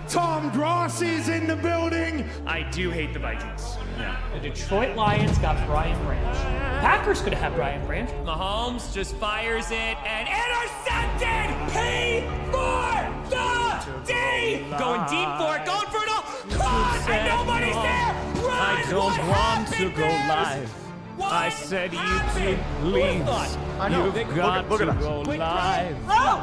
Tom Grossi's in the building. I do hate the Vikings. Yeah. The Detroit Lions got Brian Branch. Packers could have had Brian Branch. Mahomes just fires it and intercepted! P for the D! Going deep for it, going for it all! Caught! And nobody's there! Run! I don't want to go live. I said you to please. I know. You've got Look at to us. go live. No!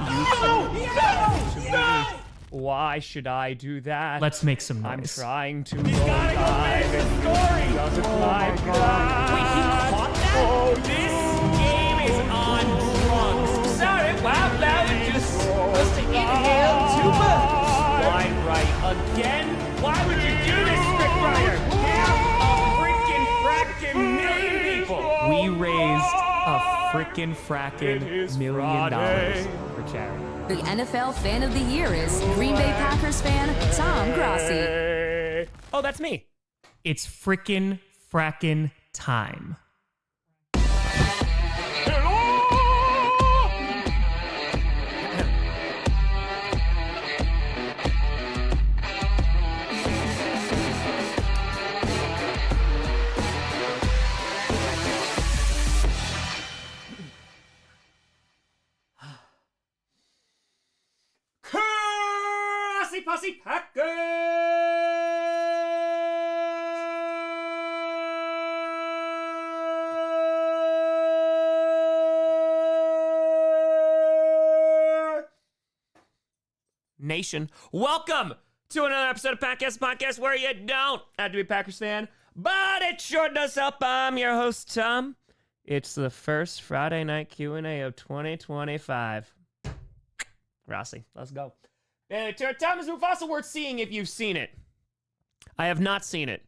Why should I do that? Let's make some I'm noise. trying to He's go gotta go live. finish the story! Doesn't Wait, live. he caught that? This game is on drugs. Sorry, wow, that was just supposed to inhale too much. Line right again? Why would you do this, scriptwriter? Half a freaking frackin' million people. We raised a frickin' frackin' $1 million for charity. The NFL Fan of the Year is Green Bay Packers fan Tom Grossi. Oh, that's me. It's frickin' frackin' time. Grossi Posse Packers! Nation, welcome to another episode of Packcast Podcast where you don't have to be a Packers fan, but it sure does help. I'm your host, Tom. It's the first Friday night Q&A of 2025. Grossi, let's go. Tom is Mufasa worth seeing if you've seen it. I have not seen it.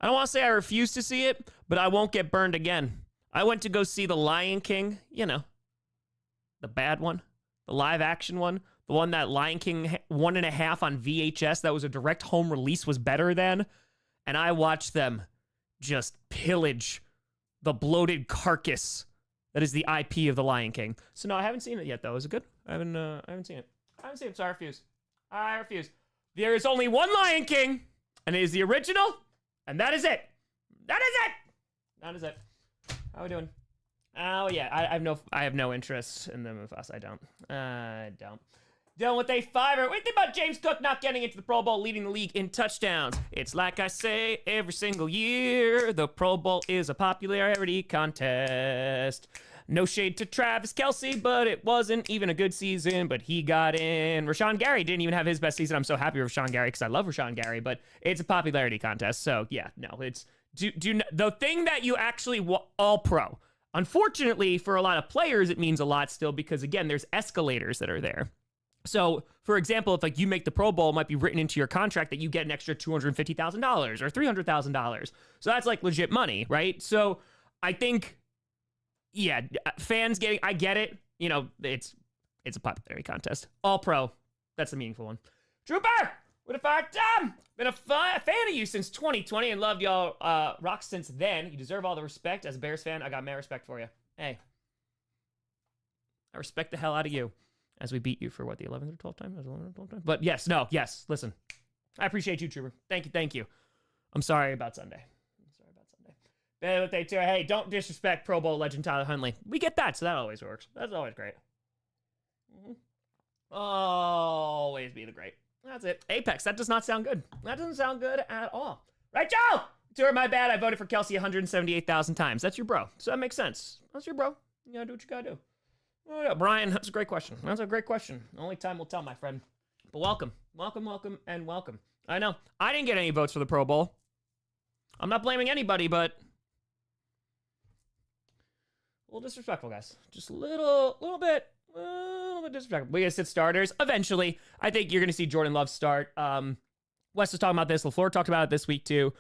I don't want to say I refuse to see it, but I won't get burned again. I went to go see The Lion King, you know, the bad one, the live action one. The one that Lion King 1.5 on VHS that was a direct home release was better than. And I watched them just pillage the bloated carcass that is the IP of The Lion King. So no, I haven't seen it yet though. Is it good? I haven't seen it. I haven't seen it, so I refuse. I refuse. There is only one Lion King, and it is the original, and that is it. That is it. That is it. How are we doing? Oh yeah, I have no interest in the Mufasa. I don't. Done with a fiver. What do you think about James Cook not getting into the Pro Bowl, leading the league in touchdowns? It's like I say every single year, the Pro Bowl is a popularity contest. No shade to Travis Kelce, but it wasn't even a good season, but he got in. Rashawn Gary didn't even have his best season. I'm so happy with Rashawn Gary because I love Rashawn Gary, but it's a popularity contest. So yeah, no, it's the thing that you actually all pro. Unfortunately, for a lot of players, it means a lot still because again, there's escalators that are there. So, for example, if like you make the Pro Bowl, it might be written into your contract that you get an extra $250,000 or $300,000. So that's like legit money, right? So I think, yeah, fans getting, I get it. You know, it's a popularity contest. All pro, that's the meaningful one. Trooper, what if I been a fan of you since 2020 and loved y'all rock since then. You deserve all the respect. As a Bears fan, I got mad respect for you. Hey, I respect the hell out of you. As we beat you for what, the 11th or 12th time? 11th or 12th time? But yes, listen. I appreciate you, Trooper. Thank you. I'm sorry about Sunday. Hey, don't disrespect Pro Bowl legend Tyler Huntley. We get that, so that always works. That's always great. Always be the great. That's it. Apex, that does not sound good. That doesn't sound good at all. Right, Joe? Tour, my bad. I voted for Kelce 178,000 times. That's your bro. So that makes sense. That's your bro. You gotta do what you gotta do. Oh, yeah, Brian, that's a great question. That's a great question. Only time will tell, my friend. But welcome. And welcome. I know. I didn't get any votes for the Pro Bowl. I'm not blaming anybody, but a little disrespectful, guys. Just a little bit disrespectful. We gotta sit starters. Eventually, I think you're gonna see Jordan Love start. Wes was talking about this. LaFleur talked about it this week, too.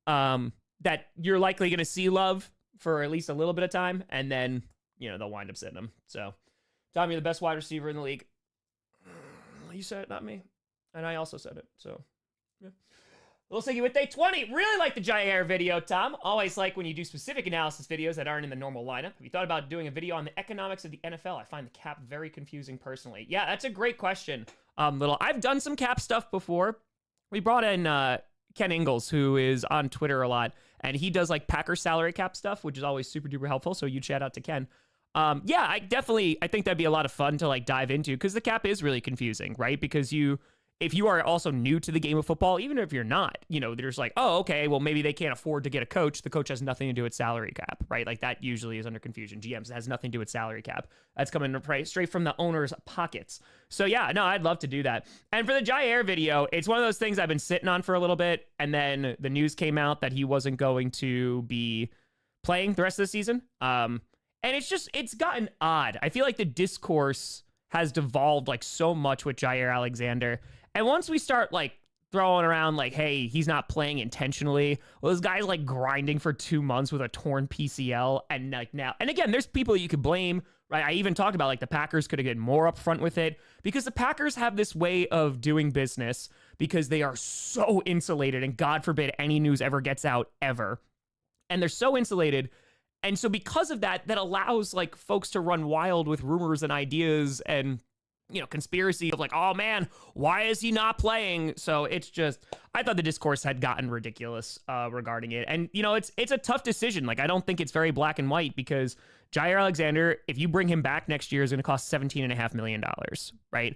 That you're likely gonna see Love for at least a little bit of time, and then you know, they'll wind up sitting him. So, Tom, you're the best wide receiver in the league. You said it, not me. And I also said it. So, yeah. Little Siggy with day 20. Really like the Jaire video, Tom. Always like when you do specific analysis videos that aren't in the normal lineup. Have you thought about doing a video on the economics of the NFL? I find the cap very confusing personally. Yeah, that's a great question. I've done some cap stuff before. We brought in Ken Ingalls, who is on Twitter a lot, and he does like Packers salary cap stuff, which is always super duper helpful. So you'd shout out to Ken. Yeah, I think that'd be a lot of fun to like dive into because the cap is really confusing, right? Because if you are also new to the game of football, even if you're not, there's like, oh, okay, well, maybe they can't afford to get a coach. The coach has nothing to do with salary cap, right? Like that usually is under confusion. GMs has nothing to do with salary cap. That's coming straight from the owner's pockets. So yeah, no, I'd love to do that. And for the Jaire video, it's one of those things I've been sitting on for a little bit. And then the news came out that he wasn't going to be playing the rest of the season. And it's gotten odd. I feel like the discourse has devolved like so much with Jaire Alexander. And once we start like throwing around like, hey, he's not playing intentionally. Well, this guy's like grinding for 2 months with a torn PCL. And like now, and again, there's people you could blame, right? I even talked about like the Packers could have gotten more upfront with it because the Packers have this way of doing business because they are so insulated and God forbid any news ever gets out ever. And they're so insulated. And so because of that, that allows like folks to run wild with rumors and ideas and conspiracy of like, oh man, why is he not playing? So it's just, I thought the discourse had gotten ridiculous regarding it. And, it's a tough decision. Like, I don't think it's very black and white because Jaire Alexander, if you bring him back next year, is going to cost $17.5 million, right?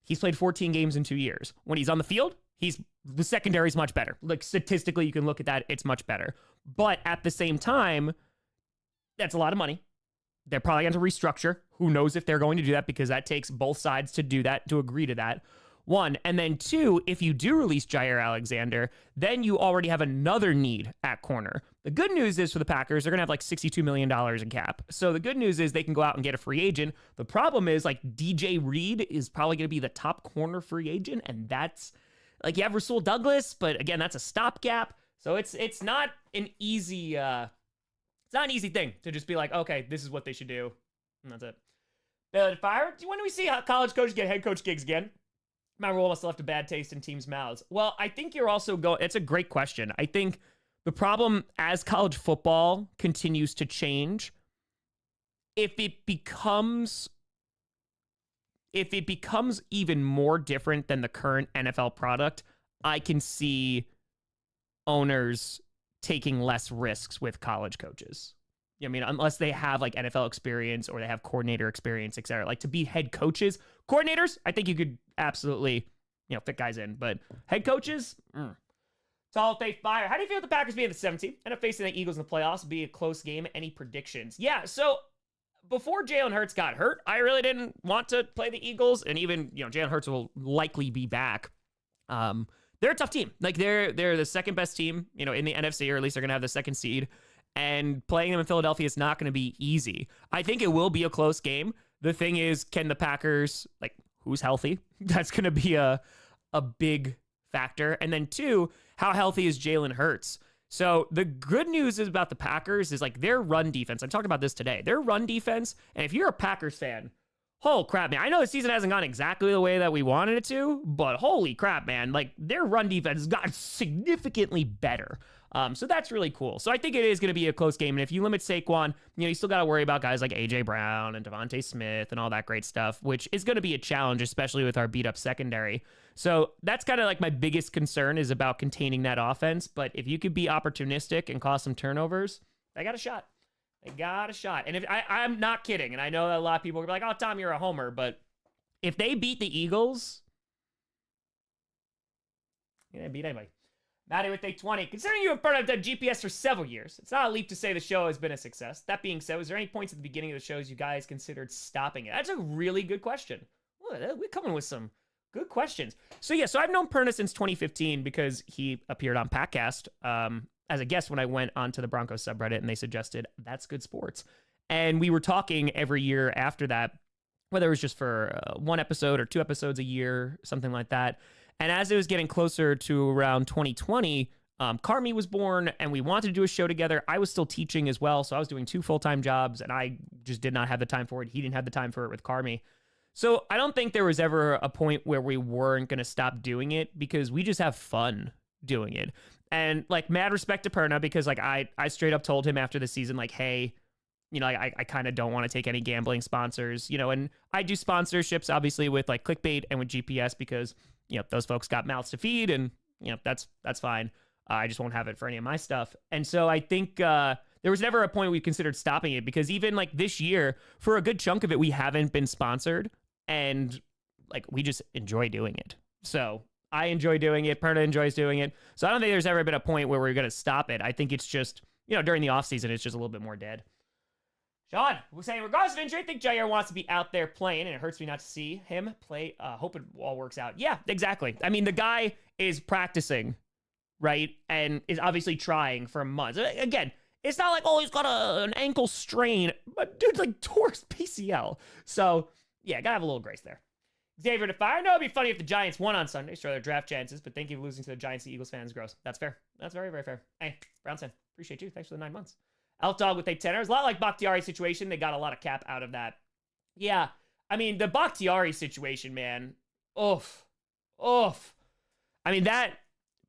He's played 14 games in 2 years. When he's on the field, the secondary is much better. Like, statistically, you can look at that. It's much better. But at the same time, that's a lot of money. They're probably going to restructure. Who knows if they're going to do that because that takes both sides to do that, to agree to that. One. And then two, if you do release Jaire Alexander, then you already have another need at corner. The good news is for the Packers, they're going to have like $62 million in cap. So the good news is they can go out and get a free agent. The problem is like DJ Reed is probably going to be the top corner free agent. And that's like, you have Rasul Douglas, but again, that's a stopgap. So it's not an easy, it's not an easy thing to just be like, okay, this is what they should do. And that's it. Bailey Fire, when do we see how college coaches get head coach gigs again? My role must have left a bad taste in teams' mouths. Well, I think you're also going, it's a great question. I think the problem as college football continues to change, if it becomes even more different than the current NFL product, I can see owners taking less risks with college coaches. I mean, unless they have like NFL experience or they have coordinator experience, et cetera. Like to be head coaches, coordinators, I think you could absolutely, fit guys in. But head coaches, Tall Faith Fire. How do you feel with the Packers being the 17th and facing the Eagles in the playoffs? Be a close game. Any predictions? Yeah, so before Jalen Hurts got hurt, I really didn't want to play the Eagles. And even, Jalen Hurts will likely be back. They're a tough team. Like they're the second best team, in the NFC, or at least they're going to have the second seed. And playing them in Philadelphia is not going to be easy. I think it will be a close game. The thing is, can the Packers, like, who's healthy? That's going to be a big factor. And then two, how healthy is Jalen Hurts? So the good news is about the Packers is like their run defense. I talked about this today. Their run defense, and if you're a Packers fan, holy crap, man. I know the season hasn't gone exactly the way that we wanted it to, but holy crap, man. Like, their run defense has gotten significantly better. So that's really cool. So I think it is going to be a close game. And if you limit Saquon, you still got to worry about guys like A.J. Brown and Devontae Smith and all that great stuff, which is going to be a challenge, especially with our beat-up secondary. So that's kind of like my biggest concern is about containing that offense. But if you could be opportunistic and cause some turnovers, they got a shot. They got a shot. And if I'm not kidding, and I know that a lot of people are like, oh, Tom, you're a homer. But if they beat the Eagles, they beat anybody. Maddie with day 20. Considering you have part of the GPS for several years, it's not a leap to say the show has been a success. That being said, was there any points at the beginning of the shows you guys considered stopping it? That's a really good question. We're coming with some good questions. So I've known Perna since 2015 because he appeared on Packcast as a guest when I went onto the Broncos subreddit, and they suggested That's Good Sports. And we were talking every year after that, whether it was just for one episode or 2 episodes a year, something like that. And as it was getting closer to around 2020, Carmi was born, and we wanted to do a show together. I was still teaching as well, so I was doing 2 full-time jobs, and I just did not have the time for it. He didn't have the time for it with Carmi. So I don't think there was ever a point where we weren't going to stop doing it because we just have fun doing it. And like mad respect to Perna, because like I straight up told him after the season, like, hey, you know, I kind of don't want to take any gambling sponsors, you know, and I do sponsorships obviously with like Clickbait and with GPS because, you know, those folks got mouths to feed, and, you know, that's fine. I just won't have it for any of my stuff. And so I think there was never a point we considered stopping it, because even like this year, for a good chunk of it, we haven't been sponsored, and like we just enjoy doing it. So I enjoy doing it. Perna enjoys doing it. So I don't think there's ever been a point where we're going to stop it. I think it's just, you know, during the offseason, it's just a little bit more dead. Sean was saying, regardless of injury, I think Jaire wants to be out there playing, and it hurts me not to see him play. Hope it all works out. Yeah, exactly. I mean, the guy is practicing, right? And is obviously trying for months. Again, it's not like, oh, he's got an ankle strain, but dude's like tore his PCL. So, yeah, gotta have a little grace there. Xavier to fire. No, it'd be funny if the Giants won on Sunday. Sure, their draft chances, but thank you for losing to the Giants. The Eagles fans gross. That's fair. That's very, very fair. Hey, Browns fan, appreciate you. Thanks for the 9 months. Elf Dog with a tenor. It's a lot like Bakhtiari situation. They got a lot of cap out of that. Yeah, I mean, the Bakhtiari situation, man. Oof. I mean, that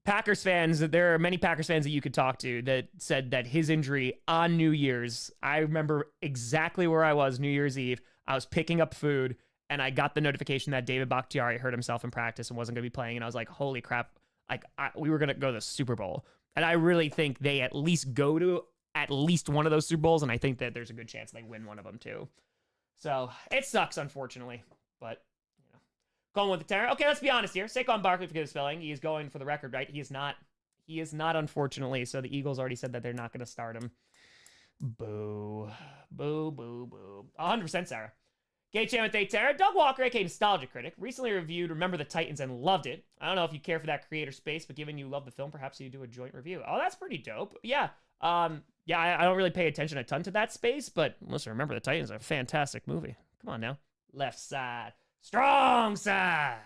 Packers fans, there are many Packers fans that you could talk to that said that his injury on New Year's, I remember exactly where I was New Year's Eve. I was picking up food, and I got the notification that David Bakhtiari hurt himself in practice and wasn't going to be playing. And I was like, holy crap. Like, we were going to go to the Super Bowl. And I really think they at least go to at least one of those Super Bowls. And I think that there's a good chance they win one of them too. So it sucks, unfortunately. But, you know, going with the terror. Okay, let's be honest here. Saquon Barkley, forget his spelling. He is going for the record, right? He is not, unfortunately. So the Eagles already said that they're not going to start him. Boo. Boo, boo, boo. 100% Sarah. Gay Chan with Terra. Doug Walker, aka Nostalgia Critic, recently reviewed Remember the Titans and loved it. I don't know if you care for that creator space, but given you love the film, perhaps you do a joint review. Oh, that's pretty dope. Yeah. Yeah, I don't really pay attention a ton to that space, but listen, Remember the Titans is a fantastic movie. Come on now. Left side. Strong side.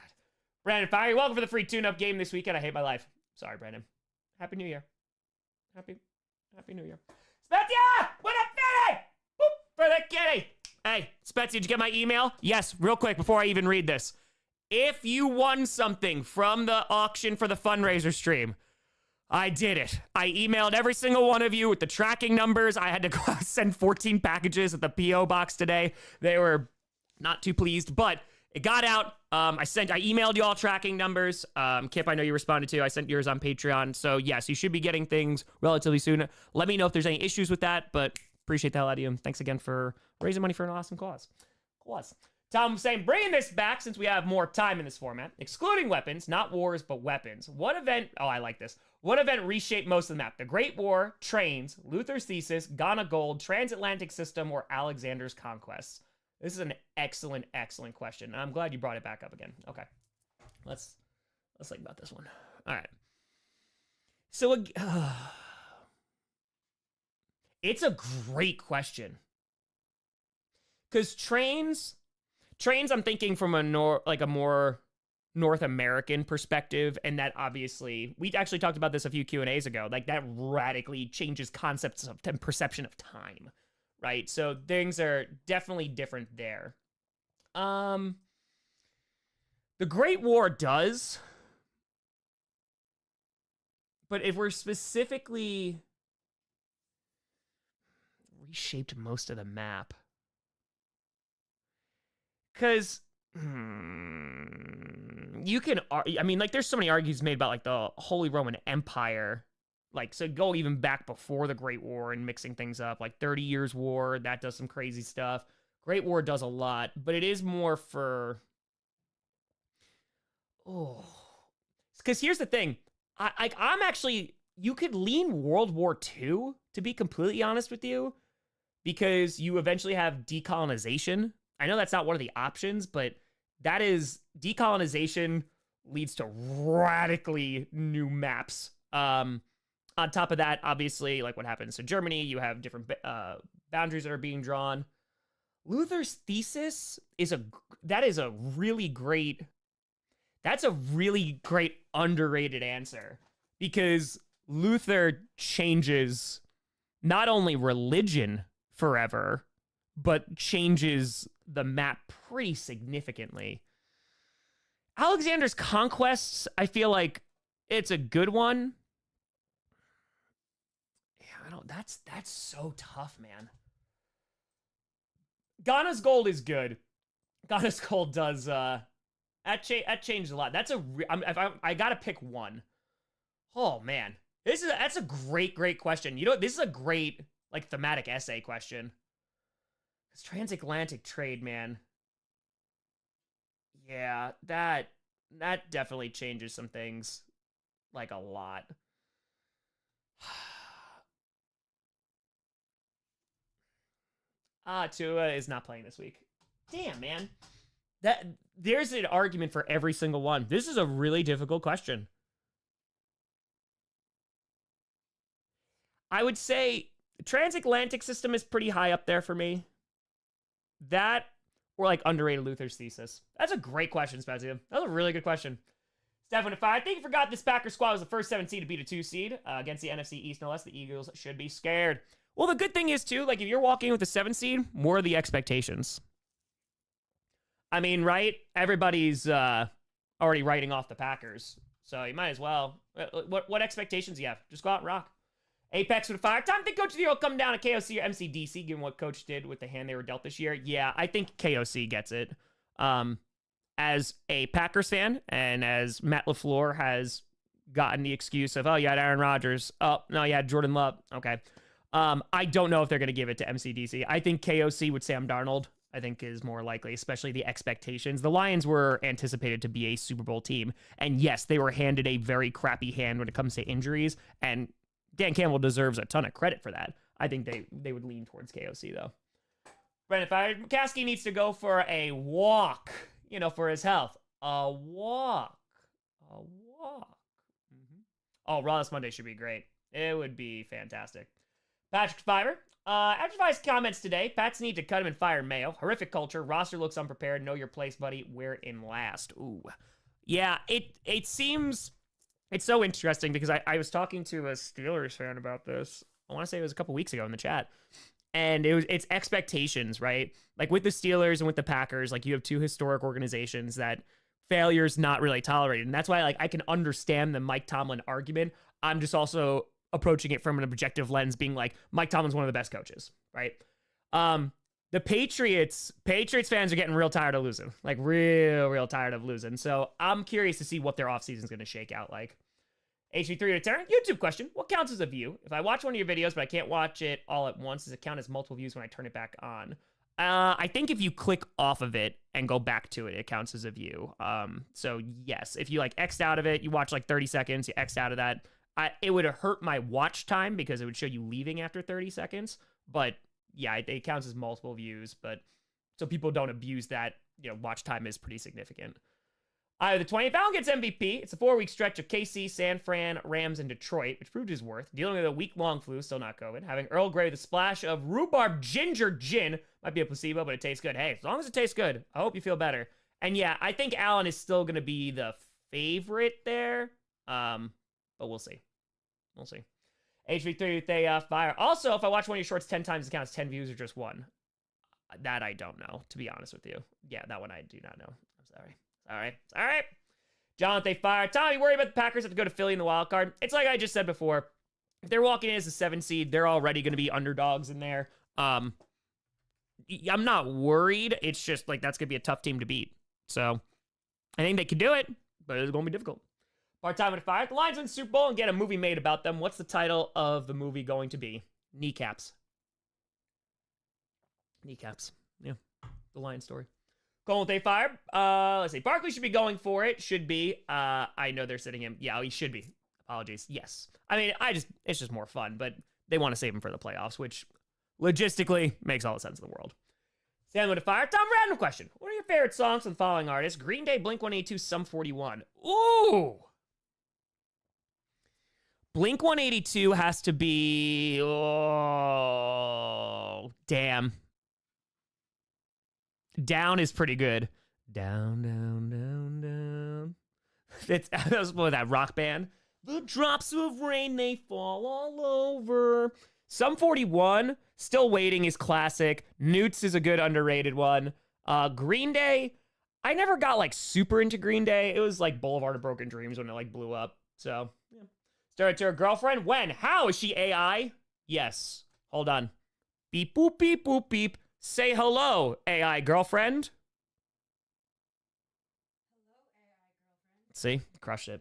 Brandon Fiery, welcome for the free tune-up game this weekend. I hate my life. Sorry, Brandon. Happy New Year. Happy New Year. Spezia! What up, Fitty? Whoop, for the kitty. Hey, Spetsy, did you get my email? Yes, real quick, before I even read this. If you won something from the auction for the fundraiser stream, I did it. I emailed every single one of you with the tracking numbers. I had to go send 14 packages at the P.O. box today. They were not too pleased, but it got out. I emailed you all tracking numbers. Kip, I know you responded to. I sent yours on Patreon. So yes, you should be getting things relatively soon. Let me know if there's any issues with that, but appreciate the hell out of you. And thanks again for raising money for an awesome cause. Tom was saying, bringing this back since we have more time in this format, excluding weapons, not wars, but weapons. What event, oh, I like this. What event reshaped most of the map? The Great War, trains, Luther's Thesis, Ghana Gold, Transatlantic System, or Alexander's Conquests? This is an excellent, excellent question. And I'm glad you brought it back up again. Okay. Let's think about this one. All right. So, it's a great question. Because trains, I'm thinking from a more North American perspective, and that obviously, we actually talked about this a few Q&As ago, like that radically changes concepts of and perception of time, right? So things are definitely different there. The Great War does, but if we're specifically reshaped most of the map, because you can, I mean, like, there's so many arguments made about, like, the Holy Roman Empire. Like, so go even back before the Great War and mixing things up. Like, 30 Years' War, that does some crazy stuff. Great War does a lot, but it is more for... Oh. Because here's the thing. I'm actually... You could lean World War II, to be completely honest with you, because you eventually have decolonization. I know that's not one of the options, but that is, decolonization leads to radically new maps. On top of that, obviously, like what happens to Germany, you have different boundaries that are being drawn. Luther's Thesis is a really great underrated answer, because Luther changes not only religion forever, but changes the map pretty significantly. Alexander's conquests, I feel like, It's a good one. Yeah, I don't. That's so tough, man. Ghana's Gold is good. Ghana's Gold does. That changed a lot. That's I gotta pick one. Oh man, that's a great question. You know, this is a great like thematic essay question. It's transatlantic trade, man. Yeah, that definitely changes some things, like a lot. Tua is not playing this week. Damn, man. There's an argument for every single one. This is a really difficult question. I would say the transatlantic system is pretty high up there for me. That or like underrated Luther's thesis. That's a great question, Spezia. That's a really good question. Stefan, if I think you forgot this Packers squad was the first 7 seed to beat a 2 seed against the NFC East, no less. The Eagles should be scared. Well, the good thing is too, like if you're walking with a 7 seed, more of the expectations. I mean, right? Everybody's already writing off the Packers, so you might as well. What expectations do you have? Just go out and rock. Apex with a fire. Time to think Coach of the Year will come down to KOC or MCDC, given what Coach did with the hand they were dealt this year. Yeah, I think KOC gets it. As a Packers fan, and as Matt LaFleur has gotten the excuse of, oh, you had Aaron Rodgers. Oh, no, you had Jordan Love. Okay. I don't know if they're going to give it to MCDC. I think KOC with Sam Darnold, I think is more likely, especially the expectations. The Lions were anticipated to be a Super Bowl team. And yes, they were handed a very crappy hand when it comes to injuries. And Dan Campbell deserves a ton of credit for that. I think they would lean towards KOC, though. Brendan Fire, McCaskey needs to go for a walk, for his health. A walk. Mm-hmm. Oh, Raw this Monday should be great. It would be fantastic. Patrick Fiver. After Five's comments today, Pats need to cut him and fire Mayo. Horrific culture. Roster looks unprepared. Know your place, buddy. We're in last. Ooh. Yeah, it seems... It's so interesting because I was talking to a Steelers fan about this. I want to say it was a couple weeks ago in the chat. And it's expectations, right? Like with the Steelers and with the Packers, like you have two historic organizations that failure's not really tolerated. And that's why like I can understand the Mike Tomlin argument. I'm just also approaching it from an objective lens, being like, Mike Tomlin's one of the best coaches, right? The Patriots fans are getting real tired of losing, like real tired of losing. So I'm curious to see what their offseason is going to shake out like. HV3 to Terran, YouTube question. What counts as a view? If I watch one of your videos, but I can't watch it all at once, does it count as multiple views when I turn it back on? I think if you click off of it and go back to it, it counts as a view. So yes, if you like X'd out of it, you watch like 30 seconds, you X'd out of that. It would hurt my watch time because it would show you leaving after 30 seconds. But yeah, it counts as multiple views. But so people don't abuse that, watch time is pretty significant. The 20th Allen gets MVP. It's a 4-week stretch of KC, San Fran, Rams, and Detroit, which proved his worth. Dealing with a week-long flu, still not COVID. Having Earl Grey with a splash of rhubarb ginger gin. Might be a placebo, but it tastes good. Hey, as long as it tastes good, I hope you feel better. And yeah, I think Allen is still going to be the favorite there. But we'll see. We'll see. HV3 with a fire. Also, if I watch one of your shorts 10 times, it counts 10 views or just one. That I don't know, to be honest with you. Yeah, that one I do not know. I'm sorry. All right. Jonathan Fire. Tommy, worry about the Packers have to go to Philly in the wild card. It's like I just said before. If they're walking in as a 7 seed, they're already going to be underdogs in there. I'm not worried. It's just like that's going to be a tough team to beat. So I think they can do it, but it's going to be difficult. Part-time with Fire. The Lions win the Super Bowl and get a movie made about them. What's the title of the movie going to be? Kneecaps. Kneecaps. Yeah. The Lion story. Going with a fire. Let's see. Barkley should be going for it. Should be. I know they're sitting him. Yeah, he should be. Apologies. Yes. I mean, it's just more fun, but they want to save him for the playoffs, which logistically makes all the sense in the world. Stand with a fire. Tom, random question. What are your favorite songs from the following artists? Green Day, Blink-182, Sum 41. Ooh. Blink-182 has to be. Oh, damn. Down is pretty good. Down. That was one of that rock band. The drops of rain, they fall all over. Sum 41, Still Waiting is classic. Newts is a good underrated one. Green Day, I never got like super into Green Day. It was like Boulevard of Broken Dreams when it like blew up. So, yeah. Started to her girlfriend. When? How? Is she AI? Yes. Hold on. Beep, boop, beep, boop, beep. Say hello, AI girlfriend. See? Crushed it.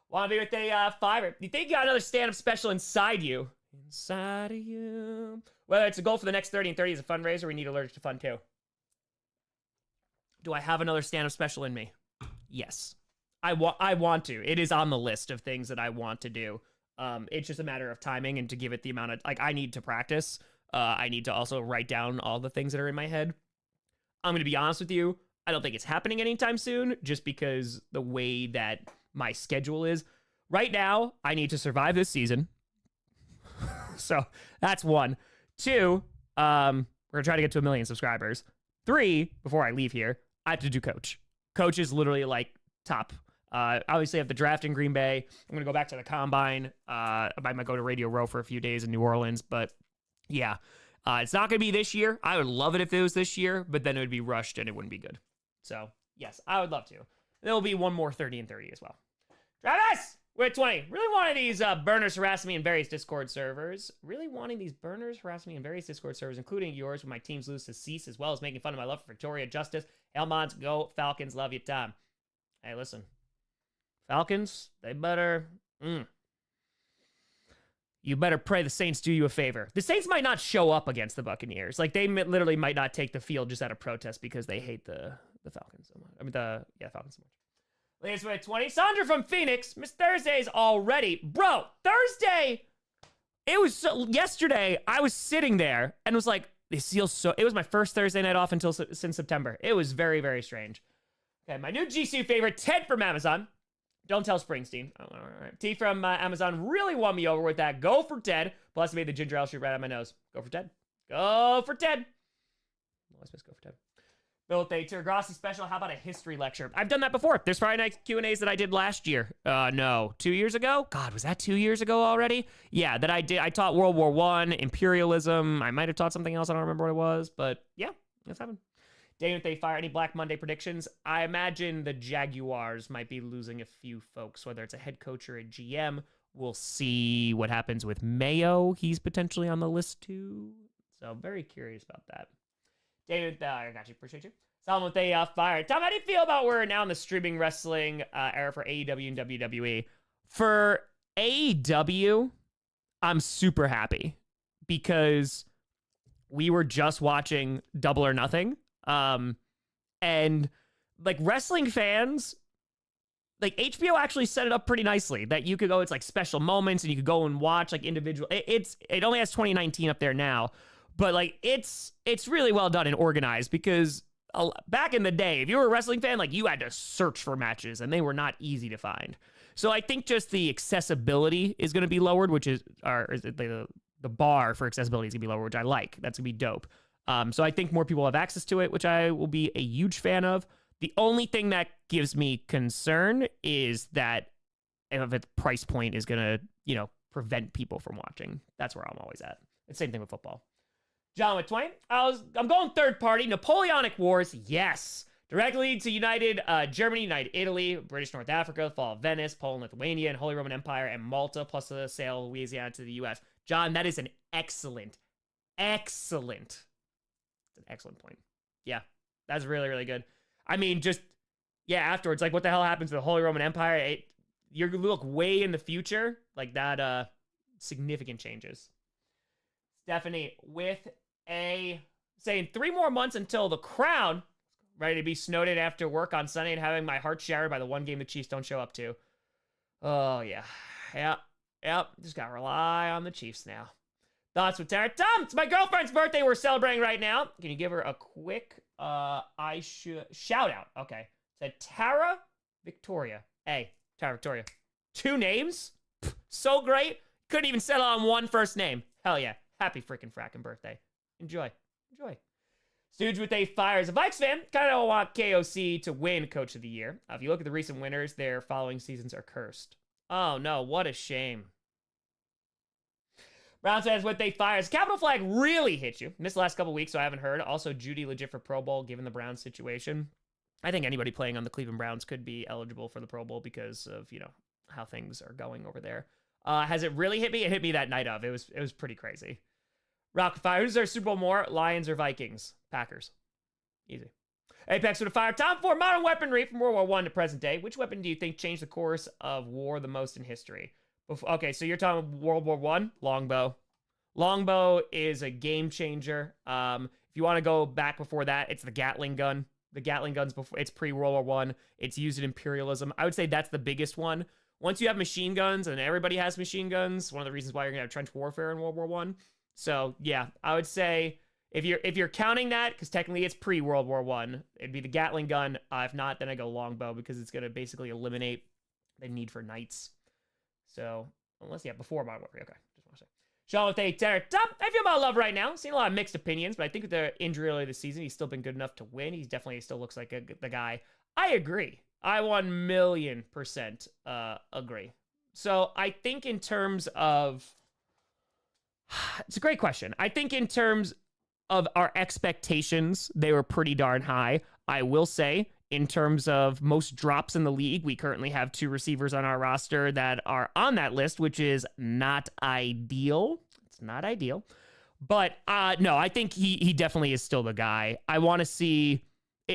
Want to be with a fiber. You think you got another stand-up special inside you? Inside of you. Whether it's a goal for the next 30 and 30 is a fundraiser, we need Allergic to Fun too. Do I have another stand-up special in me? Yes. I want to. It is on the list of things that I want to do. It's just a matter of timing and to give it the amount of, like, I need to practice. I need to also write down all the things that are in my head. I'm going to be honest with you. I don't think it's happening anytime soon, just because the way that my schedule is. Right now, I need to survive this season. So that's 1. 2, we're going to try to get to 1 million subscribers. 3, before I leave here, I have to do coach. Coach is literally like top. Obviously, I have the draft in Green Bay. I'm going to go back to the combine. I might go to Radio Row for a few days in New Orleans. But yeah, it's not going to be this year. I would love it if it was this year, but then it would be rushed and it wouldn't be good. So yes, I would love to. There will be one more 30 and 30 as well. Travis! We're at 20. Really wanted these burners harassing me in various Discord servers. Including yours, when my teams lose to cease, as well as making fun of my love for Victoria Justice. Elmont, go Falcons, love you, Tom. Hey, listen. Falcons, they better... You better pray the Saints do you a favor. The Saints might not show up against the Buccaneers. Like, they literally might not take the field just out of protest because they hate the Falcons so much. I mean, Falcons so much. Latest way 20. Sandra from Phoenix. Miss Thursdays already. Bro, Thursday. It was yesterday. I was sitting there and was like, this feels so. It was my first Thursday night off since September. It was very, very strange. Okay, my new GC favorite, Ted from Amazon. Don't tell Springsteen. Oh, all right. T from Amazon really won me over with that. Go for Ted. Plus, I made the ginger ale shoot right on my nose. Go for Ted. Go for Ted. Always miss go for Ted. Built a Grossi special. How about a history lecture? I've done that before. There's Friday night Q&As that I did last year. No, 2 years ago? God, was that 2 years ago already? Yeah, that I did. I taught World War I, imperialism. I might have taught something else. I don't remember what it was, but yeah, that's happened. Day if they fire. Any Black Monday predictions? I imagine the Jaguars might be losing a few folks, whether it's a head coach or a GM. We'll see what happens with Mayo. He's potentially on the list too. So very curious about that. David, I got you. Appreciate you. Solomon with a fire. Tom, how do you feel about we're now in the streaming wrestling era for AEW and WWE? For AEW, I'm super happy because we were just watching Double or Nothing. And like wrestling fans, like HBO actually set it up pretty nicely that you could go, it's like special moments and you could go and watch like individual. It only has 2019 up there now. But like it's really well done and organized because back in the day, if you were a wrestling fan, like you had to search for matches and they were not easy to find. So I think just the accessibility is going to be lowered, which is the bar for accessibility is going to be lowered, which I like. That's going to be dope. So I think more people have access to it, which I will be a huge fan of. The only thing that gives me concern is that if its price point is going to, prevent people from watching. That's where I'm always at. It's the same thing with football. John with 20. I'm going third party. Napoleonic Wars, yes. Directly to United Germany, United Italy, British North Africa, the fall of Venice, Poland, Lithuania, and Holy Roman Empire, and Malta, plus the sale of Louisiana to the U.S. John, that is an excellent point. Yeah, that's really, really good. I mean, afterwards, like what the hell happens to the Holy Roman Empire? You look way in the future, like that, significant changes. Stephanie with saying 3 more months until the crown, ready to be snowed in after work on Sunday and having my heart shattered by the one game the Chiefs don't show up to. Oh, yeah. Yep. Just gotta rely on the Chiefs now. Thoughts with Tara? Tom, it's my girlfriend's birthday we're celebrating right now. Can you give her a quick shout out? Okay. Said Tara Victoria. Hey, Tara Victoria. 2 names? Pfft, so great. Couldn't even settle on one first name. Hell yeah. Happy freaking fracking birthday. Enjoy. Stooge with a fire. As a Vikes fan, kind of want KOC to win Coach of the Year. If you look at the recent winners, their following seasons are cursed. Oh no, what a shame. Browns fans with a fire. Has Capital Flag really hit you? Missed the last couple weeks, so I haven't heard. Also, Judy legit for Pro Bowl, given the Browns situation. I think anybody playing on the Cleveland Browns could be eligible for the Pro Bowl because of, how things are going over there. Has it really hit me? It hit me that night of. It was pretty crazy. Rock Fire. Who's their Super Bowl more? Lions or Vikings? Packers. Easy. Apex with a fire. Time for modern weaponry from World War I to present day. Which weapon do you think changed the course of war the most in history? Okay, so you're talking World War I? Longbow. Longbow is a game changer. If you want to go back before that, it's the Gatling gun. The Gatling gun's before, it's pre-World War I. It's used in imperialism. I would say that's the biggest one. Once you have machine guns, and everybody has machine guns, one of the reasons why you're gonna have trench warfare in World War I. So yeah, I would say if you're counting that, because technically it's pre-World War I, it'd be the Gatling gun. If not, then I go longbow because it's gonna basically eliminate the need for knights. So unless before modern warfare. Okay, just want to say. Sean with a Terror Top. I feel about Love right now. Seen a lot of mixed opinions, but I think with the injury earlier this season, he's still been good enough to win. He's definitely still looks like the guy. I agree. I 1,000,000% agree. So I think in terms of, it's a great question. I think in terms of our expectations, they were pretty darn high. I will say, in terms of most drops in the league, we currently have 2 receivers on our roster that are on that list, which is not ideal. It's not ideal. But no, I think he definitely is still the guy. I want to see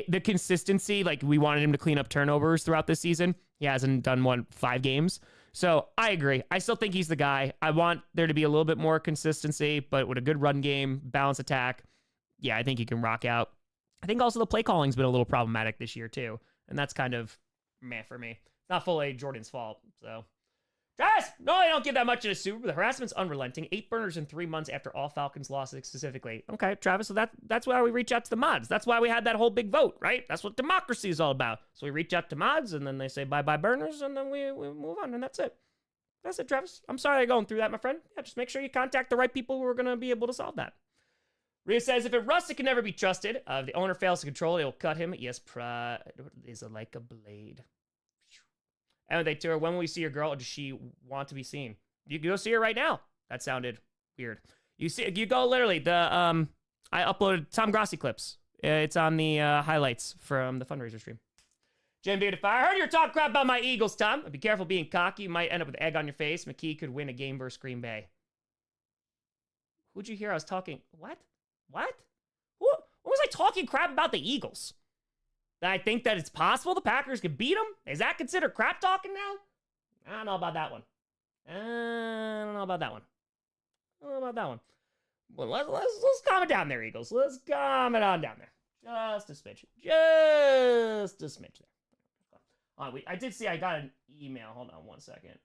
the consistency. Like, we wanted him to clean up turnovers throughout this season. He hasn't done 5 games. So I agree. I still think he's the guy. I want there to be a little bit more consistency, but with a good run game, balanced attack, yeah, I think he can rock out. I think also the play calling's been a little problematic this year too, and that's kind of meh for me. It's not fully Jordan's fault, so. Travis, no, I don't give that much in a Super, but the harassment's unrelenting. 8 burners in 3 months after all Falcons losses specifically. Okay, Travis, so that's why we reach out to the mods. That's why we had that whole big vote, right? That's what democracy is all about. So we reach out to mods, and then they say bye-bye burners, and then we move on, and that's it. That's it, Travis. I'm sorry you're going through that, my friend. Yeah, just make sure you contact the right people who are going to be able to solve that. Rhea says, if it rusts, it can never be trusted. If the owner fails to control it, he'll cut him. Yes, pride is like a blade. And they tell her, when will we see your girl, or does she want to be seen? You can go see her right now. That sounded weird. You go literally, I uploaded Tom Grossi clips. It's on the highlights from the fundraiser stream. Jim Beautify, I heard you talk crap about my Eagles, Tom. Be careful being cocky. You might end up with egg on your face. McKee could win a game versus Green Bay. Who'd you hear I was talking? What? What was I talking crap about the Eagles? That I think that it's possible the Packers could beat them? Is that considered crap talking now? I don't know about that one. Well, let's calm it down there, Eagles. Let's calm it on down there. Just a smidge. Just a smidge there. I did see I got an email. Hold on 1 second.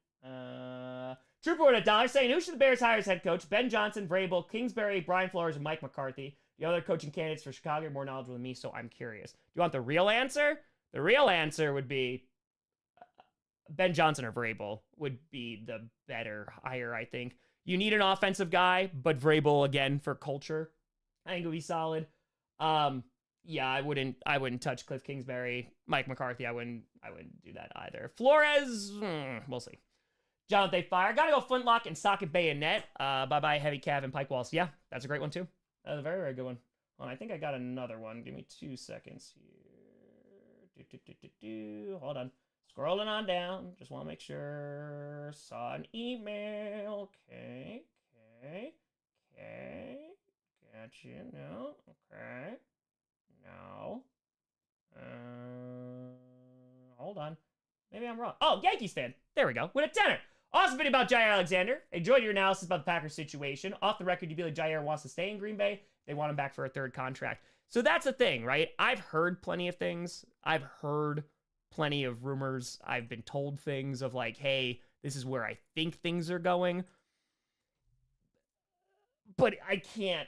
Trooper with $1 saying, who should the Bears hire as head coach? Ben Johnson, Vrabel, Kingsbury, Brian Flores, and Mike McCarthy. The other coaching candidates for Chicago are more knowledgeable than me, so I'm curious. Do you want the real answer? The real answer would be Ben Johnson or Vrabel would be the better hire, I think. You need an offensive guy, but Vrabel, again, for culture, I think it would be solid. Yeah, I wouldn't touch Cliff Kingsbury. Mike McCarthy, I wouldn't do that either. Flores, we'll see. Jonathan Fire, gotta go Flintlock and Socket Bayonet. Bye-bye Heavy Cav and Pike Walls. Yeah, that's a great one too. That's a very, very good one. I think I got another one. Give me 2 seconds here. Hold on. Scrolling on down. Just want to make sure. Saw an email. Okay. Gotcha. No. Okay. No. Hold on. Maybe I'm wrong. Oh, Yankees fan. There we go. With a tenner. Awesome video about Jaire Alexander. Enjoyed your analysis about the Packers situation. Off the record, you feel like Jaire wants to stay in Green Bay. They want him back for a 3rd contract. So that's the thing, right? I've heard plenty of things. I've heard plenty of rumors. I've been told things of like, hey, this is where I think things are going. But I can't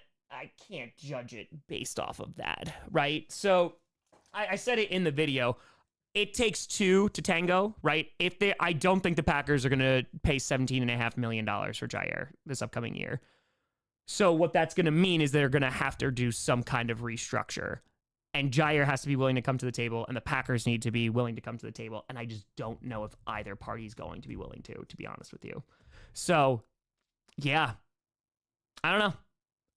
judge it based off of that, right? So I said it in the video. It takes 2 to tango, right? I don't think the Packers are going to pay $17.5 million for Jaire this upcoming year. So what that's going to mean is they're going to have to do some kind of restructure. And Jaire has to be willing to come to the table, and the Packers need to be willing to come to the table. And I just don't know if either party is going to be willing to be honest with you. So, yeah. I don't know.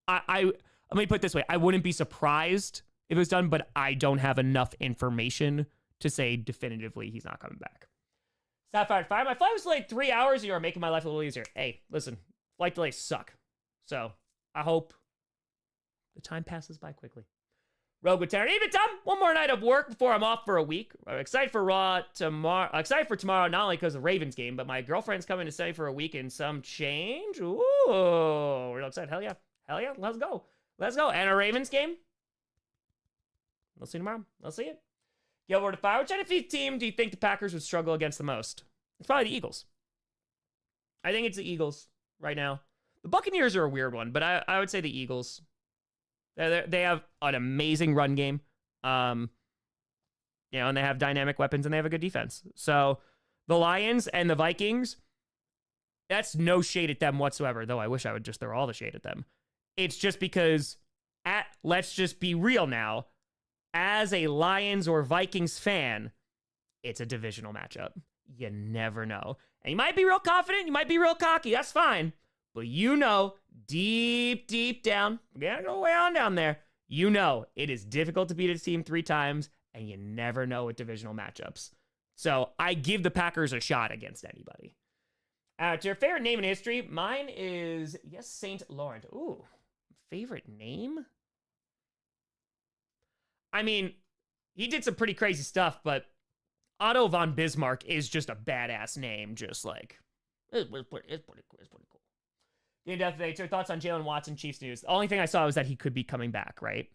Let me put it this way. I wouldn't be surprised if it was done, but I don't have enough information to say definitively he's not coming back. Top 5 fire. My flight was delayed 3 hours, and you are making my life a little easier. Hey, listen, flight delays suck. So I hope the time passes by quickly. Rogue with Terror. Even Tom, one more night of work before I'm off for a week. I'm excited for Raw tomorrow. Excited for tomorrow, not only because of the Ravens game, but my girlfriend's coming to stay for a week and some change. Ooh, we're excited. Hell yeah. Hell yeah. Let's go. Let's go. And a Ravens game. We'll see tomorrow. We'll see it. Gilbert to Fire. Which NFC team do you think the Packers would struggle against the most? It's probably the Eagles. I think it's the Eagles right now. The Buccaneers are a weird one, but I would say the Eagles. They have an amazing run game, and they have dynamic weapons and they have a good defense. So the Lions and the Vikings, that's no shade at them whatsoever, though I wish I would just throw all the shade at them. It's just because, let's just be real now, as a Lions or Vikings fan, it's a divisional matchup. You never know. And you might be real confident, you might be real cocky, that's fine. But deep, deep down, we gotta go way on down there. It is difficult to beat a team 3 times, and you never know with divisional matchups. So I give the Packers a shot against anybody. To your favorite name in history, mine is, yes, St. Laurent. Ooh, favorite name? I mean, he did some pretty crazy stuff, but Otto von Bismarck is just a badass name. Just like, it's pretty cool. Game Death today. Your thoughts on Jalen Watson, Chiefs news? The only thing I saw was that he could be coming back, right?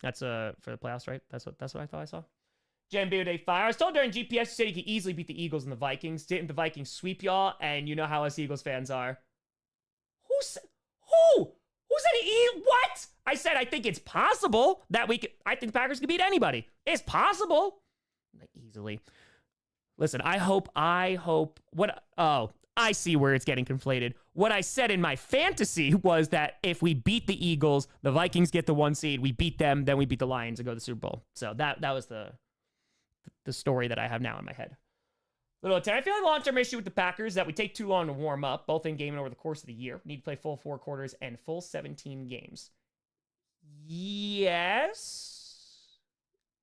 That's for the playoffs, right? That's what I thought I saw. JMB Day Fire. I was told during GPS you said he could easily beat the Eagles and the Vikings. Didn't the Vikings sweep y'all? And you know how us Eagles fans are. Who said what? I said I think it's possible that I think the Packers could beat anybody. It's possible. Easily. Listen, I hope I see where it's getting conflated. What I said in my fantasy was that if we beat the Eagles, the Vikings get the 1 seed, we beat them, then we beat the Lions and go to the Super Bowl. So that was the story that I have now in my head. Little 10. I feel like the long-term issue with the Packers is that we take too long to warm up, both in game and over the course of the year. We need to play full 4 quarters and full 17 games. Yes,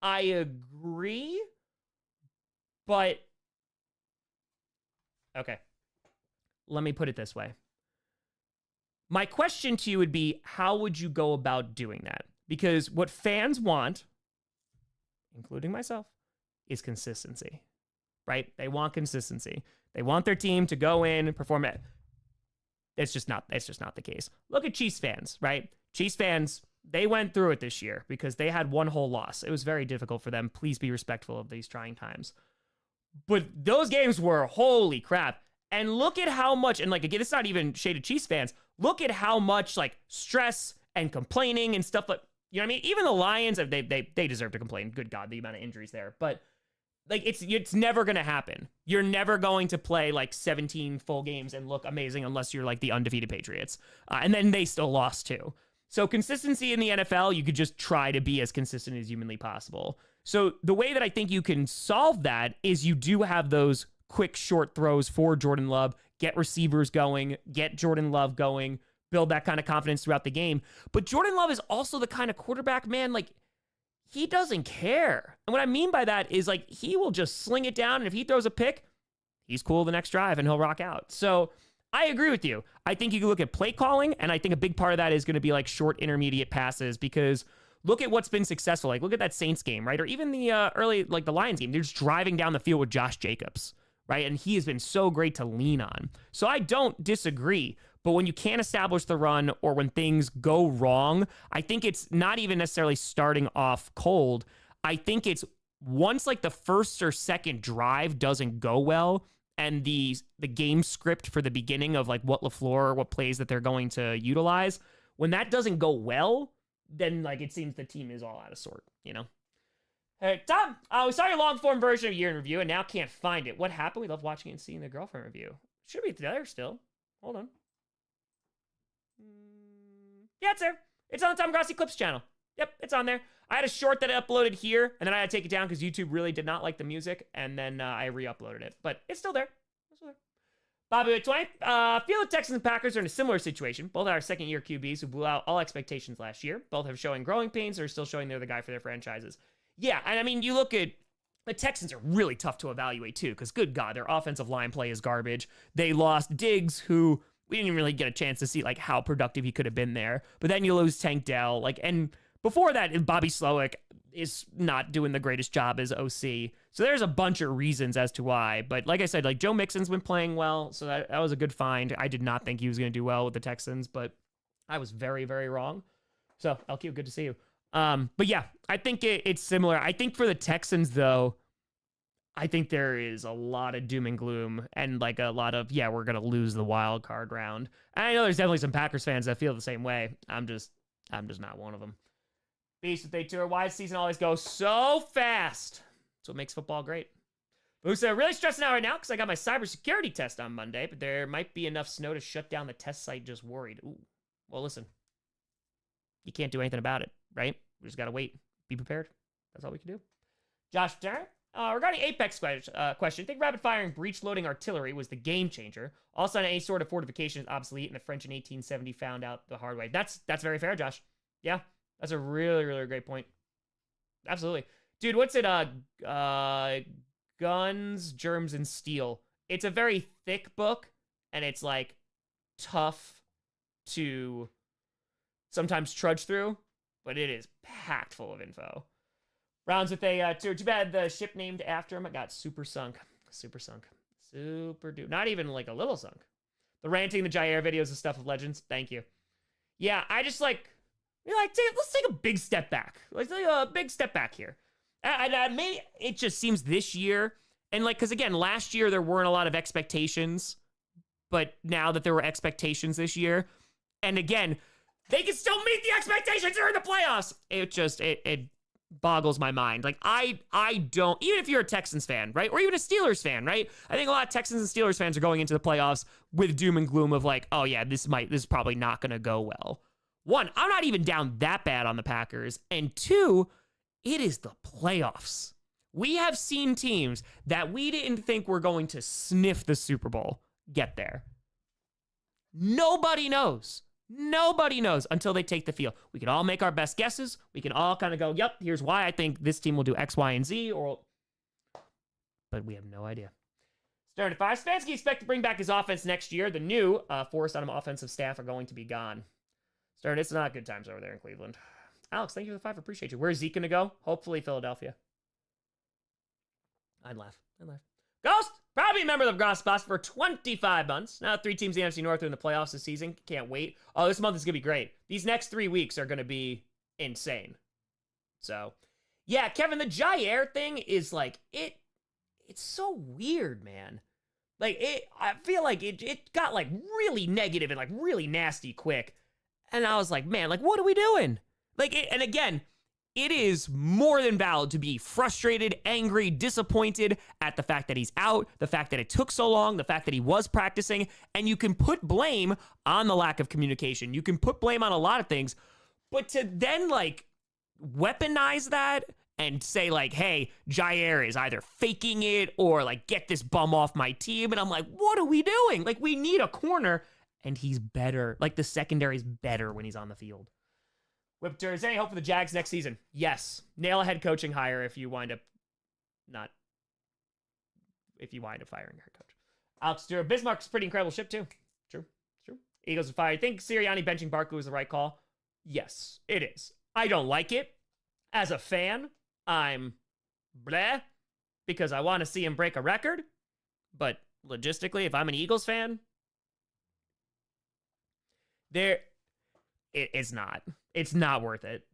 I agree, but okay. Let me put it this way. My question to you would be, how would you go about doing that? Because what fans want, including myself, is consistency, right? They want consistency. They want their team to go in and perform it. It's just not the case. Look at Chiefs fans, right? Chiefs fans, they went through it this year because they had one whole loss. It was very difficult for them. Please be respectful of these trying times. But those games were holy crap. And look at how much, and like, again, it's not even shaded Chiefs fans. Look at how much like stress and complaining and stuff like, you know what I mean? Even the Lions, they deserve to complain. Good God, the amount of injuries there. But like, it's never going to happen. You're never going to play like 17 full games and look amazing unless you're like the undefeated Patriots. And then they still lost too. So consistency in the NFL, you could just try to be as consistent as humanly possible. So the way that I think you can solve that is you do have those quick short throws for Jordan Love, get receivers going, get Jordan Love going, build that kind of confidence throughout the game. But Jordan Love is also the kind of quarterback, man, like, he doesn't care. And what I mean by that is, like, he will just sling it down, and if he throws a pick, he's cool the next drive, and he'll rock out. So I agree with you. I think you can look at play calling, and I think a big part of that is going to be, like, short intermediate passes, because look at what's been successful. Like, look at that Saints game, right? Or even the early, like, the Lions game. They're just driving down the field with Josh Jacobs, right? And he has been so great to lean on. So I don't disagree. But when you can't establish the run or when things go wrong, I think it's not even necessarily starting off cold. I think it's once like the first or second drive doesn't go well and the game script for the beginning of like what LaFleur, what plays that they're going to utilize, when that doesn't go well, then like it seems the team is all out of sort, you know? Hey, Tom, we saw your long-form version of Year in Review and now can't find it. What happened? We love watching and seeing the girlfriend review. Should be there still. Hold on. Yeah, it's there. It's on the Tom Grossi Clips channel. Yep, it's on there. I had a short that I uploaded here, and then I had to take it down because YouTube really did not like the music, and then I re-uploaded it. But it's still there. It's still there. Bobby with 20. Feel the Texans and Packers are in a similar situation. Both are second-year QBs who blew out all expectations last year. Both have showing growing pains or still showing they're the guy for their franchises. Yeah, and I mean, you look at The Texans are really tough to evaluate too, because good God, their offensive line play is garbage. They lost Diggs, who we didn't even really get a chance to see like how productive he could have been there. But then you lose Tank Dell, and before that, Bobby Slowick is not doing the greatest job as OC. So there's a bunch of reasons as to why. But like I said, like Joe Mixon's been playing well, so that was a good find. I did not think he was going to do well with the Texans, but I was very, very wrong. So LQ, good to see you. But yeah, I think it's similar. I think for the Texans, though, I think there is a lot of doom and gloom and like a lot of, yeah, we're going to lose the wild card round. And I know there's definitely some Packers fans that feel the same way. I'm just not one of them. Beast with Day Tour. Why does season always go so fast? That's what makes football great. Who's really stressing out right now because I got my cybersecurity test on Monday, but there might be enough snow to shut down the test site. Just worried. Ooh. Well, listen. You can't do anything about it, right? We just got to wait. Be prepared. That's all we can do. Josh Turner. Regarding Apex question, I think rapid-firing breech-loading artillery was the game changer. Also, any sort of fortification is obsolete, and the French in 1870 found out the hard way. That's very fair, Josh. Yeah, that's a really, really great point. Absolutely. Dude, what's it? Guns, Germs, and Steel. It's a very thick book, and it's, like, tough to sometimes trudge through, but it is packed full of info. Rounds with a tour. Too bad the ship named after him. It got super sunk. Super sunk. Super dude. Not even like a little sunk. The ranting, the Jaire videos, the stuff of legends. Thank you. Yeah, I just like, let's take a big step back. Let's take a big step back here. Maybe it just seems this year, and like, because again, last year there weren't a lot of expectations, but now that there were expectations this year, and again, they can still meet the expectations during the playoffs. It just, it boggles my mind. Like, I don't, even if you're a Texans fan, right? Or even a Steelers fan, right? I think a lot of Texans and Steelers fans are going into the playoffs with doom and gloom of like, oh yeah, this is probably not going to go well. One, I'm not even down that bad on the Packers. And two, it is the playoffs. We have seen teams that we didn't think were going to sniff the Super Bowl get there. Nobody knows. Nobody knows until they take the field. We can all make our best guesses. We can all kind of go, yep, here's why I think this team will do X, Y, and Z, but we have no idea. Stern, if Stefanski expect to bring back his offense next year, the new Forrest on offensive staff are going to be gone. Stern, it's not good times over there in Cleveland. Alex, thank you for the 5. Appreciate you. Where's Zeke going to go? Hopefully Philadelphia. I'd laugh. Ghost! Probably a member of the Grossi spots for 25 months. Now 3 teams in the NFC North are in the playoffs this season. Can't wait. Oh, this month is going to be great. These next 3 weeks are going to be insane. So, yeah, Kevin, the Jaire thing is like, it's so weird, man. Like, I feel like it got like really negative and like really nasty quick. And I was like, man, like, what are we doing? Like, and again, it is more than valid to be frustrated, angry, disappointed at the fact that he's out, the fact that it took so long, the fact that he was practicing, and you can put blame on the lack of communication. You can put blame on a lot of things, but to then like weaponize that and say like, hey, Jaire is either faking it or like, get this bum off my team. And I'm like, what are we doing? Like, we need a corner, and he's better. Like, the secondary's better when he's on the field. Whipter, is there any hope for the Jags next season? Yes. Nail a head coaching hire if you wind up firing your head coach. Alex Stewart, Bismarck's a pretty incredible ship too. True. Eagles are fired. I think Sirianni benching Barkley was the right call. Yes, it is. I don't like it. As a fan, I'm bleh because I want to see him break a record. But logistically, if I'm an Eagles fan, it's not. It's not worth it.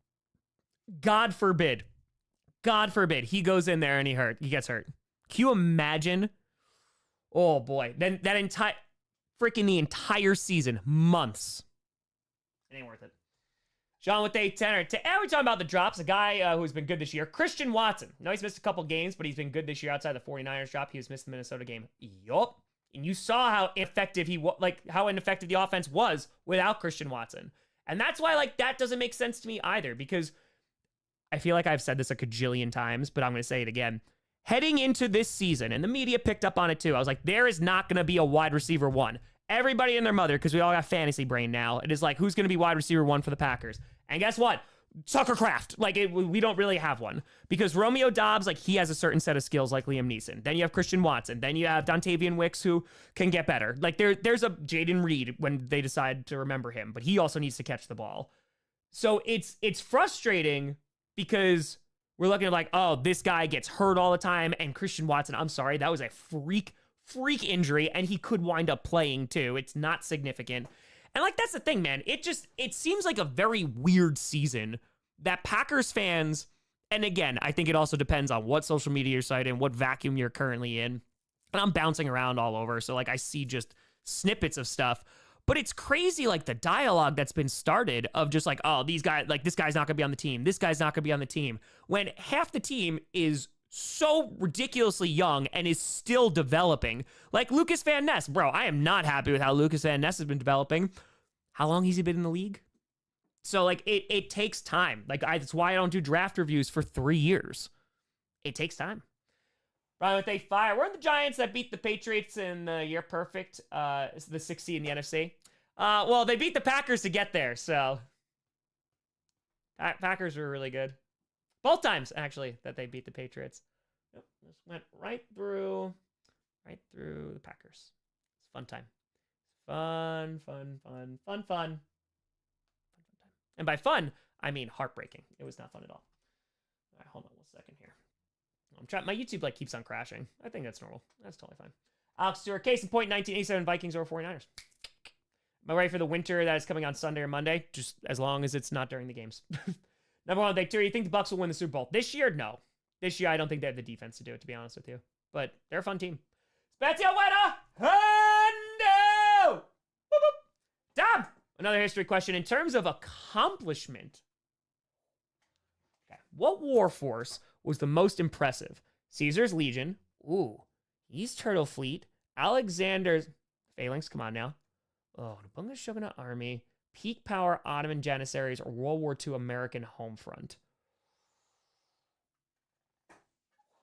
God forbid he goes in there and he gets hurt. Can you imagine? Oh boy. Then the entire season, months. It ain't worth it. Sean with a tenor. We're talking about the drops. A guy who's been good this year. Christian Watson. No, he's missed a couple games, but he's been good this year outside the 49ers drop. He was missed the Minnesota game. Yup. And you saw how ineffective how ineffective the offense was without Christian Watson. And that's why, like, that doesn't make sense to me either, because I feel like I've said this a cajillion times, but I'm going to say it again. Heading into this season, and the media picked up on it too, I was like, there is not going to be a wide receiver 1. Everybody and their mother, because we all got fantasy brain now, it is like, who's going to be wide receiver 1 for the Packers? And guess what? Suckercraft. Like, we don't really have one. Because Romeo Dobbs, like, he has a certain set of skills like Liam Neeson. Then you have Christian Watson. Then you have Dontavian Wicks, who can get better. Like, there's a Jaden Reed when they decide to remember him, but he also needs to catch the ball. So it's frustrating because we're looking at like, oh, this guy gets hurt all the time, and Christian Watson, I'm sorry, that was a freak injury, and he could wind up playing too. It's not significant. And like, that's the thing, man. It seems like a very weird season that Packers fans, and again, I think it also depends on what social media site and what vacuum you're currently in. And I'm bouncing around all over, so like I see just snippets of stuff. But it's crazy, like, the dialogue that's been started of just like, oh, these guys, like, this guy's not going to be on the team. This guy's not going to be on the team. When half the team is so ridiculously young and is still developing. Like Lucas Van Ness. Bro, I am not happy with how Lucas Van Ness has been developing. How long has he been in the league? So, like, it takes time. Like, that's why I don't do draft reviews for 3 years. It takes time. Brian, with a fire. Weren't the Giants that beat the Patriots in the year perfect? It's the 6th seed in the NFC. Well, they beat the Packers to get there, so Packers were really good. Both times, actually, that they beat the Patriots. Yep, just went right through the Packers. It's a fun time. Fun. And by fun, I mean heartbreaking. It was not fun at all. All right, hold on 1 second here. I'm trying. My YouTube like keeps on crashing. I think that's normal. That's totally fine. Alex Stewart, case in point, 1987 Vikings over 49ers. Am I ready for the winter that is coming on Sunday or Monday? Just as long as it's not during the games. Number one, Bakhtiari, you think the Bucks will win the Super Bowl? This year, no. This year, I don't think they have the defense to do it, to be honest with you. But they're a fun team. Spezia winner! Hundo! Dom! Another history question. In terms of accomplishment, okay, what war force was the most impressive? Caesar's Legion. Ooh. East Turtle Fleet. Alexander's Phalanx. Come on now. Oh, the Bunga Shogunate Army. Peak Power Ottoman Janissaries or World War II American Home Front.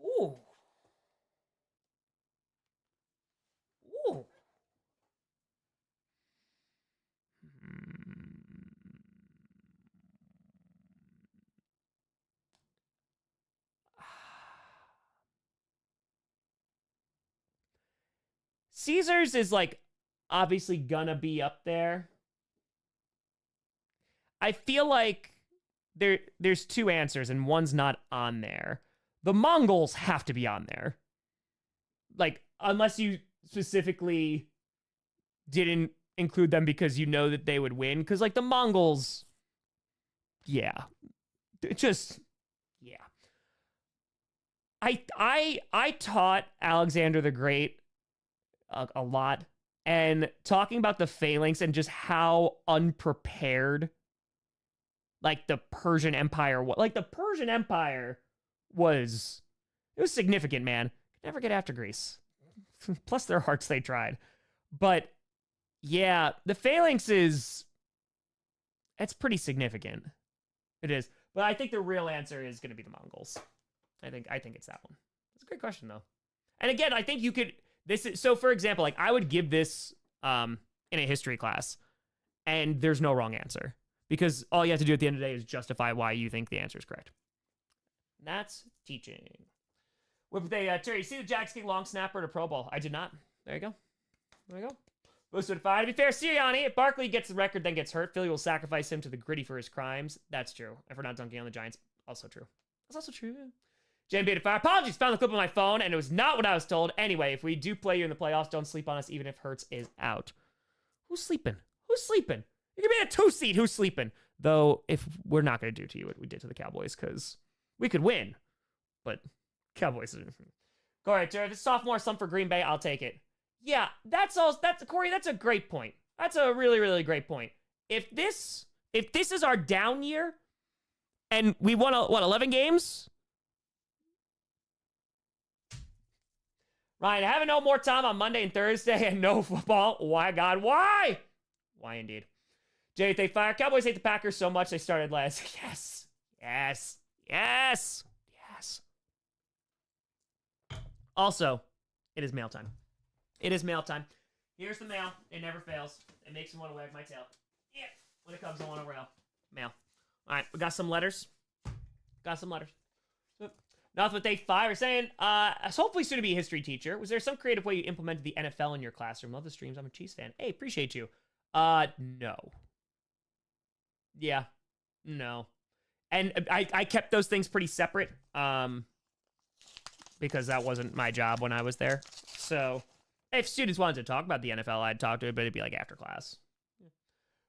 Ooh. Ooh. Caesar's is like obviously gonna be up there. I feel like there's two answers and one's not on there. The Mongols have to be on there. Like, unless you specifically didn't include them because you know that they would win. Because, like, the Mongols, yeah. Just, yeah. I taught Alexander the Great a lot. And talking about the phalanx and just how unprepared, like, the Persian Empire was. Like, the Persian Empire was significant, man. Could never get after Greece. Plus their hearts, they tried. But, yeah, the phalanx it's pretty significant. It is. But I think the real answer is going to be the Mongols. I think it's that one. It's a great question, though. And again, I think you could... So, for example, like, I would give this in a history class, and there's no wrong answer. Because all you have to do at the end of the day is justify why you think the answer is correct. That's teaching. Terry, you see the Jags kick long snapper to Pro Bowl? I did not. There you go. Boosted 5. To be fair, Sirianni, if Barkley gets the record, then gets hurt, Philly will sacrifice him to the gritty for his crimes. That's true. And for not dunking on the Giants, also true. That's also true, yeah. JMB to fire. Apologies, found the clip on my phone, and it was not what I was told. Anyway, if we do play you in the playoffs, don't sleep on us, even if Hurts is out. Who's sleeping? You can be a 2-seed. Who's sleeping? Though, if we're not going to do to you what we did to the Cowboys, because we could win, but Cowboys. All right, Jared, this sophomore slump for Green Bay, I'll take it. Yeah, Corey, that's a great point. That's a really, really great point. If this is our down year, and we won, 11 games? Ryan, having no more time on Monday and Thursday and no football. Why, God? Why? Why, indeed. Jay, they fire. Cowboys hate the Packers so much they started last. Yes. Also, it is mail time. Here's the mail. It never fails. It makes me want to wag my tail. Yeah. When it comes, I want to rail. Mail. All right, we got some letters. Nothing but they fire saying, as hopefully soon to be a history teacher, was there some creative way you implemented the NFL in your classroom? Love the streams. I'm a Chiefs fan. Hey, appreciate you. No. Yeah, no. And I kept those things pretty separate, because that wasn't my job when I was there. So if students wanted to talk about the NFL, I'd talk to it, but it'd be like after class.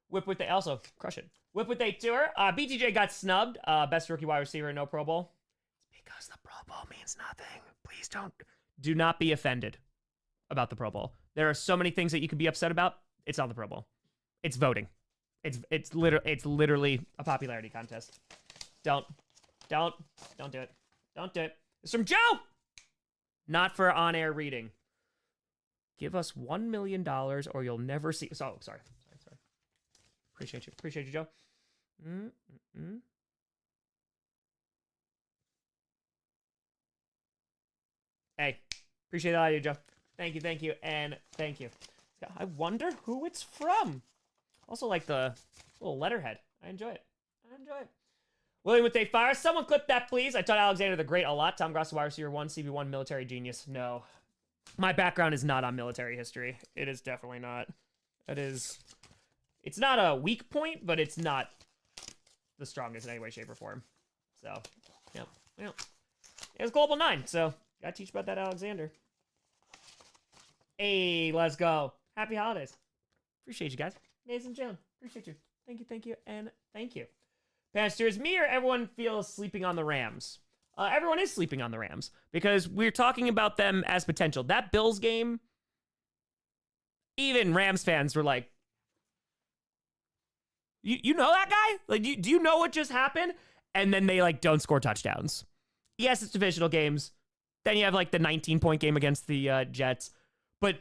Whip with they also crush it. Whip with they tour. BTJ got snubbed. Best rookie wide receiver, no Pro Bowl. Because the Pro Bowl means nothing. Please do not be offended about the Pro Bowl. There are so many things that you can be upset about. It's not the Pro Bowl. It's voting. It's literally a popularity contest. Don't do it. Don't do it. It's from Joe. Not for on-air reading. Give us $1 million or you'll never see. Oh, sorry. Appreciate you, Joe. Hey, appreciate that idea, Joe. Thank you, and thank you. I wonder who it's from. Also like the little letterhead. I enjoy it. William with a fire. Someone clip that, please. I taught Alexander the Great a lot. Tom Grossi, wide receiver 1, CB1, military genius. No. My background is not on military history. It is definitely not. It's not a weak point, but it's not the strongest in any way, shape, or form. So, yep. It was Global 9, so gotta teach about that Alexander. Hey, let's go. Happy holidays. Appreciate you guys. Ladies and gentlemen, appreciate you. Thank you, and thank you. Pastor, is me or everyone feels sleeping on the Rams? Everyone is sleeping on the Rams because we're talking about them as potential. That Bills game, even Rams fans were like, you know that guy? Like, do you know what just happened? And then they like don't score touchdowns. Yes, it's divisional games. Then you have like the 19-point game against the Jets. But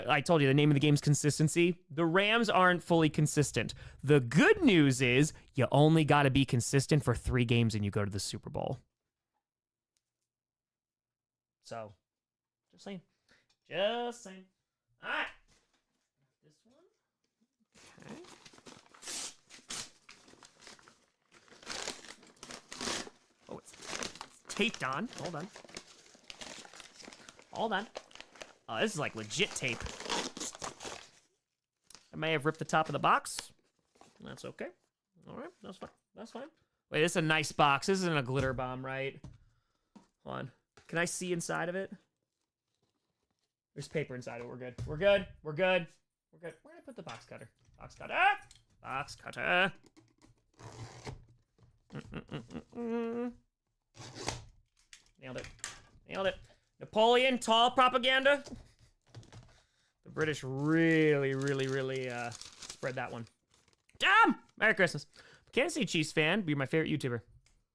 I told you the name of the game's consistency. The Rams aren't fully consistent. The good news is you only got to be consistent for 3 games and you go to the Super Bowl. So, just saying. All right. This one. Okay. Oh, it's taped on. Hold on. Oh, this is like legit tape. I may have ripped the top of the box. That's okay. All right, that's fine. Wait, this is a nice box. This isn't a glitter bomb, right? Hold on. Can I see inside of it? There's paper inside of it. We're good. Where did I put the box cutter? Box cutter. Nailed it. Napoleon, tall propaganda. The British really spread that one. Damn! Merry Christmas. Kansas City Chiefs fan, be my favorite YouTuber.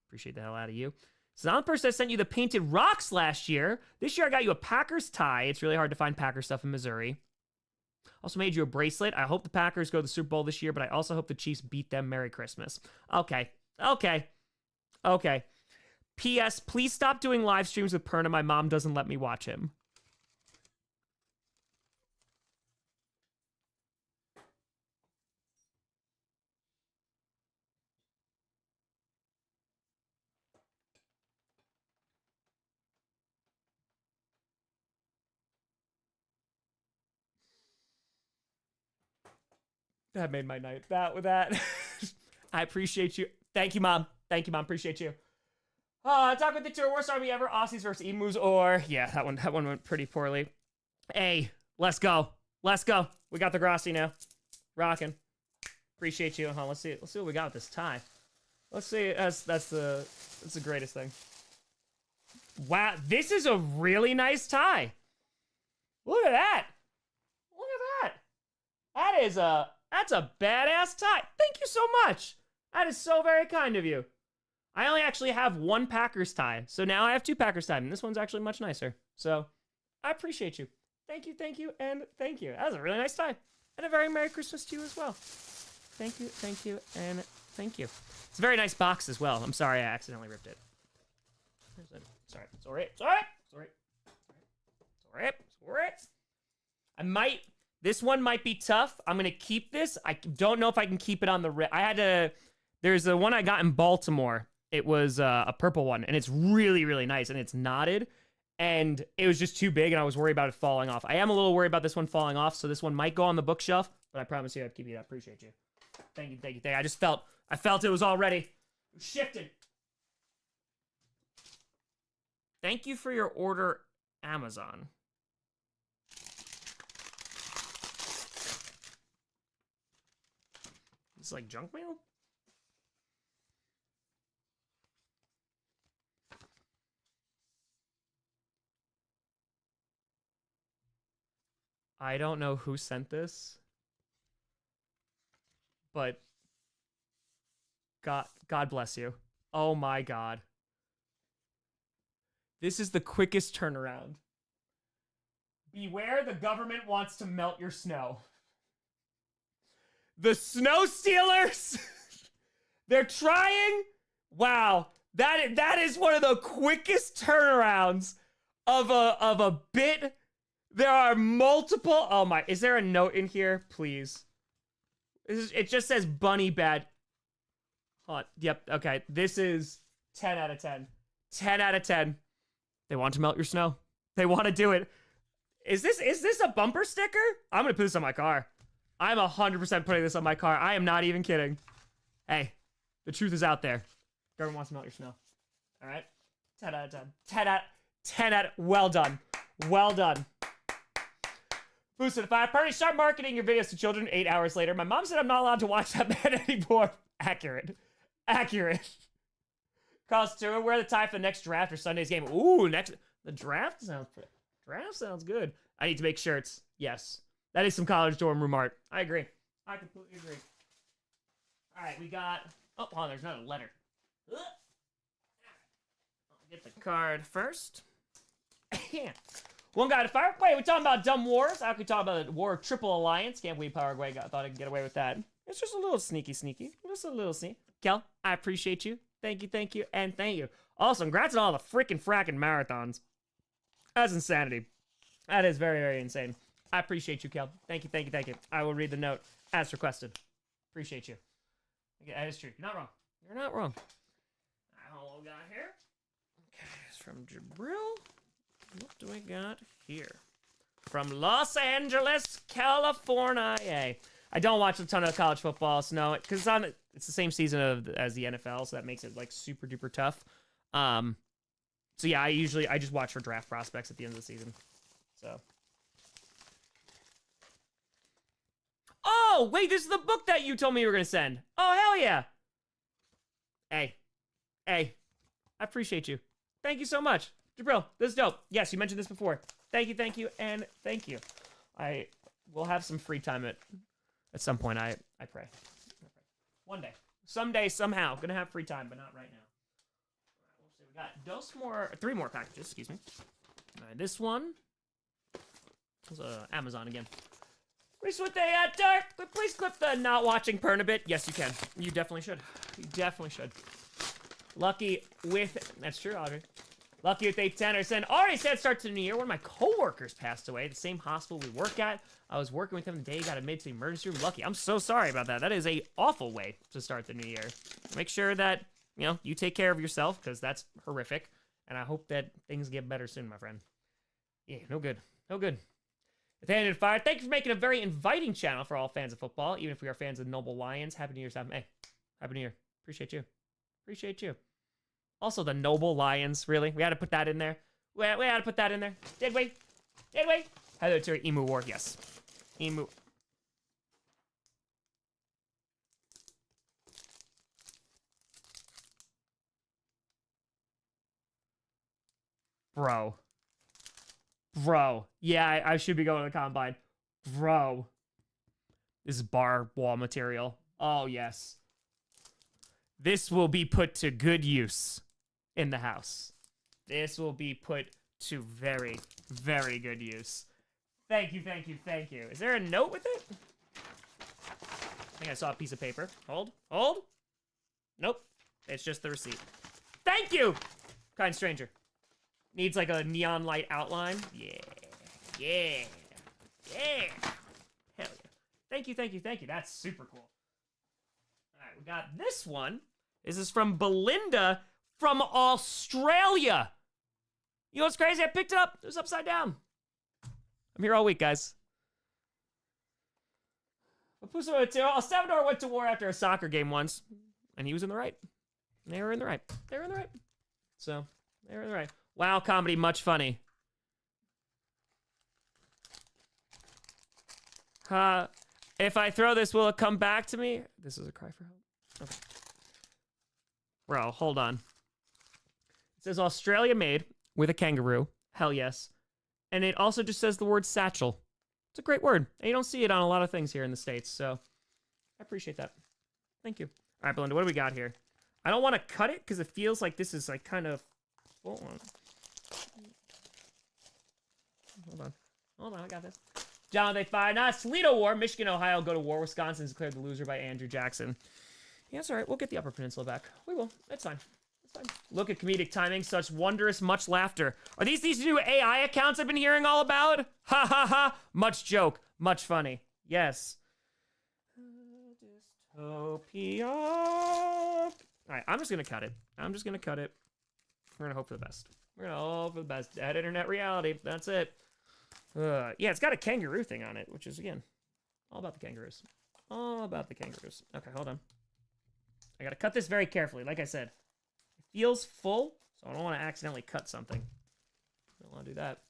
Appreciate the hell out of you. So I'm the person that sent you the painted rocks last year. This year I got you a Packers tie. It's really hard to find Packers stuff in Missouri. Also made you a bracelet. I hope the Packers go to the Super Bowl this year, but I also hope the Chiefs beat them. Merry Christmas. Okay. P.S. Please stop doing live streams with Perna. My mom doesn't let me watch him. That made my night. That. I appreciate you. Thank you, Mom. Appreciate you. Talk with the tour. Worst army ever. Aussies versus Emus. Or yeah, that one went pretty poorly. Hey, let's go. We got the Grossi now. Rocking. Appreciate you. Let's see what we got with this tie. Let's see. That's the greatest thing. Wow, this is a really nice tie. Look at that. That's a badass tie. Thank you so much. That is so very kind of you. I only actually have one Packers tie, so now I have 2 Packers tie, and this one's actually much nicer. So, I appreciate you. Thank you, and thank you. That was a really nice tie. And a very Merry Christmas to you as well. Thank you, and thank you. It's a very nice box as well. I'm sorry I accidentally ripped it. Sorry. This one might be tough. I'm going to keep this. I don't know if I can keep it on the... I had to There's a one I got in Baltimore. It was a purple one, and it's really, really nice, and it's knotted, and it was just too big, and I was worried about it falling off. I am a little worried about this one falling off, so this one might go on the bookshelf, but I promise you I'd keep it. I appreciate you. Thank you, thank you, thank you. I felt it was all ready. It was shifted. Thank you for your order, Amazon. It's like junk mail? I don't know who sent this, but God bless you. Oh my God. This is the quickest turnaround. Beware, the government wants to melt your snow. The snow stealers, they're trying. Wow, that is one of the quickest turnarounds of a bit. There are multiple. Oh my, is there a note in here, please? It just says bunny bad. Yep, okay. This is 10 out of 10. 10 out of 10. They want to melt your snow. They want to do it. Is this a bumper sticker? I'm gonna put this on my car. I'm 100% putting this on my car. I am not even kidding. Hey, the truth is out there. Government wants to melt your snow. All right? 10 out of 10. 10 out. Well done. Well done. Boosted 5. Party, start marketing your videos to children 8 hours later. My mom said I'm not allowed to watch that man anymore. Accurate. Calls to wear the tie for the next draft or Sunday's game. Ooh, the draft sounds good. I need to make shirts. Yes. That is some college dorm room art. I agree. I completely agree. All right, we got... Oh, hold on, there's another letter. I'll get the card first. One guy to fire. Wait, we're talking about dumb wars? How could we talk about the War of Triple Alliance? Can't believe Paraguay thought I could get away with that. It's just a little sneaky. Just a little sneaky. Kel, I appreciate you. Thank you, and thank you. Also, congrats on all the frickin' frackin' marathons. That's insanity. That is very, very insane. I appreciate you, Kel. Thank you. I will read the note as requested. Appreciate you. Okay, that is true. You're not wrong. You're not wrong. All right, what we got here? Okay, it's from Jabril. What do we got here? From Los Angeles, California. I don't watch a ton of college football, so no, because it's the same season as the NFL, so that makes it like super duper tough. So yeah, I just watch for draft prospects at the end of the season. So. Oh, wait, this is the book that you told me you were gonna send. Oh, hell yeah. Hey, I appreciate you. Thank you so much. Jabril, this is dope. Yes, you mentioned this before. Thank you, and thank you. I will have some free time at some point, I pray. One day. Someday, somehow. Gonna have free time, but not right now. All right, we'll see. We got 3 more packages, excuse me. All right, this one was Amazon again. Please with please clip the not watching Pern a bit. Yes, you can. You definitely should. You definitely should. Lucky with... That's true, Audrey. Lucky with 810 already said start to the new year. One of my coworkers passed away at the same hospital we work at. I was working with him the day he got admitted to the emergency room. Lucky. I'm so sorry about that. That is a awful way to start the new year. Make sure that, you take care of yourself, because that's horrific. And I hope that things get better soon, my friend. Yeah, no good. No good. With Handed Fire, thank you for making a very inviting channel for all fans of football, even if we are fans of Noble Lions. Happy New Year, Sam. Hey, Happy New Year. Appreciate you. Also, the Noble Lions, really? We had to put that in there? We had to put that in there? Did we? Hello to Emu War, yes. Emu. Bro. Yeah, I should be going to the Combine. Bro. This is bar wall material. Oh, yes. This will be put to good use in the house. This will be put to very, very good use. Thank you. Is there a note with it? I think I saw a piece of paper. Hold. Nope. It's just the receipt. Thank you, kind stranger. Needs like a neon light outline. Yeah. Hell yeah. Thank you. That's super cool. All right, we got this one. This is from Belinda from Australia. You know what's crazy? I picked it up. It was upside down. I'm here all week, guys. El Salvador went to war after a soccer game once, and he was in the right. They were in the right. They were in the right. So, they were in the right. Wow, comedy, much funny. If I throw this, will it come back to me? This is a cry for help. Okay. Bro, hold on. It says Australia made with a kangaroo. Hell yes. And it also just says the word satchel. It's a great word. And you don't see it on a lot of things here in the States, so I appreciate that. Thank you. All right, Belinda, what do we got here? I don't want to cut it because it feels like this is like kind of... Hold on, I got this. John, they fired. Toledo War. Michigan, Ohio go to war. Wisconsin is declared the loser by Andrew Jackson. Yeah, it's all right. We'll get the Upper Peninsula back. We will. It's fine. It's fine. Look at comedic timing. Such wondrous, much laughter. Are these new AI accounts I've been hearing all about? Ha ha ha. Much joke. Much funny. Yes. Dystopia. All right, I'm just going to cut it. We're going to hope for the best. We're going to hope for the best. Dead internet reality. That's it. Yeah, it's got a kangaroo thing on it, which is, again, all about the kangaroos. All about the kangaroos. Okay, hold on. I gotta cut this very carefully. Like I said, it feels full, so I don't want to accidentally cut something. I don't want to do that.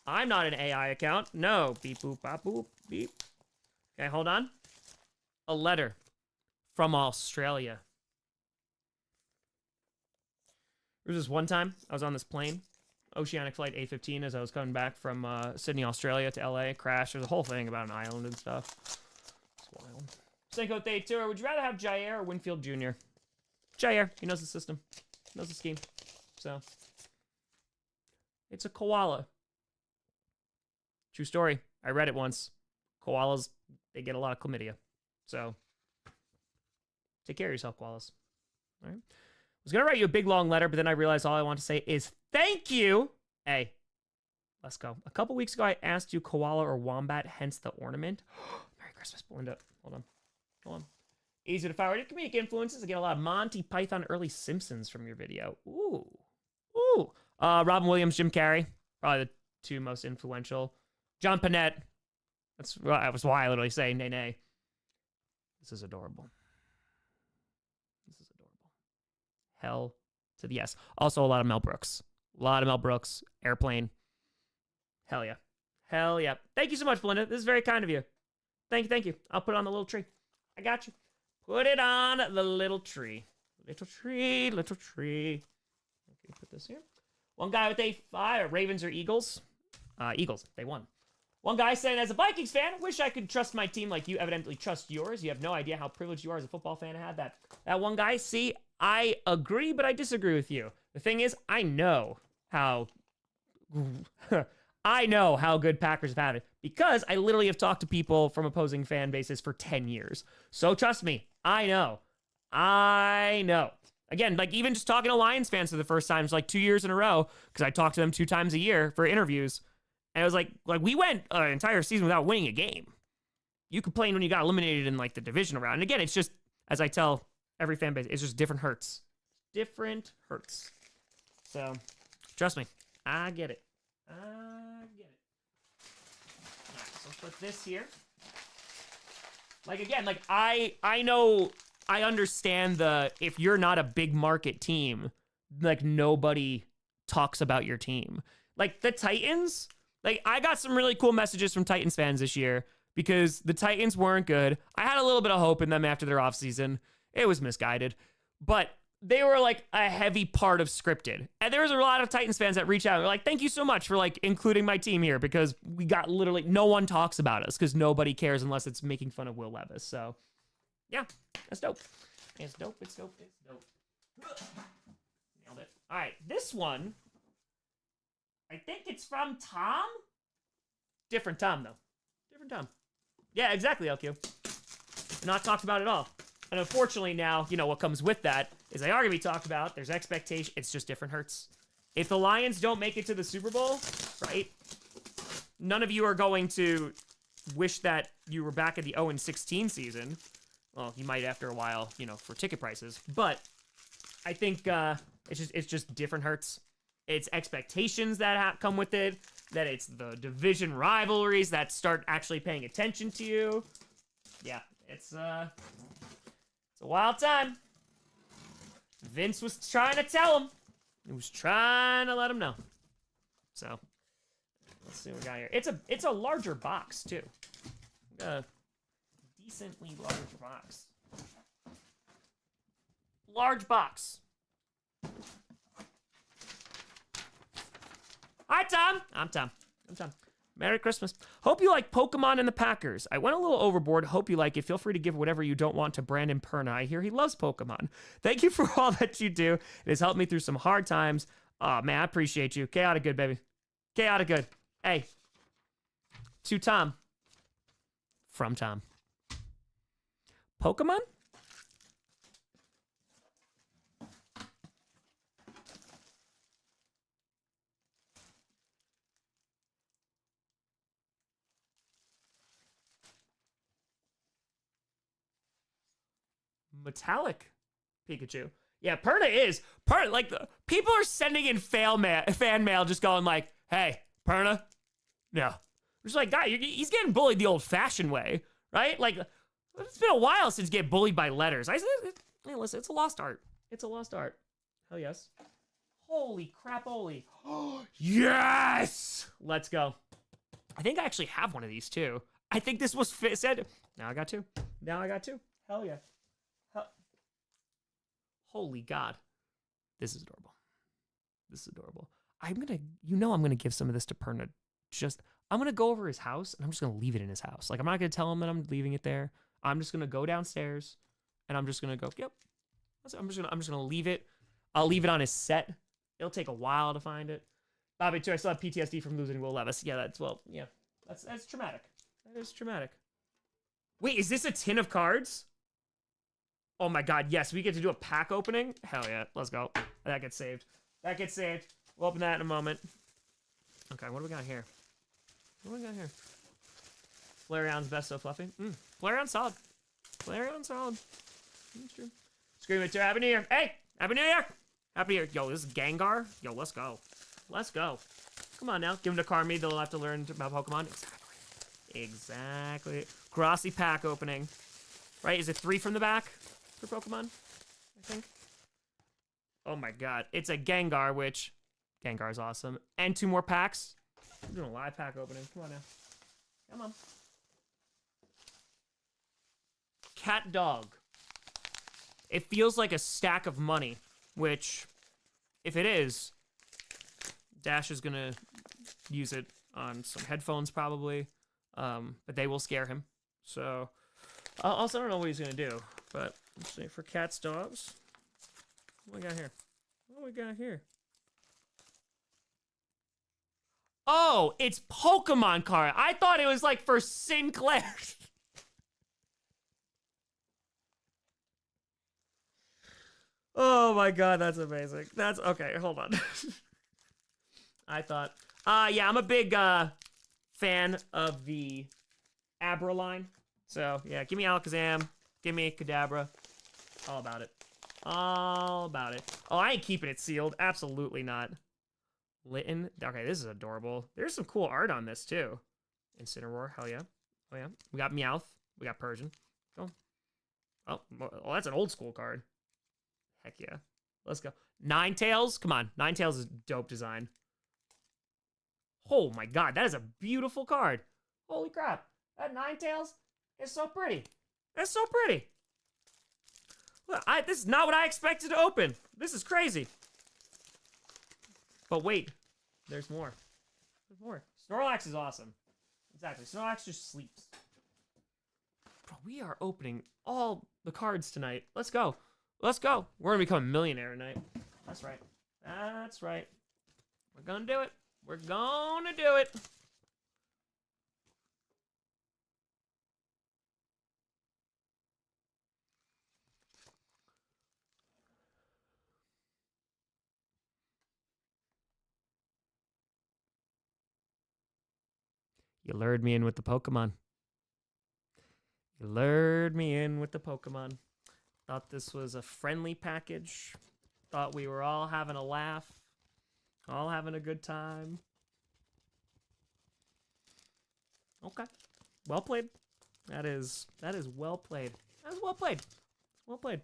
I'm not an AI account. No. Beep, boop, bop, boop, beep. Okay, hold on. A letter from Australia. There was this one time I was on this plane, Oceanic Flight A15, as I was coming back from Sydney, Australia to LA. Crashed. There's a whole thing about an island and stuff. It's wild. Cinco de Tour, would you rather have Jaire or Winfield Jr.? Jaire, he knows the system, knows the scheme. So, it's a koala. True story. I read it once. Koalas, they get a lot of chlamydia. So, take care of yourself, koalas. All right. I was going to write you a big, long letter, but then I realized all I want to say is thank you. Hey, let's go. A couple weeks ago, I asked you koala or wombat, hence the ornament. Merry Christmas, Belinda. Hold on. Easy to follow. Your comedic influences. I get a lot of Monty Python, early Simpsons from your video. Ooh. Robin Williams, Jim Carrey. Probably the two most influential. John Panette. That was why I literally say nay, nay. This is adorable. Hell to the yes. Also a lot of Mel Brooks. Airplane. Hell yeah. Thank you so much, Belinda. This is very kind of you. Thank you. I'll put it on the little tree. I got you. Put it on the little tree. Little tree. Okay, put this here. One guy with a fire. Ravens or Eagles? Eagles. They won. One guy saying, as a Vikings fan, wish I could trust my team like you evidently trust yours. You have no idea how privileged you are as a football fan to have that. That one guy, see, I agree, but I disagree with you. The thing is, I know how good Packers have had it because I literally have talked to people from opposing fan bases for 10 years. So trust me, I know. Again, like even just talking to Lions fans for the first time, it's like 2 years in a row because I talk to them 2 times a year for interviews. And it was like we went an entire season without winning a game. You complain when you got eliminated in like the divisional round. And again, it's just, as I tell every fan base, it's just different hurts. So, trust me, I get it. Alright, so let's put this here. Like again, like I know, I understand if you're not a big market team, like nobody talks about your team. Like the Titans, like I got some really cool messages from Titans fans this year because the Titans weren't good. I had a little bit of hope in them after their offseason. It was misguided, but they were like a heavy part of scripted. And there was a lot of Titans fans that reached out and were like, thank you so much for like including my team here because we got literally no one talks about us because nobody cares unless it's making fun of Will Levis. So yeah, that's dope. It's dope. Nailed it. All right, this one, I think it's from Tom. Different Tom though. Yeah, exactly, LQ. Not talked about at all. And unfortunately now, you know, what comes with that is they are going to be talked about. There's expectation. It's just different hurts. If the Lions don't make it to the Super Bowl, right, none of you are going to wish that you were back at the 0-16 season. Well, you might after a while, for ticket prices. But I think it's just different hurts. It's expectations that come with it. That it's the division rivalries that start actually paying attention to you. Yeah, it's a wild time. Vince was trying to tell him. He was trying to let him know. So, let's see what we got here. It's a larger box, too. A decently large box. Large box. Hi, Tom. I'm Tom. Merry Christmas. Hope you like Pokemon and the Packers. I went a little overboard. Hope you like it. Feel free to give whatever you don't want to Brandon Perna. I hear he loves Pokemon. Thank you for all that you do. It has helped me through some hard times. Oh, man, I appreciate you. Chaotic good, baby. Chaotic good. Hey. To Tom. From Tom. Pokemon? Metallic Pikachu. Yeah, Perna is. Like, people are sending in fan mail just going like, hey, Perna? No. Just like, guy, he's getting bullied the old-fashioned way, right? Like, it's been a while since getting bullied by letters. Hey, listen, it's a lost art. It's a lost art. Hell yes. Holy crap, holy. Yes! Let's go. I think I actually have one of these, too. I think this was said. Now I got two. Hell yeah. Holy God. This is adorable. I'm gonna give some of this to Perna. I'm gonna go over his house and I'm just gonna leave it in his house. Like, I'm not gonna tell him that I'm leaving it there. I'm just gonna go downstairs and I'm just gonna go, yep. I'm just gonna leave it. I'll leave it on his set. It'll take a while to find it. Bobby too, I still have PTSD from losing Will Levis. Yeah, that's traumatic. That is traumatic. Wait, is this a tin of cards? Oh my God, yes, we get to do a pack opening? Hell yeah, let's go. That gets saved. We'll open that in a moment. Okay, what do we got here? Flareon's best so fluffy. Flareon's solid. That's true. Scream it to Happy New Year. Hey, Happy New Year. Happy New Year. Yo, this is Gengar. Yo, let's go. Come on now. Give him to Carmi. They'll have to learn about Pokemon. Exactly. Grossi pack opening. Right? Is it 3 from the back for Pokemon? I think. Oh my God. It's a Gengar, which Gengar is awesome. And 2 more packs. I'm doing a live pack opening. Come on now. Come on. Cat Dog. It feels like a stack of money, which, if it is, Dash is gonna use it on some headphones probably, but they will scare him. So, also I don't know what he's gonna do, but let's see, for cats, dogs, what do we got here? Oh, it's Pokemon card. I thought it was like for Sinclair. Oh my God, that's amazing. That's okay. Hold on. I thought, yeah, I'm a big fan of the Abra line. So yeah, give me Alakazam, give me Kadabra. All about it. Oh, I ain't keeping it sealed. Absolutely not. Litten. Okay, this is adorable. There's some cool art on this too. Incineroar. Hell yeah. Oh yeah. We got Meowth. We got Persian. Oh, well, that's an old school card. Heck yeah. Let's go. Ninetales. Come on. Ninetales is dope design. Oh my God. That is a beautiful card. Holy crap. That Ninetales is so pretty. That's so pretty. Look, this is not what I expected to open. This is crazy. But wait. There's more. Snorlax is awesome. Exactly. Snorlax just sleeps. Bro, we are opening all the cards tonight. Let's go. We're gonna become a millionaire tonight. That's right. We're gonna do it. You lured me in with the Pokemon. You lured me in with the Pokemon. Thought this was a friendly package. Thought we were all having a laugh. All having a good time. Okay. Well played. That is well played. That is well played. Well played.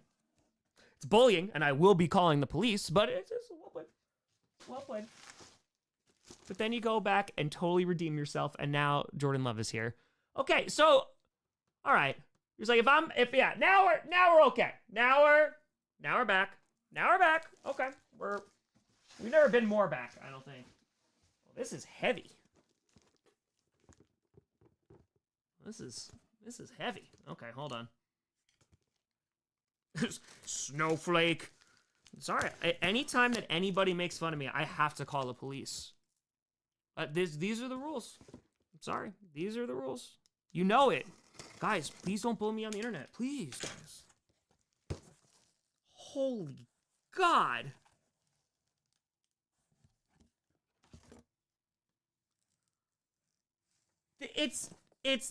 It's bullying, and I will be calling the police, but it's well played. Well played. But then you go back and totally redeem yourself, and now Jordan Love is here. Okay, so, all right. He's like, now we're okay. Now we're back. Now we're back. Okay, we've never been more back, I don't think. Well, this is heavy. This is heavy. Okay, hold on. Snowflake. Sorry, anytime that anybody makes fun of me, I have to call the police. These are the rules. I'm sorry. These are the rules. You know it. Guys, please don't bully me on the internet. Please, guys. Holy God. It's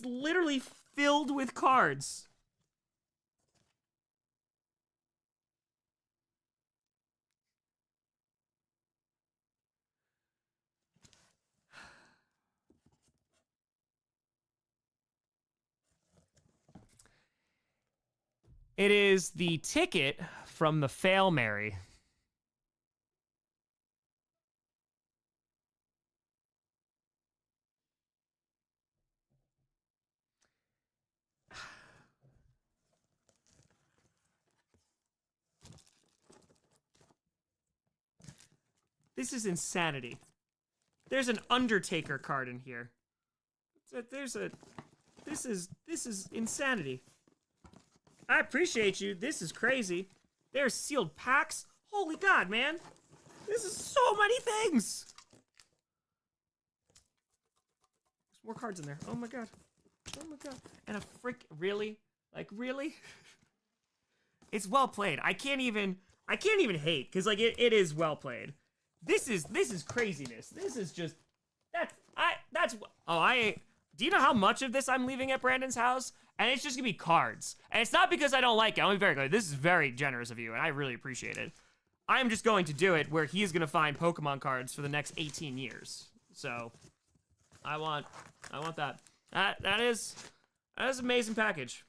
literally filled with cards. It is the ticket from the Fail Mary. This is insanity. There's an Undertaker card in here. This is insanity. I appreciate you. This is crazy. There's sealed packs. Holy God, man. This is so many things. There's more cards in there. Oh my God. Oh my God. And a frick, really? Like, really? It's well played. I can't even hate, because like it is well played. This is craziness. This is just do you know how much of this I'm leaving at Brandon's house? And it's just gonna be cards. And it's not because I don't like it. I'm very good. This is very generous of you, and I really appreciate it. I'm just going to do it where he's gonna find Pokemon cards for the next 18 years. So I want that. That is an amazing package.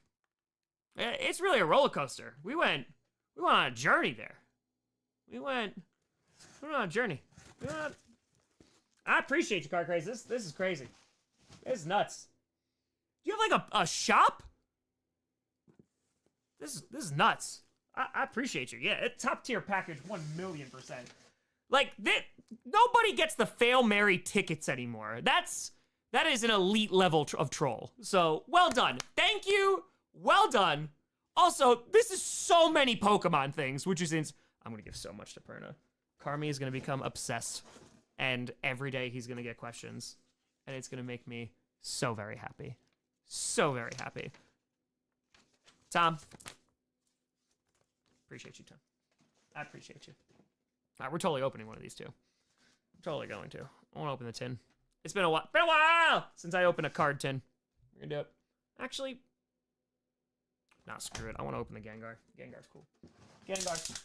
It's really a roller coaster. We went on a journey there. We went on a journey. I appreciate you, Card Craze. This is crazy. This is nuts. Do you have like a shop? This is nuts. I appreciate you. Yeah, top tier package, 1,000,000%. Like nobody gets the Fail Mary tickets anymore. That is an elite level of troll. So well done. Thank you. Well done. Also, this is so many Pokemon things, which is I'm gonna give so much to Perna. Carmi is gonna become obsessed, and every day he's gonna get questions, and it's gonna make me so very happy. So very happy. Tom. Appreciate you, Tom. I appreciate you. All right, we're totally opening one of these two. I'm totally going to. I want to open the tin. It's been a while since I opened a card tin. We're gonna do it. Actually, nah, screw it. I want to open the Gengar. Gengar's cool. Gengar.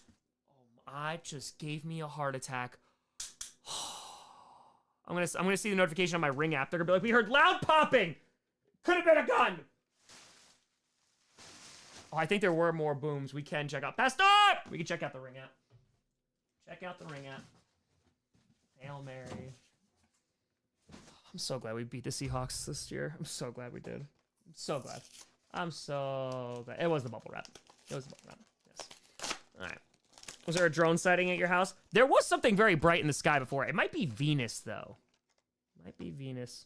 Oh, I just gave me a heart attack. I'm gonna see the notification on my Ring app. They're gonna be like, we heard loud popping. Could have been a gun. Oh, I think there were more booms. We can check out. Pastor! We can check out the Ring app. Check out the Ring app. Hail Mary. I'm so glad we beat the Seahawks this year. I'm so glad we did. I'm so glad. I'm so glad. It was the bubble wrap. It was the bubble wrap. Yes. All right. Was there a drone sighting at your house? There was something very bright in the sky before. It might be Venus, though. Might be Venus.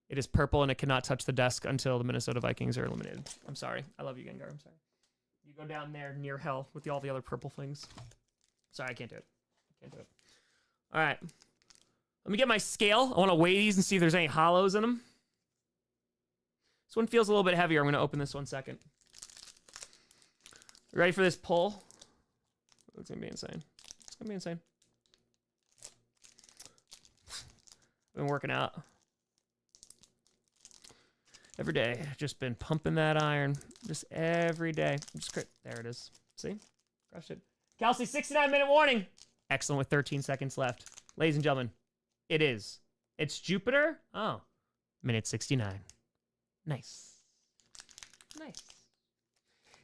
It is purple and it cannot touch the desk until the Minnesota Vikings are eliminated. I'm sorry. I love you, Gengar. I'm sorry. You go down there near hell with all the other purple things. Sorry, I can't do it. Can't do it. All right. Let me get my scale. I want to weigh these and see if there's any hollows in them. This one feels a little bit heavier. I'm going to open this one second. Ready for this pull? It's going to be insane. It's going to be insane. Been working out. Every day. Just been pumping that iron. Just every day. There it is. See? Crushed it. Kelsey, 69-minute warning. Excellent with 13 seconds left. Ladies and gentlemen, it is. It's Jupiter. Oh. Minute 69. Nice. Nice.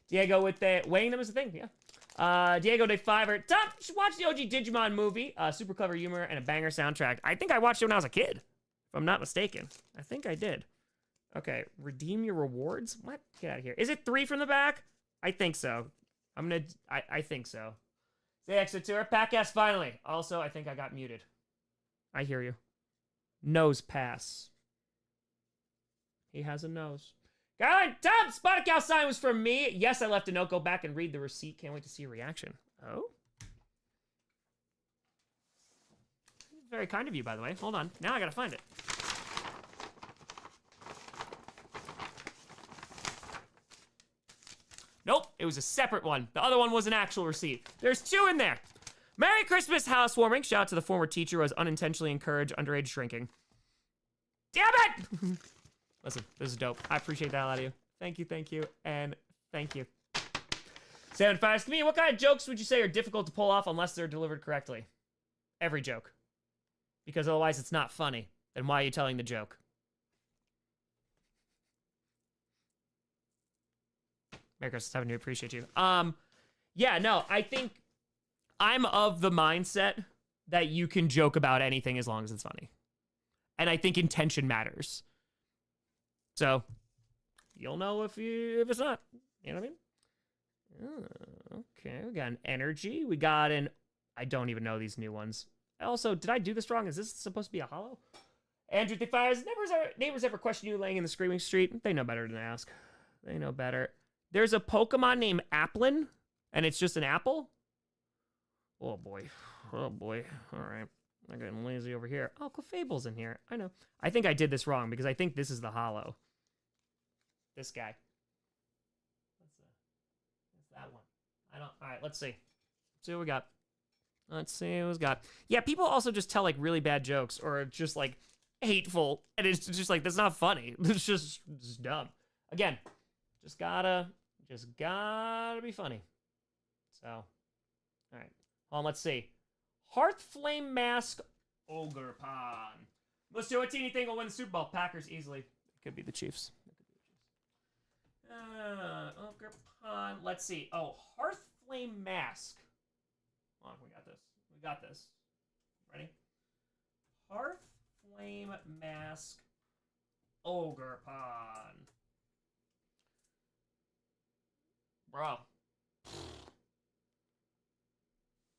Diego with the weighing them is the thing, yeah. Diego Day 5 top. Watch the OG Digimon movie. Super clever humor and a banger soundtrack. I think I watched it when I was a kid, if I'm not mistaken. I think I did. Okay, redeem your rewards. What? Get out of here. Is it 3 from the back? I think so. I think so. Say extra tour. Packcast finally. Also, I think I got muted. I hear you. Nose pass. He has a nose. God, Tom, spotted cow sign was from me. Yes, I left a note. Go back and read the receipt. Can't wait to see your reaction. Oh? Very kind of you, by the way. Hold on. Now I gotta find it. Nope, it was a separate one. The other one was an actual receipt. There's 2 in there. Merry Christmas, housewarming. Shout out to the former teacher who has unintentionally encouraged underage drinking. Damn it! Listen, this is dope. I appreciate that out of you. Thank you, and thank you. 7-5. Comedian, what kind of jokes would you say are difficult to pull off unless they're delivered correctly? Every joke. Because otherwise it's not funny. Then why are you telling the joke? Merry Christmas, having to appreciate you. Yeah, no, I think I'm of the mindset that you can joke about anything as long as it's funny. And I think intention matters. So, you'll know if it's not. You know what I mean? Oh, okay, we got an energy. We got an... I don't even know these new ones. Also, did I do this wrong? Is this supposed to be a hollow? Andrew Thickfires, neighbors ever question you laying in the screaming street? They know better than to ask. They know better. There's a Pokemon named Applin, and it's just an apple? Oh, boy. Oh, boy. All right. I'm getting lazy over here. Oh, Clefable's in here. I know. I think I did this wrong, because I think this is the hollow. This guy. What's that one? All right, let's see. Let's see what we got. Let's see what we got. Yeah, people also just tell, like, really bad jokes, or just, like, hateful, and it's just, like, that's not funny. It's just dumb. Again, just gotta be funny. So, all right. Hold on, let's see. Hearth Flame Mask Ogre Pond. Let's do a teeny thing. We'll win the Super Bowl. Packers easily. It could be the Chiefs. Ogre Pond. Let's see. Oh, Hearth Flame Mask. Hold on, we got this. We got this. Ready? Hearth Flame Mask Ogre Pond. Bro.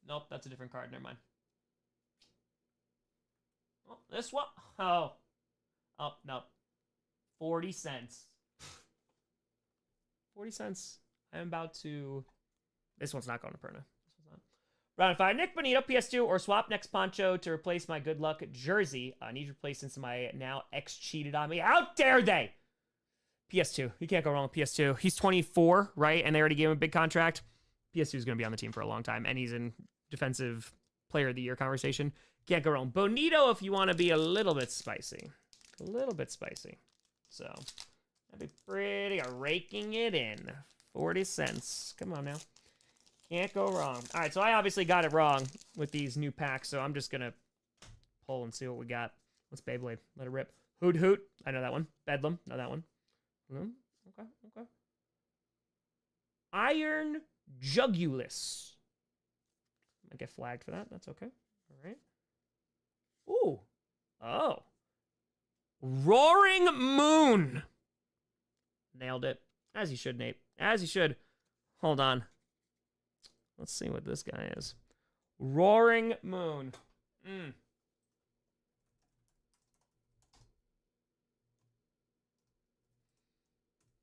Nope, that's a different card. Never mind. Oh, this one. Oh, no. 40 cents. 40 cents. I'm about to... This one's not going to Perna. This one's not. Round 5. Nick Bonito, PS2, or swap next Poncho to replace my good luck jersey. Need replaced since my now ex cheated on me. How dare they? PS2. You can't go wrong with PS2. He's 24, right? And they already gave him a big contract. PS2 is going to be on the team for a long time, and he's in Defensive Player of the Year conversation. Can't go wrong. Bonito, if you want to be a little bit spicy. A little bit spicy. So, that'd be pretty. Raking it in. 40 cents. Come on now. Can't go wrong. All right, so I obviously got it wrong with these new packs, so I'm just going to pull and see what we got. What's Beyblade? Let it rip. Hoot Hoot. I know that one. Bedlam. Know that one. Okay. Iron Jugulus. I get flagged for that. That's okay. All right. Ooh. Oh. Roaring Moon. Nailed it. As you should, Nate. As you should. Hold on. Let's see what this guy is. Roaring Moon.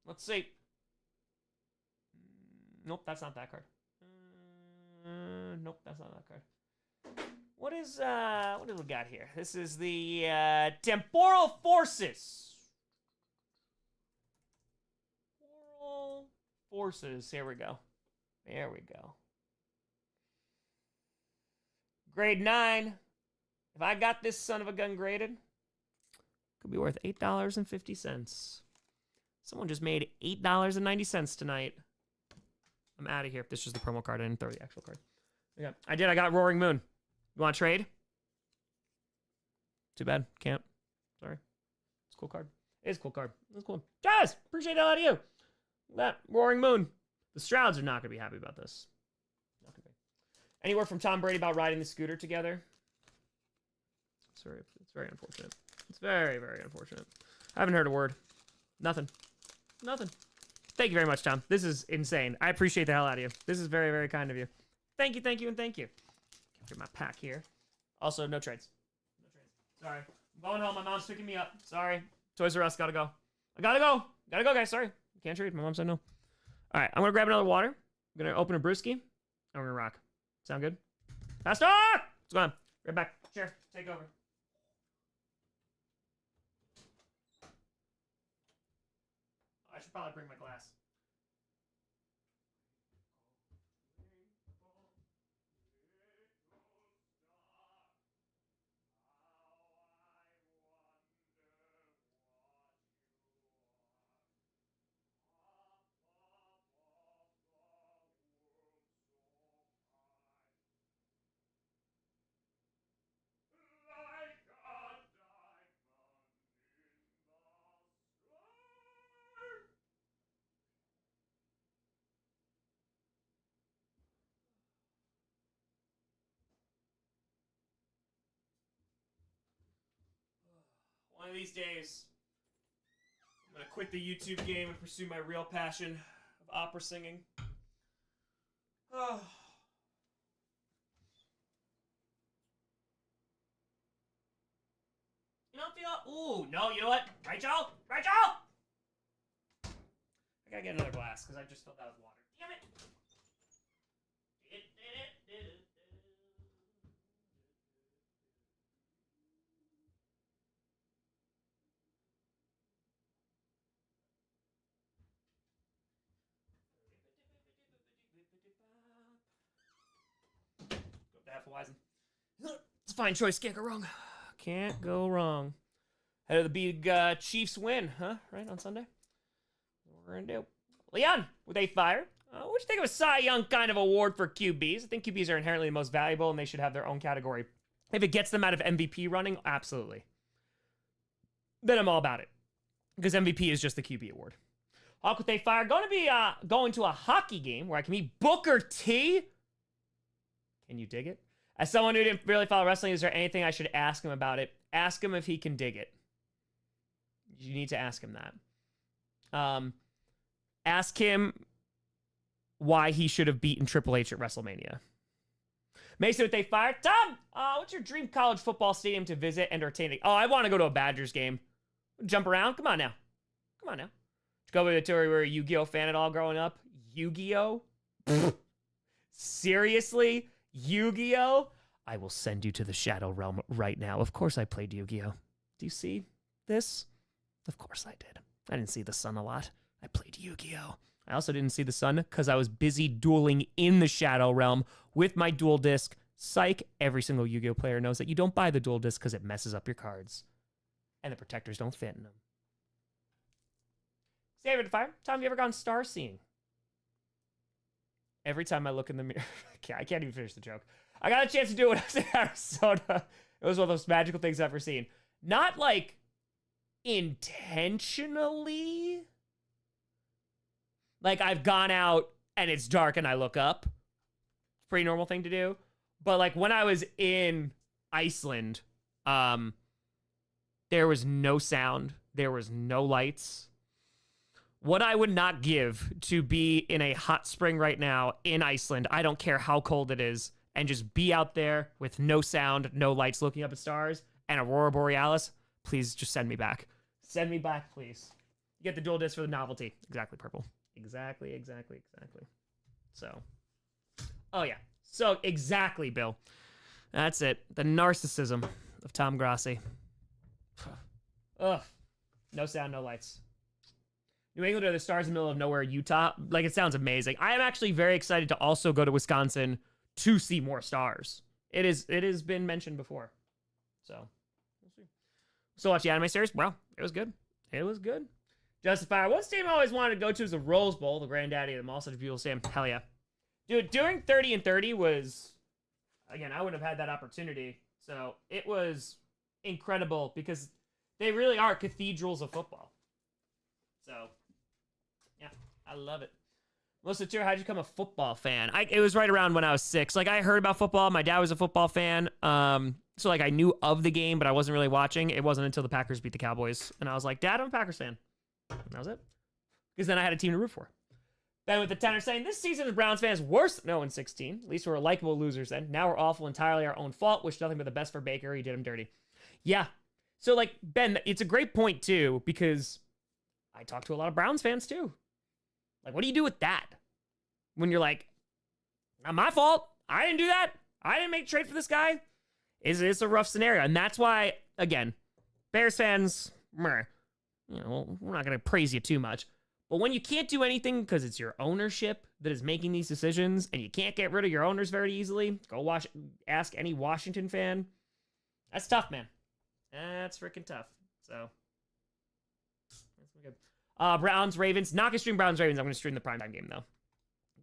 Let's see. Nope, that's not that card. Nope, that's not that card. What do we got here? This is the Temporal Forces. Temporal Forces. Here we go. There we go. Grade 9. If I got this son of a gun graded, could be worth $8.50. Someone just made $8.90 tonight. I'm out of here. This is the promo card. I didn't throw the actual card. Okay. I did. I got Roaring Moon. You want to trade? Too bad. Can't. Sorry. It's a cool card. It is a cool card. It's cool. Guys, appreciate it out of you. That Roaring Moon. The Strouds are not going to be happy about this. Not gonna be. Anywhere from Tom Brady about riding the scooter together? Sorry, it's very unfortunate. It's very, very unfortunate. I haven't heard a word. Nothing. Nothing. Thank you very much, Tom. This is insane. I appreciate the hell out of you. This is very, very kind of you. Thank you, thank you, and thank you. Get my pack here. Also, no trades. No trades. Sorry. I'm going home. My mom's picking me up. Sorry. Toys R Us, gotta go. I gotta go. Gotta go, guys. Sorry. Can't trade. My mom said no. All right, I'm gonna grab another water. I'm gonna open a brewski, and we're gonna rock. Sound good? Faster! What's going on? Right back. Chair, take over. I should probably bring my glass. One of these days, I'm going to quit the YouTube game and pursue my real passion of opera singing. Oh. You don't feel... Ooh, no, you know what? Rachel? Rachel! I gotta get another glass, because I just filled that with water. Damn it! Hefeweizen. It's a fine choice. Can't go wrong. Can't go wrong. Head of the big Chiefs win, huh? Right, on Sunday? What we're going to do. Leon, with a fire. What'd you think of a Cy Young kind of award for QBs? I think QBs are inherently the most valuable, and they should have their own category. If it gets them out of MVP running, absolutely. Then I'm all about it. Because MVP is just the QB award. Hawk with a fire. Going to be going to a hockey game where I can meet Booker T. Can you dig it? As someone who didn't really follow wrestling, is there anything I should ask him about it? Ask him if he can dig it. You need to ask him that. Ask him why he should have beaten Triple H at WrestleMania. Mason with a fire. Tom, what's your dream college football stadium to visit and entertain? Oh, I want to go to a Badgers game. Jump around. Come on now. Come on now. Did you go to tour? You were a Yu-Gi-Oh fan at all growing up? Yu-Gi-Oh? Seriously? Yu-Gi-Oh? I will send you to the Shadow Realm right now. Of course I played Yu-Gi-Oh. Do you see this? Of course I did. I didn't see the sun a lot. I played Yu-Gi-Oh. I also didn't see the sun because I was busy dueling in the Shadow Realm with my dual disc. Psych, every single Yu-Gi-Oh player knows that you don't buy the dual disc because it messes up your cards. And the protectors don't fit in them. Save it, fire. Tom, you ever gone star seeing? Every time I look in the mirror, I can't even finish the joke. I got a chance to do it when I was in Arizona. It was one of those magical things I've ever seen. Not like intentionally. Like I've gone out and it's dark and I look up. It's a pretty normal thing to do. But like when I was in Iceland, there was no sound. There was no lights. What I would not give to be in a hot spring right now in Iceland, I don't care how cold it is, and just be out there with no sound, no lights, looking up at stars, and Aurora Borealis, please just send me back. Send me back, please. You get the dual disc for the novelty. Exactly, purple. Exactly. So, oh yeah. So, exactly, Bill. That's it. The narcissism of Tom Grossi. Ugh. No sound, no lights. New England are the stars in the middle of nowhere, Utah. Like, it sounds amazing. I am actually very excited to also go to Wisconsin to see more stars. It has been mentioned before. So, we'll Still watch the anime series? Well, it was good. It was good. Justifier. One team I always wanted to go to is the Rose Bowl, the granddaddy of them all. Such people say, hell yeah. Dude, doing 30 and 30 was, again, I wouldn't have had that opportunity. So it was incredible because they really are cathedrals of football. So, yeah, I love it. Melissa Tour, how'd you become a football fan? It was right around when I was 6. Like, I heard about football. My dad was a football fan. So, like, I knew of the game, but I wasn't really watching. It wasn't until the Packers beat the Cowboys. And I was like, Dad, I'm a Packers fan. And that was it. Because then I had a team to root for. Ben with the tenor saying, this season is Browns fans worse than 0-16. At least we were likable losers then. Now we're awful, entirely our own fault. Wish nothing but the best for Baker. He did him dirty. Yeah. So, like, Ben, it's a great point, too, because I talk to a lot of Browns fans, too. Like, what do you do with that? When you're like, not my fault. I didn't do that. I didn't make a trade for this guy. It's a rough scenario. And that's why, again, Bears fans, we're not going to praise you too much. But when you can't do anything because it's your ownership that is making these decisions and you can't get rid of your owners very easily, ask any Washington fan. That's tough, man. That's freaking tough. So, that's good. Browns, Ravens. Not going to stream Browns, Ravens. I'm going to stream the primetime game, though.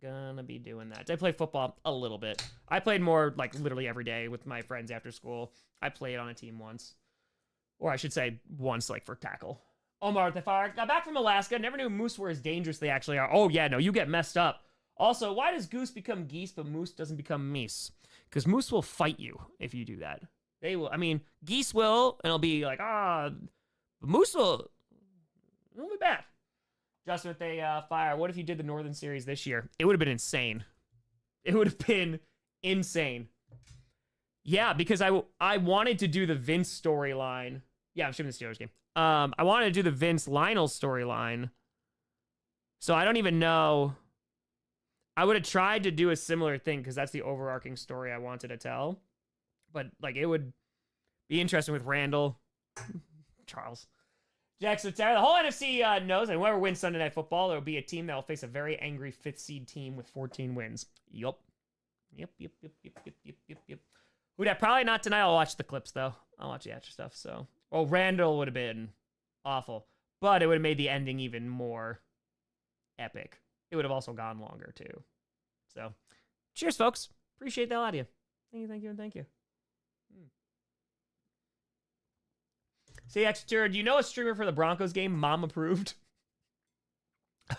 Gonna be doing that. I play football a little bit. I played more, like, literally every day with my friends after school. I played on a team once. Or I should say once, like, for tackle. Omar the Fire. Got back from Alaska. Never knew moose were as dangerous they actually are. Oh, yeah, no, you get messed up. Also, why does goose become geese, but moose doesn't become meese? Because moose will fight you if you do that. They will. I mean, geese will, and it'll be like, but moose will. It'll be bad. Justin with a fire. What if you did the Northern Series this year? It would have been insane. It would have been insane. Yeah, because I wanted to do the Vince storyline. Yeah, I'm streaming the Steelers game. I wanted to do the Vince Lionel storyline. So I don't even know. I would have tried to do a similar thing because that's the overarching story I wanted to tell. But, like, it would be interesting with Randall. Charles. Jackson Terry. The whole NFC knows that whoever wins Sunday Night Football, there will be a team that will face a very angry 5th seed team with 14 wins. Yup. Yep. Who that? Probably not tonight. I'll watch the clips, though. I'll watch the extra stuff, so. Well, Randall would have been awful. But it would have made the ending even more epic. It would have also gone longer, too. So, cheers, folks. Appreciate that a lot of you. Thank you. See, extra. Do you know a streamer for the Broncos game? Mom approved.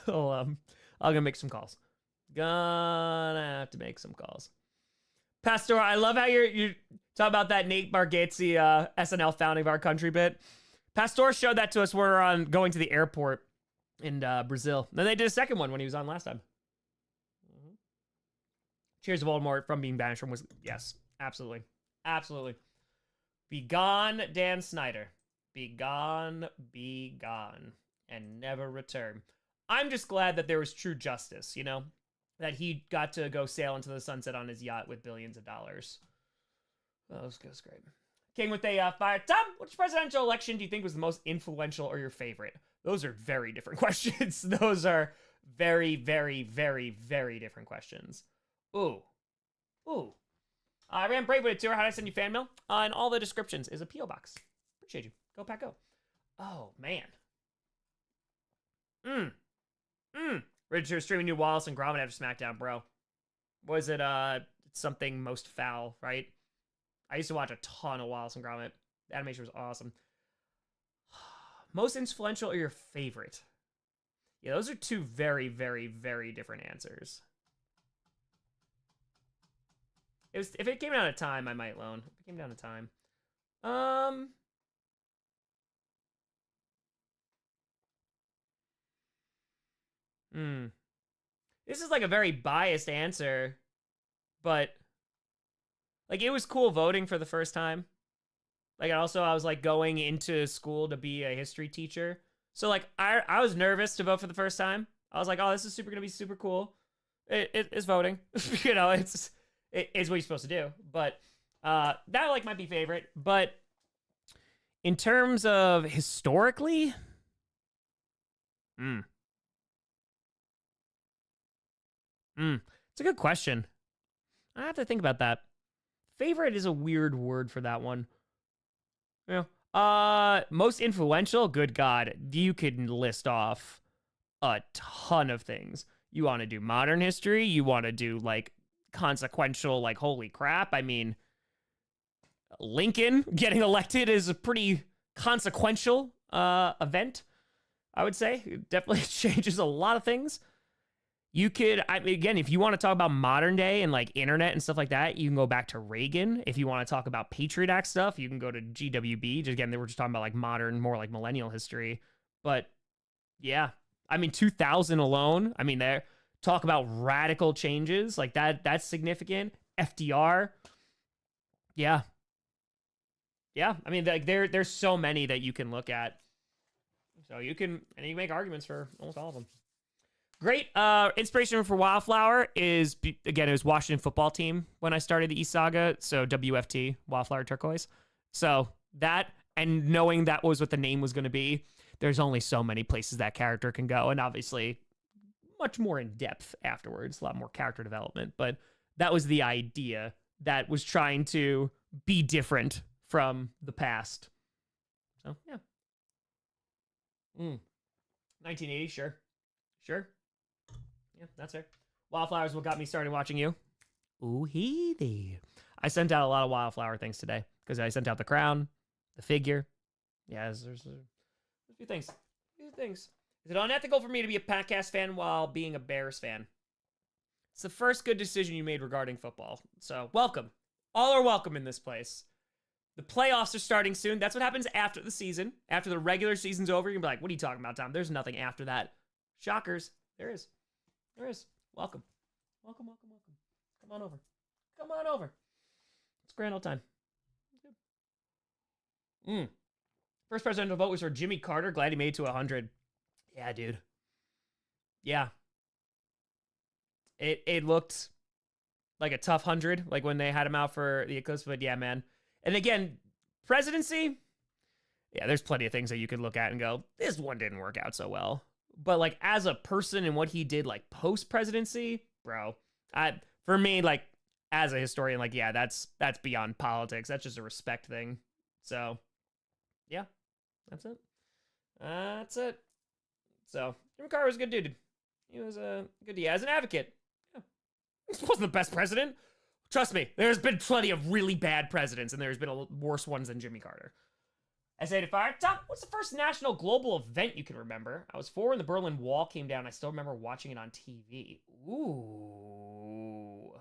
I'm gonna make some calls. Gonna have to make some calls. Pastor, I love how you talk about that Nate Bargatze SNL founding of our country bit. Pastor showed that to us. We're on going to the airport in Brazil. Then they did a second one when he was on last time. Mm-hmm. Cheers, Voldemort, from being banished from was yes, absolutely. Be gone, Dan Snyder. Be gone, and never return. I'm just glad that there was true justice, you know? That he got to go sail into the sunset on his yacht with billions of dollars. That was great. King with a fire. Tom, which presidential election do you think was the most influential or your favorite? Those are very different questions. Those are very, very, very, very different questions. Ooh. I ran Brave with a tour. How do I send you fan mail? In all the descriptions is a P.O. box. Appreciate you. Go Pack Go. Oh, man. Richard streaming new Wallace and Gromit after SmackDown, bro. Was it something most foul, right? I used to watch a ton of Wallace and Gromit. The animation was awesome. Most influential or your favorite? Yeah, those are two very, very, very different answers. If it came down to time, I might loan. If it came down to time. This is like a very biased answer, but like it was cool voting for the first time. Like also I was like going into school to be a history teacher. So like I was nervous to vote for the first time. I was like, oh, this is gonna be super cool. It's voting. You know, it's what you're supposed to do. But that like might be favorite. But in terms of historically, it's a good question. I have to think about that. Favorite is a weird word for that one. You know, Most influential, good God, you could list off a ton of things. You want to do modern history, you want to do like consequential, like holy crap. I mean, Lincoln getting elected is a pretty consequential event, I would say. It definitely changes a lot of things. You could, again, if you want to talk about modern day and like internet and stuff like that, you can go back to Reagan. If you want to talk about Patriot Act stuff, you can go to GWB. Just again, they were just talking about like modern, more like millennial history. But yeah, I mean, 2000 alone, I mean, they talk about radical changes like that. That's significant. FDR. Yeah. Yeah. I mean, like there's so many that you can look at. So you can make arguments for almost all of them. Great inspiration for Wildflower is, again, it was Washington football team when I started the East Saga. So WFT, Wildflower Turquoise. So that, and knowing that was what the name was going to be, there's only so many places that character can go. And obviously much more in depth afterwards, a lot more character development. But that was the idea that was trying to be different from the past. So, yeah. 1980, sure. Sure. Yeah, that's fair. Wildflower is what got me started watching you. Ooh, heathy. I sent out a lot of Wildflower things today because I sent out the crown, the figure. Yeah, there's a few things. Is it unethical for me to be a Packcast fan while being a Bears fan? It's the first good decision you made regarding football. So, welcome. All are welcome in this place. The playoffs are starting soon. That's what happens after the season. After the regular season's over, you're going to be like, what are you talking about, Tom? There's nothing after that. Shockers. There is. There is. Welcome. Welcome. Come on over. It's grand old time. First presidential vote was for Jimmy Carter. Glad he made it to 100. Yeah, dude. Yeah. It looked like a tough 100, like when they had him out for the eclipse, but yeah, man. And again, presidency, yeah, there's plenty of things that you could look at and go, this one didn't work out so well. But like as a person and what he did like post-presidency, bro, for me, like as a historian, like, yeah, that's beyond politics. That's just a respect thing. So yeah, that's it. So Jimmy Carter was a good dude. He was a good dude. Yeah, as an advocate. Yeah. He wasn't the best president. Trust me, there's been plenty of really bad presidents, and there's been worse ones than Jimmy Carter. S85, Tom, what's the first national global event you can remember? I was 4 when the Berlin Wall came down. I still remember watching it on TV. Ooh.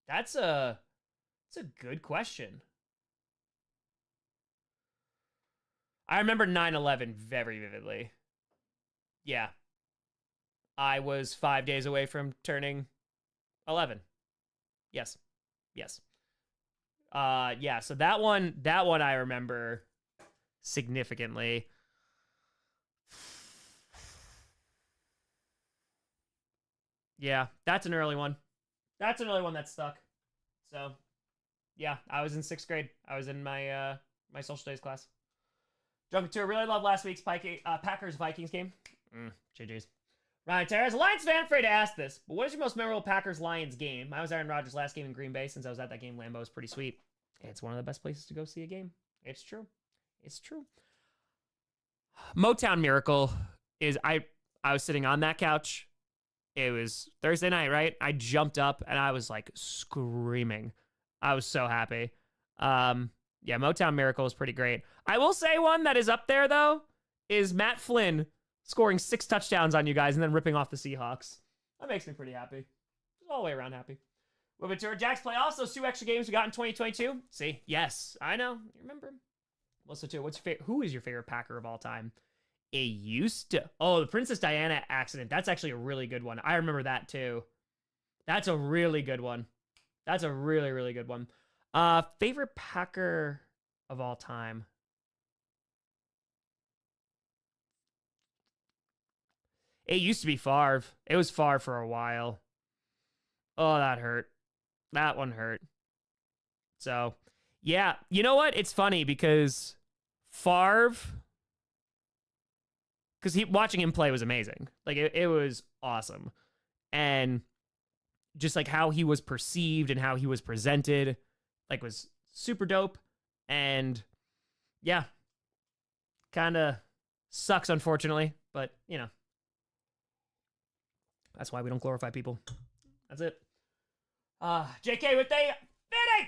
That's a good question. I remember 9/11 very vividly. Yeah. I was 5 days away from turning 11. Yes. Yeah, so that one I remember significantly. Yeah, that's an early one. That's an early one that stuck. So, yeah, I was in 6th grade. I was in my my social studies class. Drunk Tour, really loved last week's Packers-Vikings game. GG's. Ryan Terra, as a Lions fan, afraid to ask this, but what is your most memorable Packers-Lions game? I was Aaron Rodgers' last game in Green Bay. Since I was at that game, Lambeau was pretty sweet. It's one of the best places to go see a game. It's true. Motown Miracle is, I was sitting on that couch. It was Thursday night, right? I jumped up and I was like screaming. I was so happy. Yeah, Motown Miracle is pretty great. I will say one that is up there, though, is Matt Flynn scoring 6 touchdowns on you guys and then ripping off the Seahawks. That makes me pretty happy. Just all the way around happy. Moving to our Jack's playoffs, those 2 extra games we got in 2022. See, yes, I know. You remember? Also, too, who is your favorite Packer of all time? It used to. Oh, the Princess Diana accident. That's actually a really good one. I remember that, too. That's a really good one. That's a really, really good one. Favorite Packer of all time? It used to be Favre. It was Favre for a while. Oh, that hurt. That one hurt. So, yeah. You know what? It's funny because Favre, because watching him play was amazing. Like, it was awesome. And just like how he was perceived and how he was presented, like was super dope. And yeah, kind of sucks, unfortunately, but you know, that's why we don't glorify people. That's it. JK with a fitting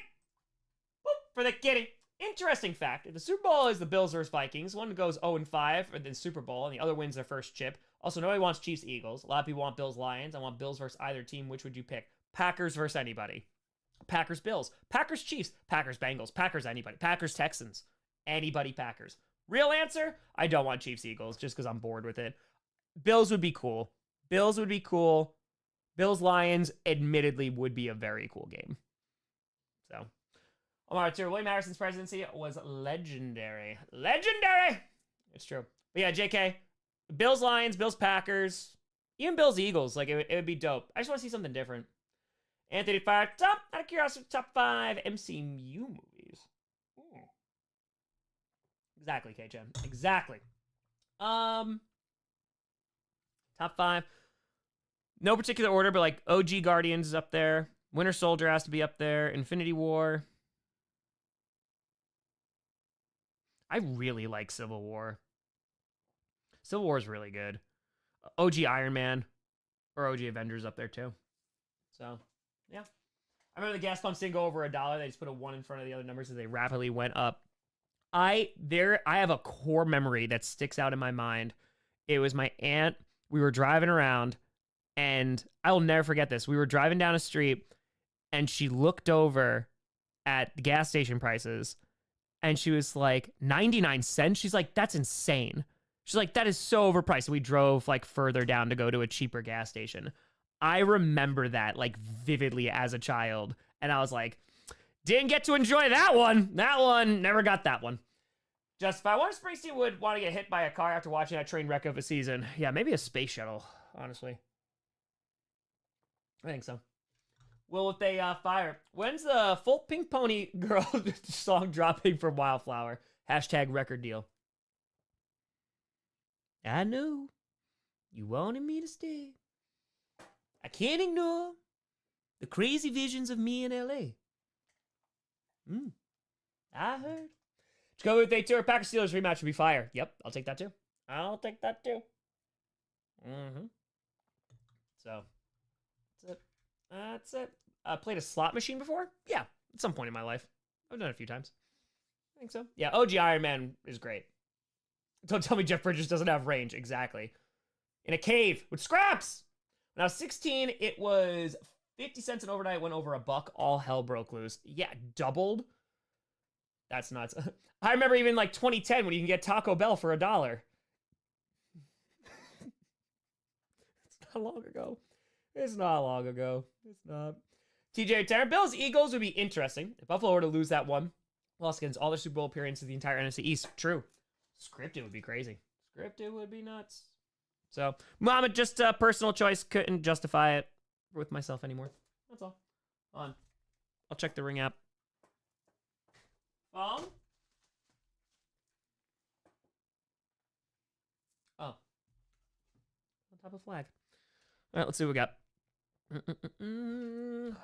for the kitty. Interesting fact, if the Super Bowl is the Bills versus Vikings, one goes 0-5 for the Super Bowl, and the other wins their first chip. Also, nobody wants Chiefs-Eagles. A lot of people want Bills-Lions. I want Bills versus either team. Which would you pick? Packers versus anybody. Packers-Bills. Packers-Chiefs. Packers-Bengals. Packers-anybody. Packers-Texans. Anybody Packers. Real answer, I don't want Chiefs-Eagles just because I'm bored with it. Bills would be cool. Bills would be cool. Bills-Lions, admittedly, would be a very cool game. So... Omar Tour, William Harrison's presidency was legendary. Legendary! It's true. But yeah, JK, Bills Lions, Bills Packers, even Bills Eagles, like it would be dope. I just want to see something different. Anthony Fire, out of curiosity, top 5 MCU movies. Ooh. Exactly, KChem. Exactly. Top 5. No particular order, but like OG Guardians is up there. Winter Soldier has to be up there. Infinity War. I really like Civil War. Civil War is really good. OG Iron Man or OG Avengers up there too. So, yeah. I remember the gas pumps didn't go over $1. They just put a 1 in front of the other numbers as they rapidly went up. I have a core memory that sticks out in my mind. It was my aunt. We were driving around, and I will never forget this. We were driving down a street, and she looked over at the gas station prices, and she was like, 99 cents? She's like, that's insane. She's like, that is so overpriced. We drove like further down to go to a cheaper gas station. I remember that like vividly as a child. And I was like, didn't get to enjoy that one. That one, never got that one. Justify. I wonder if Springsteen would want to get hit by a car after watching that train wreck of a season. Yeah, maybe a space shuttle, honestly. I think so. Will if they fire? When's the full Pink Pony Girl song dropping from Wildflower? Hashtag record deal. I know you wanted me to stay. I can't ignore the crazy visions of me in LA. I heard. Let's go with a tour. Packers Steelers rematch would be fire. Yep, I'll take that too. I'll take that too. So, that's it. That's it. Played a slot machine before? Yeah, at some point in my life. I've done it a few times. I think so. Yeah, OG Iron Man is great. Don't tell me Jeff Bridges doesn't have range. Exactly. In a cave with scraps. When I was 16, it was 50 cents an overnight. Went over $1. All hell broke loose. Yeah, doubled. That's nuts. I remember even like 2010 when you can get Taco Bell for $1. It's not long ago. It's not long ago. It's not. TJ Terran, Bills Eagles would be interesting. If Buffalo were to lose that one, lost against all their Super Bowl appearances, the entire NFC East. True. Scripted would be crazy. Scripted would be nuts. So, Muhammad, just a personal choice. Couldn't justify it with myself anymore. That's all. On. I'll check the Ring app. Phone? Oh. On top of flag. All right, let's see what we got.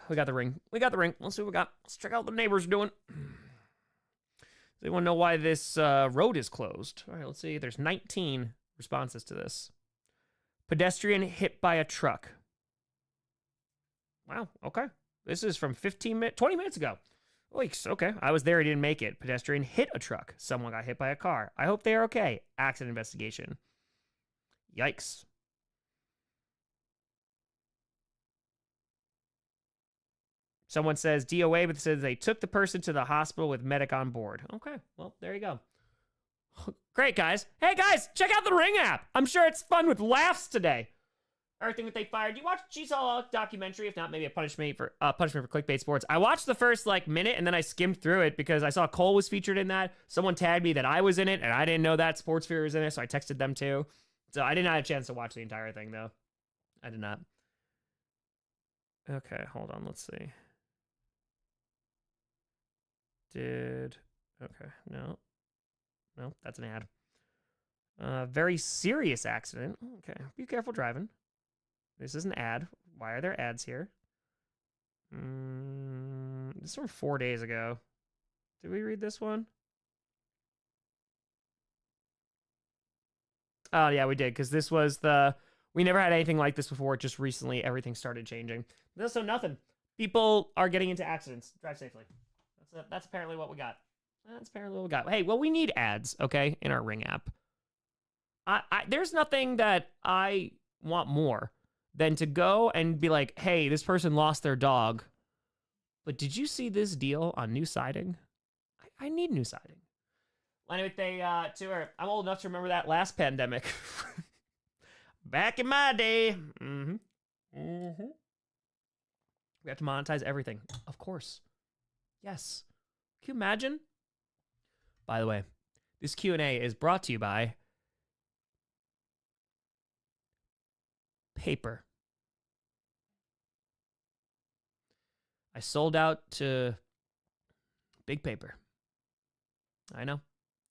We got the ring. We got the ring. Let's see what we got. Let's check out what the neighbors doing. Does anyone know why this road is closed? All right, let's see. There's 19 responses to this. Pedestrian hit by a truck. Wow, okay. This is from 20 minutes ago. Weeks, okay. I was there, he didn't make it. Pedestrian hit a truck. Someone got hit by a car. I hope they are okay. Accident investigation. Yikes. Someone says DOA, but says they took the person to the hospital with medic on board. Okay, well, there you go. Great, guys. Hey, guys, check out the Ring app. I'm sure it's fun with laughs today. Everything that they fired. You watch G-Saw documentary? If not, maybe a punishment for clickbait sports. I watched the first minute and then I skimmed through it because I saw Cole was featured in that. Someone tagged me that I was in it and I didn't know that Sportsphere was in it, so I texted them too. So I did not have a chance to watch the entire thing though. I did not. Okay, hold on. Let's see. Okay, no, that's an ad. Very serious accident. Okay, be careful driving. This is an ad. Why are there ads here? This is from 4 days ago. Did we read this one? Oh, yeah, we did, because this was we never had anything like this before. Just recently, everything started changing. There's also nothing. People are getting into accidents. Drive safely. That's apparently what we got. That's apparently what we got. Hey, well, we need ads, okay, in our Ring app. There's nothing that I want more than to go and be like, hey, this person lost their dog, but did you see this deal on new siding? I need new siding. Well, anyway, I'm old enough to remember that last pandemic. Back in my day. We have to monetize everything. Of course. Yes. Can you imagine? By the way, this Q&A is brought to you by paper. I sold out to big paper. I know.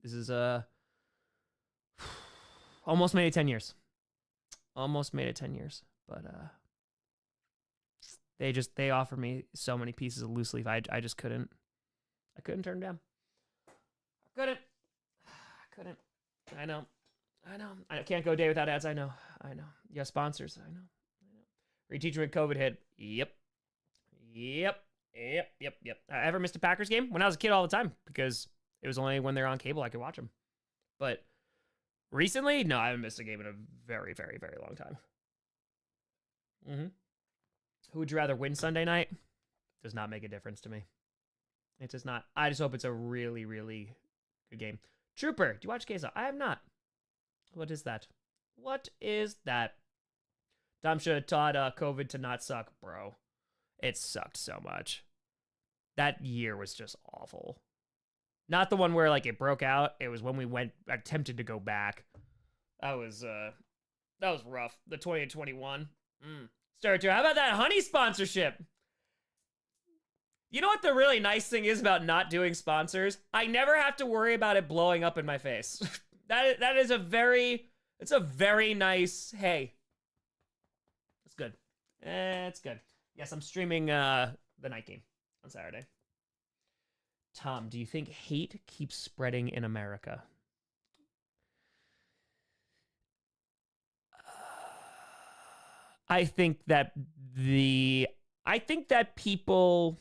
This is almost made it 10 years. Almost made it 10 years. But they offered me so many pieces of loose leaf. I just couldn't. I couldn't turn them down. I couldn't. I know. I can't go a day without ads. I know. You have sponsors. I know. Free teacher when COVID hit. Yep. I ever missed a Packers game? When I was a kid all the time, because it was only when they're on cable I could watch them. But recently, no, I haven't missed a game in a very, very, very long time. Who would you rather win Sunday night? Does not make a difference to me. It does not. I just hope it's a really, really good game. Trooper, do you watch KSL? I have not. What is that? Dom should have taught COVID to not suck, bro. It sucked so much. That year was just awful. Not the one where like it broke out. It was when we attempted to go back. That was rough. The 2021. Starter, how about that honey sponsorship? You know what the really nice thing is about not doing sponsors? I never have to worry about it blowing up in my face. That is a very nice, hey. It's good. It's good. Yes, I'm streaming the night game on Saturday. Tom, do you think hate keeps spreading in America? I think that people,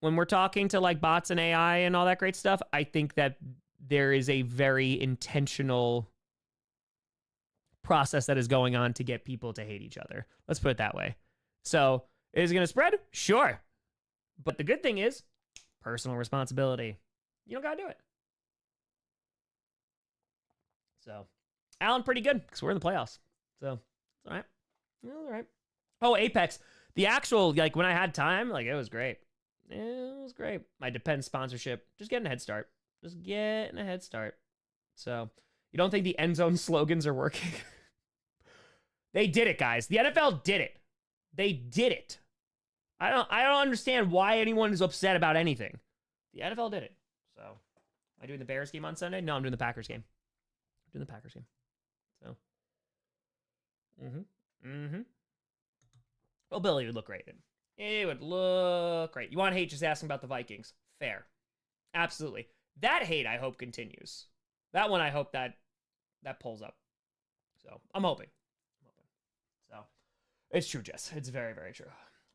when we're talking to like bots and AI and all that great stuff, I think that there is a very intentional process that is going on to get people to hate each other. Let's put it that way. So, is it going to spread? Sure. But the good thing is personal responsibility. You don't got to do it. So, Alan, pretty good because we're in the playoffs. So, it's all right. All right. Oh, Apex. The actual, like, when I had time, like, it was great. It was great. My Depend sponsorship. Just getting a head start. So, you don't think the end zone slogans are working? They did it, guys. The NFL did it. They did it. I don't understand why anyone is upset about anything. The NFL did it. So, am I doing the Bears game on Sunday? No, I'm doing the Packers game. So, well, Billy would look great. It would look great. You want hate, just asking about the Vikings. Fair. Absolutely. That hate, I hope, continues. That one, I hope that pulls up. So, I'm hoping. So, it's true, Jess. It's very, very true.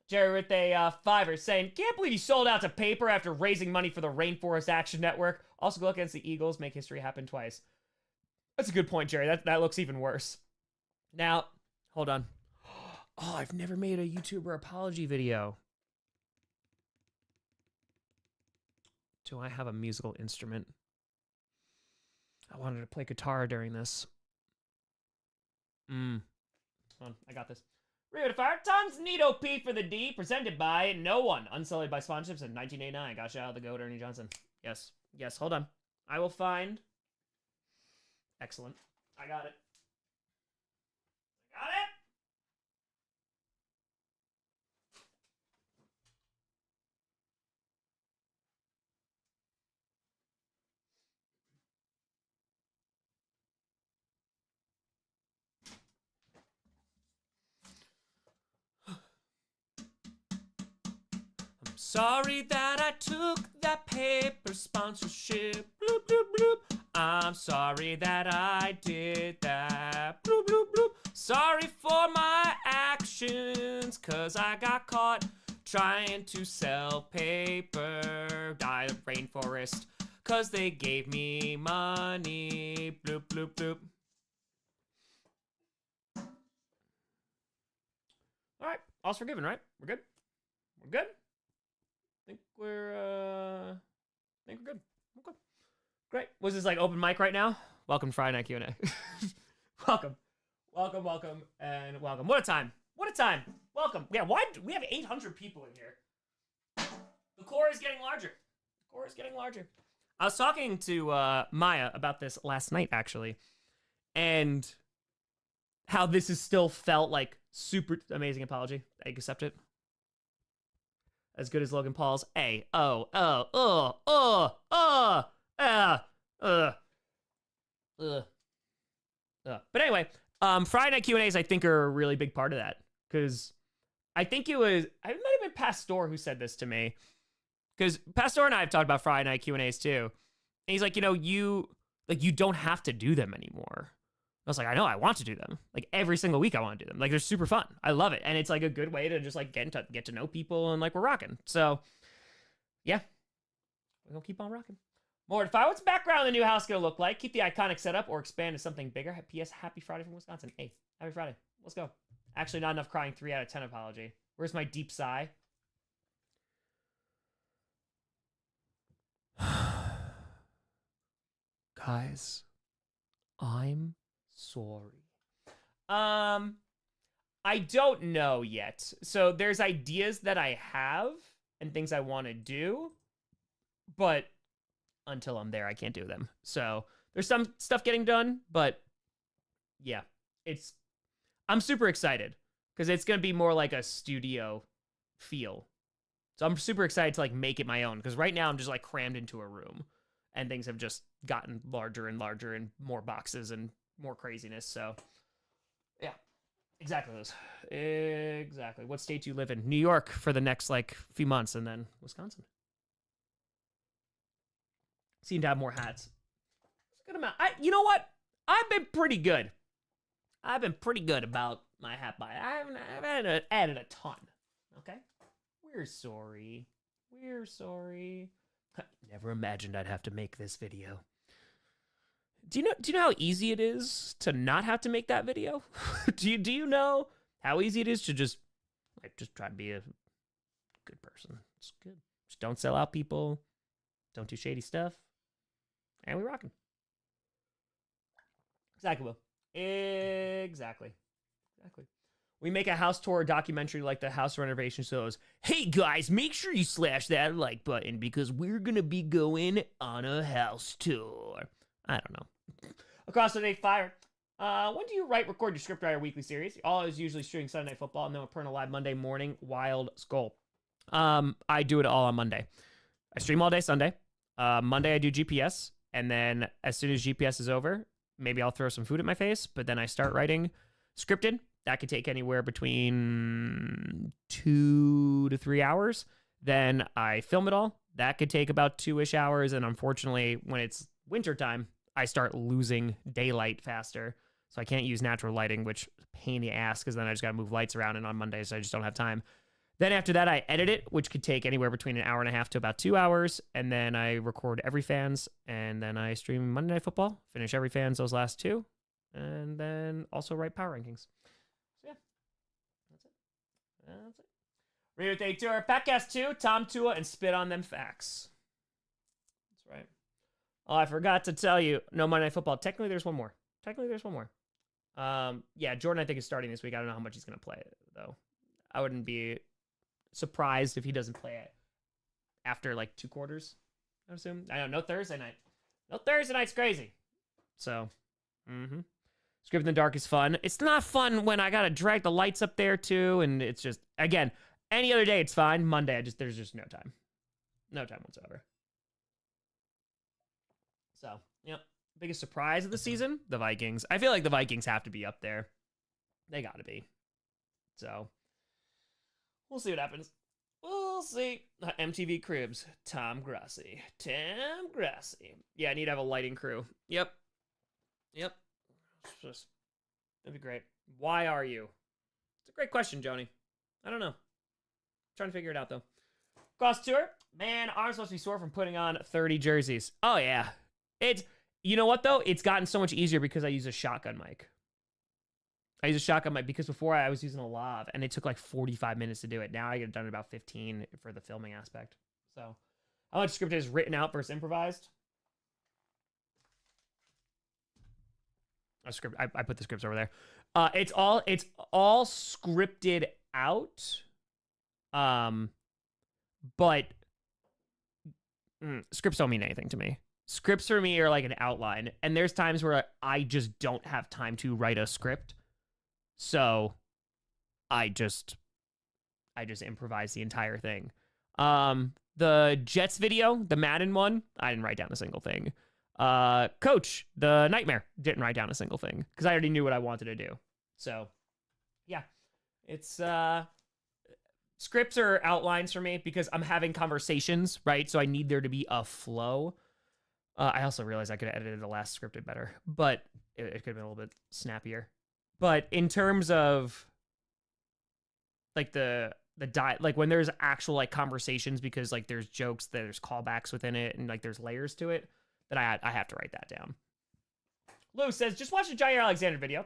Jerry with a $5 saying, can't believe he sold out to paper after raising money for the Rainforest Action Network. Also go against the Eagles, make history happen twice. That's a good point, Jerry. That looks even worse. Now, hold on. Oh, I've never made a YouTuber apology video. Do I have a musical instrument? I wanted to play guitar during this. Hold on, I got this. Read Fire, Tom's Nito P for the D, presented by no one. Unsullied by sponsorships in 1989. Got shout out the GOAT, Ernie Johnson. Yes, hold on. I will find. Excellent. I got it. Sorry that I took that paper sponsorship. Bloop, bloop, bloop. I'm sorry that I did that. Bloop, bloop, bloop. Sorry for my actions, cause I got caught trying to sell paper. Die the rainforest, cause they gave me money. Bloop, bloop, bloop. All right, all's forgiven, right? We're good? We're good? I think we're good. Okay. Great. Was this like open mic right now? Welcome to Friday Night Q&A. Welcome. Welcome, welcome, and welcome. What a time. What a time. Welcome. Yeah, why we have 800 people in here. The core is getting larger. The core is getting larger. I was talking to Maya about this last night, actually, and how this has still felt like super amazing apology. I accept it. As good as Logan Paul's But anyway, Friday Night Q&As I think are a really big part of that, because I think it might have been Pastor who said this to me, because Pastor and I have talked about Friday Night Q&As too, and he's like, you don't have to do them anymore. I was like, I know, I want to do them. Like every single week I want to do them. Like they're super fun. I love it. And it's like a good way to just like get to know people, and like we're rocking. So yeah, we're gonna keep on rocking. Mortify, what's the background of the new house gonna look like? Keep the iconic setup or expand to something bigger? P.S. Happy Friday from Wisconsin. Hey, happy Friday. Let's go. Actually, not enough crying. 3 out of 10 apology. Where's my deep sigh? Guys, I'm sorry. I don't know yet. So there's ideas that I have and things I want to do, but until I'm there, I can't do them. So there's some stuff getting done, but yeah, I'm super excited because it's going to be more like a studio feel. So I'm super excited to like make it my own, because right now I'm just like crammed into a room and things have just gotten larger and larger and more boxes and more craziness. So yeah, exactly those. Exactly. What state do you live in? New York for the next like few months, and then Wisconsin. Seem to have more hats. It's a good amount. You know what? I've been pretty good. I've been pretty good about my hat buy. I haven't added a ton. Okay? We're sorry. We're sorry. Never imagined I'd have to make this video. Do you know how easy it is to not have to make that video? do you know how easy it is to just try to be a good person? It's good. Just don't sell out people. Don't do shady stuff. And we rocking. Exactly, Will. Exactly. We make a house tour documentary like the house renovation shows. Hey guys, make sure you slash that like button because we're gonna be going on a house tour. I don't know. Across the Day Fire. When do you record your script writer weekly series? Always usually shooting Sunday Night Football and then we're live Monday morning. Wild Skull. I do it all on Monday. I stream all day Sunday. Monday I do GPS, and then as soon as GPS is over, maybe I'll throw some food at my face, but then I start writing scripted. That could take anywhere between 2 to 3 hours. Then I film it all. That could take about 2-ish hours, and unfortunately, when it's wintertime, I start losing daylight faster, so I can't use natural lighting, which is a pain in the ass, because then I just got to move lights around, and on Mondays, I just don't have time. Then after that, I edit it, which could take anywhere between an hour and a half to about 2 hours, and then I record Every Fans, and then I stream Monday Night Football, finish Every Fans those last 2, and then also write Power Rankings. So yeah, that's it. Read with 82 our Packcast 2, Tom Tua, and spit on them facts. That's right. Oh, I forgot to tell you, no Monday Night Football. Technically, there's one more. Yeah, Jordan, I think, is starting this week. I don't know how much he's going to play, though. I wouldn't be surprised if he doesn't play it after, like, 2 quarters, I assume. I don't know, no Thursday night. No Thursday night's crazy. So, Script in the Dark is fun. It's not fun when I got to drag the lights up there, too, and it's just, again, any other day it's fine. Monday, there's just no time. No time whatsoever. So, yep. Biggest surprise of the season? The Vikings. I feel like the Vikings have to be up there. They gotta be. So, we'll see what happens. We'll see. MTV Cribs. Tom Grossi. Tom Grossi. Yeah, I need to have a lighting crew. Yep. That'd be great. Why are you? It's a great question, Joni. I don't know. Trying to figure it out, though. Cross tour. Man, arms supposed to be sore from putting on 30 jerseys. Oh, yeah. You know what, though? It's gotten so much easier because I use a shotgun mic. I use a shotgun mic because before I was using a lav, and it took like 45 minutes to do it. Now I get it done in about 15 for the filming aspect. So, how much script is written out versus improvised? A script. I put the scripts over there. It's all scripted out. But scripts don't mean anything to me. Scripts for me are like an outline, and there's times where I just don't have time to write a script, so I just improvise the entire thing. The Jets video, the Madden one, I didn't write down a single thing. Coach, the Nightmare, didn't write down a single thing because I already knew what I wanted to do. So, yeah, it's scripts are outlines for me because I'm having conversations, right? So I need there to be a flow. I also realized I could have edited the last scripted better, but it could have been a little bit snappier. But in terms of like like when there's actual like conversations, because like there's jokes, there's callbacks within it, and like there's layers to it, that I have to write that down. Lou says, just watch the Jaire Alexander video.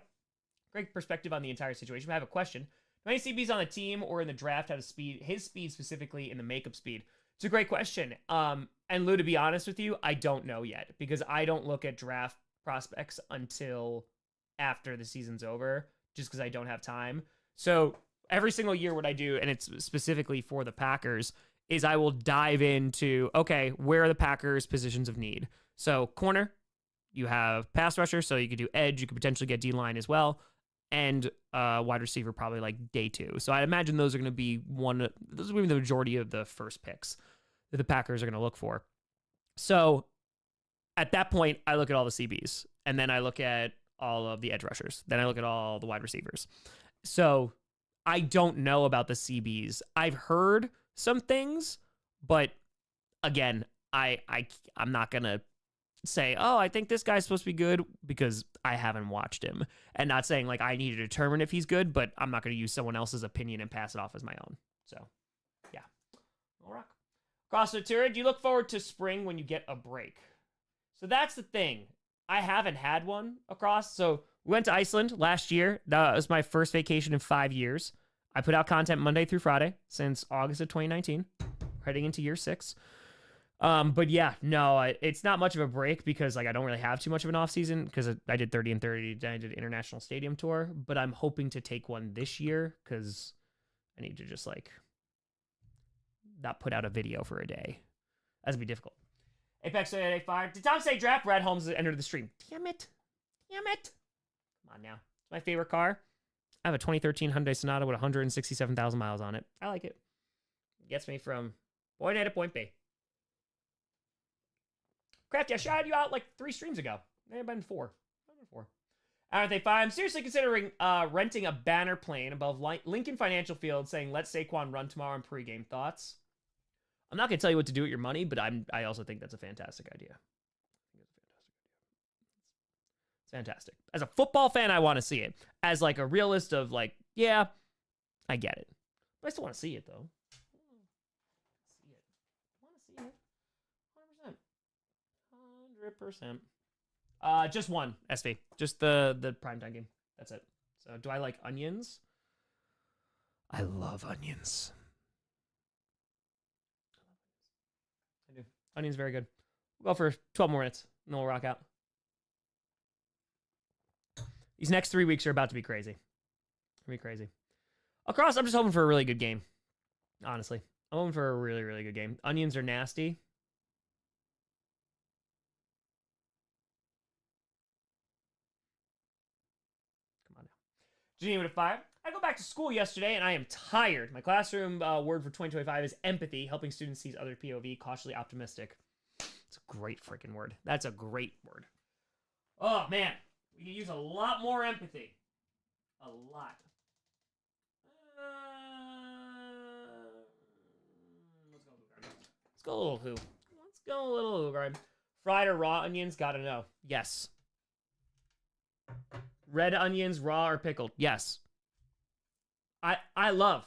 Great perspective on the entire situation. I have a question. Do any CBs on the team or in the draft have his speed specifically in the makeup speed? It's a great question. And Lou, to be honest with you, I don't know yet because I don't look at draft prospects until after the season's over, just because I don't have time. So every single year what I do, and it's specifically for the Packers, is I will dive into, okay, where are the Packers' positions of need? So corner, you have pass rusher, so you could do edge, you could potentially get D-line as well, and wide receiver probably like day 2. So I imagine those are going to be those are going to be the majority of the first picks that the Packers are going to look for. So at that point, I look at all the CBs, and then I look at all of the edge rushers. Then I look at all the wide receivers. So I don't know about the CBs. I've heard some things, but again, I'm not going to say, oh, I think this guy's supposed to be good because I haven't watched him. And not saying like I need to determine if he's good, but I'm not going to use someone else's opinion and pass it off as my own. So, yeah. All rock. Cross the tour, do you look forward to spring when you get a break? So that's the thing. I haven't had one across. So we went to Iceland last year. That was my first vacation in 5 years. I put out content Monday through Friday since August of 2019, heading into year 6. But yeah, no, it's not much of a break because like I don't really have too much of an off season because I did 30 and 30. I did international stadium tour, but I'm hoping to take one this year because I need to just like not put out a video for a day. That'd be difficult. Apex 885. Did Tom say draft? Brad Holmes entered the stream. Damn it. Come on now. It's my favorite car. I have a 2013 Hyundai Sonata with 167,000 miles on it. I like it. It gets me from point A to point B. Crafty, I shouted you out like 3 streams ago. May have been 4. I'm seriously considering renting a banner plane above Lincoln Financial Field saying, let's Saquon run tomorrow in pregame. Thoughts? I'm not going to tell you what to do with your money, but I also think that's a fantastic idea. It's fantastic. As a football fan, I want to see it. As like a realist of like, yeah, I get it. But I still want to see it, though. I want to see it. 100%. Just one, SV. Just the primetime game. That's it. So do I like onions? I love onions. I do. Onions very good. We'll go for 12 more minutes, and then we'll rock out. These next 3 weeks are about to be crazy. It'll be crazy. Across, I'm just hoping for a really good game. Honestly. I'm hoping for a really, really good game. Onions are nasty. Come on now. Janine with a 5. I go back to school yesterday and I am tired. My classroom word for 2025 is empathy, helping students see other POV, cautiously optimistic. It's a great freaking word. That's a great word. Oh, man. We can use a lot more empathy. A lot. Let's go a little who. Let's go a little who, right? Fried or raw onions? Gotta know. Yes. Red onions, raw or pickled? Yes. I love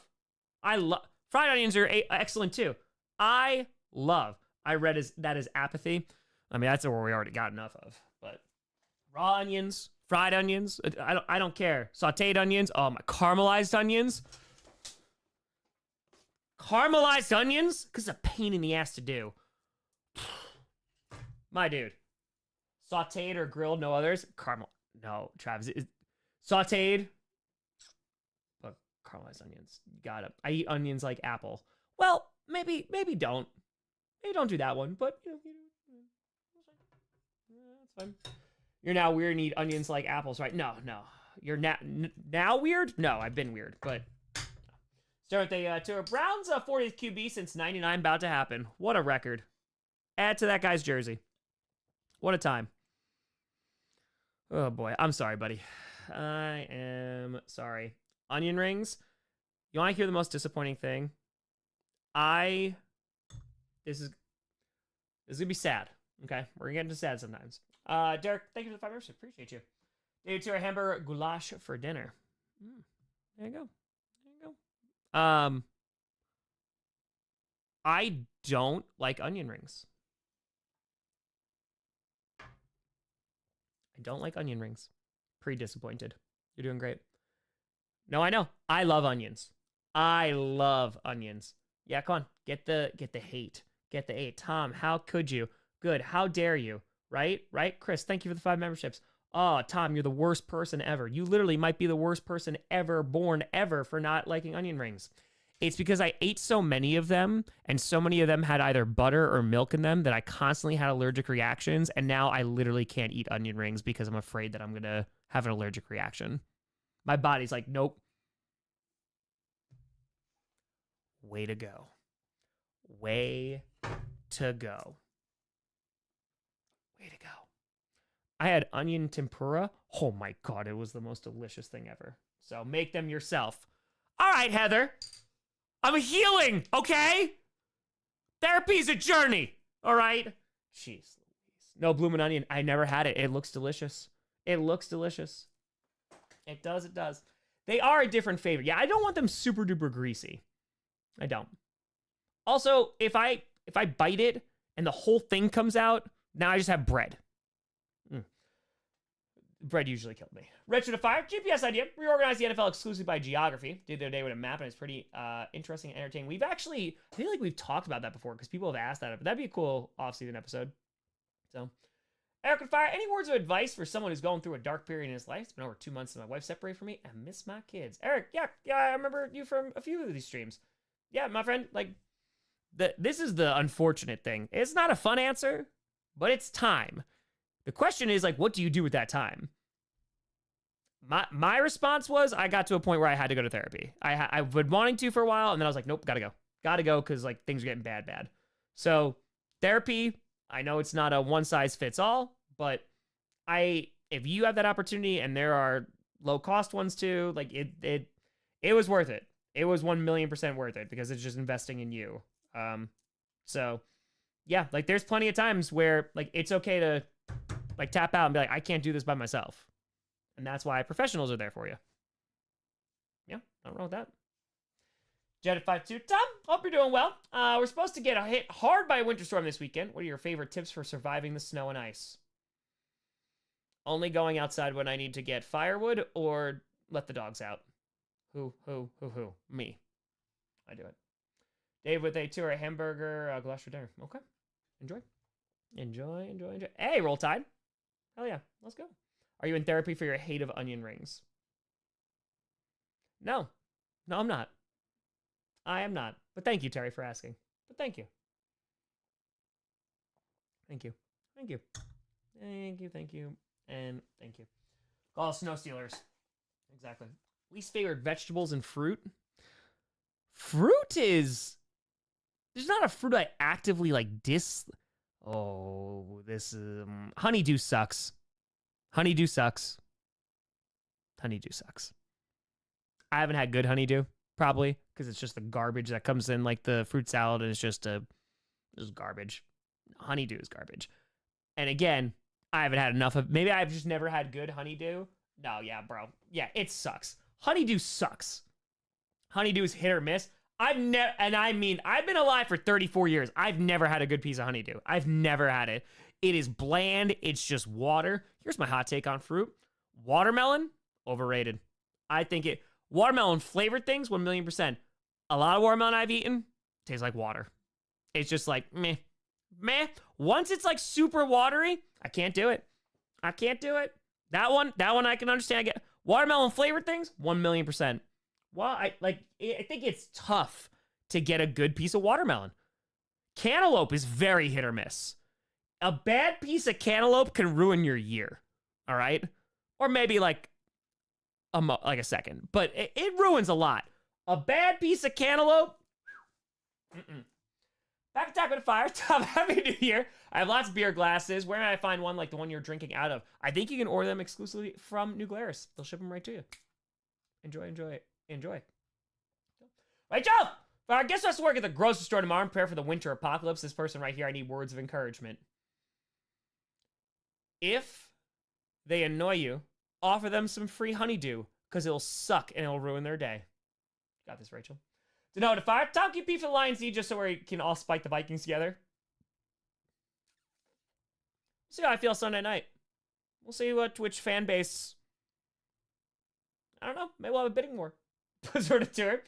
fried onions are excellent too. I read that as apathy. I mean, that's where we already got enough of. But raw onions, fried onions, I don't care. Sauteed onions, oh my, caramelized onions. Caramelized onions? Because it's a pain in the ass to do. My dude. Sauteed or grilled, no others. No, Travis. Sauteed. But caramelized onions. You got it. I eat onions like apple. Well, maybe don't. Maybe don't do that one, but that's fine. You're now weird and eat onions like apples, right? No. You're now weird? No, I've been weird, but start with a tour. Browns 40th QB since 99 about to happen. What a record. Add to that guy's jersey. What a time. Oh boy, I'm sorry, buddy. I am sorry. Onion rings. You want to hear the most disappointing thing? This is gonna be sad. Okay, we're gonna get into sad sometimes. Derek, thank you for the 5 years. Appreciate you. Day 2 a hamburger goulash for dinner. There you go. I don't like onion rings. I don't like onion rings. Pretty disappointed. You're doing great. No, I know. I love onions. I love onions. Yeah, come on. Get the hate. Get the hate. Tom, how could you? Good. How dare you? Right? Chris, thank you for the 5 memberships. Oh, Tom, you're the worst person ever. You literally might be the worst person ever born ever for not liking onion rings. It's because I ate so many of them, and so many of them had either butter or milk in them that I constantly had allergic reactions, and now I literally can't eat onion rings because I'm afraid that I'm going to have an allergic reaction. My body's like, nope. Way to go. Way to go. Way to go. I had onion tempura. Oh my God, it was the most delicious thing ever. So make them yourself. All right, Heather. I'm healing, okay? Therapy's a journey, all right? Jeez Louise. No bloomin' onion. I never had it. It looks delicious. It looks delicious. It does. They are a different flavor. Yeah, I don't want them super duper greasy. I don't. Also, if I bite it and the whole thing comes out, now I just have bread. Bread usually killed me. Retro to Fire, GPS idea. Reorganize the NFL exclusively by geography. Did the other day with a map, and it's pretty interesting and entertaining. We've actually, I feel like we've talked about that before because people have asked that, but that'd be a cool off-season episode. So, Eric and Fire, any words of advice for someone who's going through a dark period in his life? It's been over 2 months since my wife separated from me. I miss my kids. Eric, yeah, I remember you from a few of these streams. Yeah, my friend, like, this is the unfortunate thing. It's not a fun answer, but it's time. The question is, like, what do you do with that time? My response was I got to a point where I had to go to therapy. I've been wanting to for a while, and then I was like, nope, gotta go because like things are getting bad. So therapy, I know it's not a one size fits all, but if you have that opportunity, and there are low cost ones too, like it was worth it. It was 1,000,000% worth it because it's just investing in you. So yeah, like there's plenty of times where like it's okay to like tap out and be like, I can't do this by myself. And that's why professionals are there for you. Yeah, nothing wrong with that. Jet52, Tom, hope you're doing well. We're supposed to get hit hard by a winter storm this weekend. What are your favorite tips for surviving the snow and ice? Only going outside when I need to get firewood or let the dogs out. Who? Me. I do it. Dave with a tour, a hamburger, goulash for dinner. Okay. Enjoy. Hey, Roll Tide. Hell yeah, let's go. Are you in therapy for your hate of onion rings? No, I'm not. I am not. But thank you, Terry, for asking. But thank you. And thank you. All snow stealers. Exactly. Least favorite vegetables and fruit? Fruit is... There's not a fruit I actively like Oh, this is... honeydew sucks. Honeydew sucks. I haven't had good honeydew, probably, because it's just the garbage that comes in like the fruit salad, and it's just This is garbage. Honeydew is garbage. And again, I haven't had enough of, maybe I've just never had good honeydew. No, yeah, bro. Yeah, it sucks. Honeydew sucks. Honeydew is hit or miss. I've been alive for 34 years. I've never had a good piece of honeydew. I've never had it. It is bland. It's just water. Here's my hot take on fruit. Watermelon, overrated. I think watermelon flavored things, 1,000,000%. A lot of watermelon I've eaten tastes like water. It's just like, meh. Once it's like super watery, I can't do it. That one I can understand. I get watermelon flavored things, 1,000,000%. Well, I think it's tough to get a good piece of watermelon. Cantaloupe is very hit or miss. A bad piece of cantaloupe can ruin your year. All right? Or maybe like a second. But it ruins a lot. A bad piece of cantaloupe. Back to Talk with Fire. Tom, happy New Year. I have lots of beer glasses. Where can I find one like the one you're drinking out of? I think you can order them exclusively from New Glarus. They'll ship them right to you. Enjoy. Right, Joe! I guess I have to work at the grocery store tomorrow and prepare for the winter apocalypse. This person right here, I need words of encouragement. If they annoy you, offer them some free honeydew, because it'll suck and it'll ruin their day. Got this, Rachel. To know to fire, Tom, keep beef for the Lions need just so we can all spike the Vikings together. See how I feel Sunday night. We'll see which fan base. I don't know. Maybe we'll have a bidding war. Sort of tour.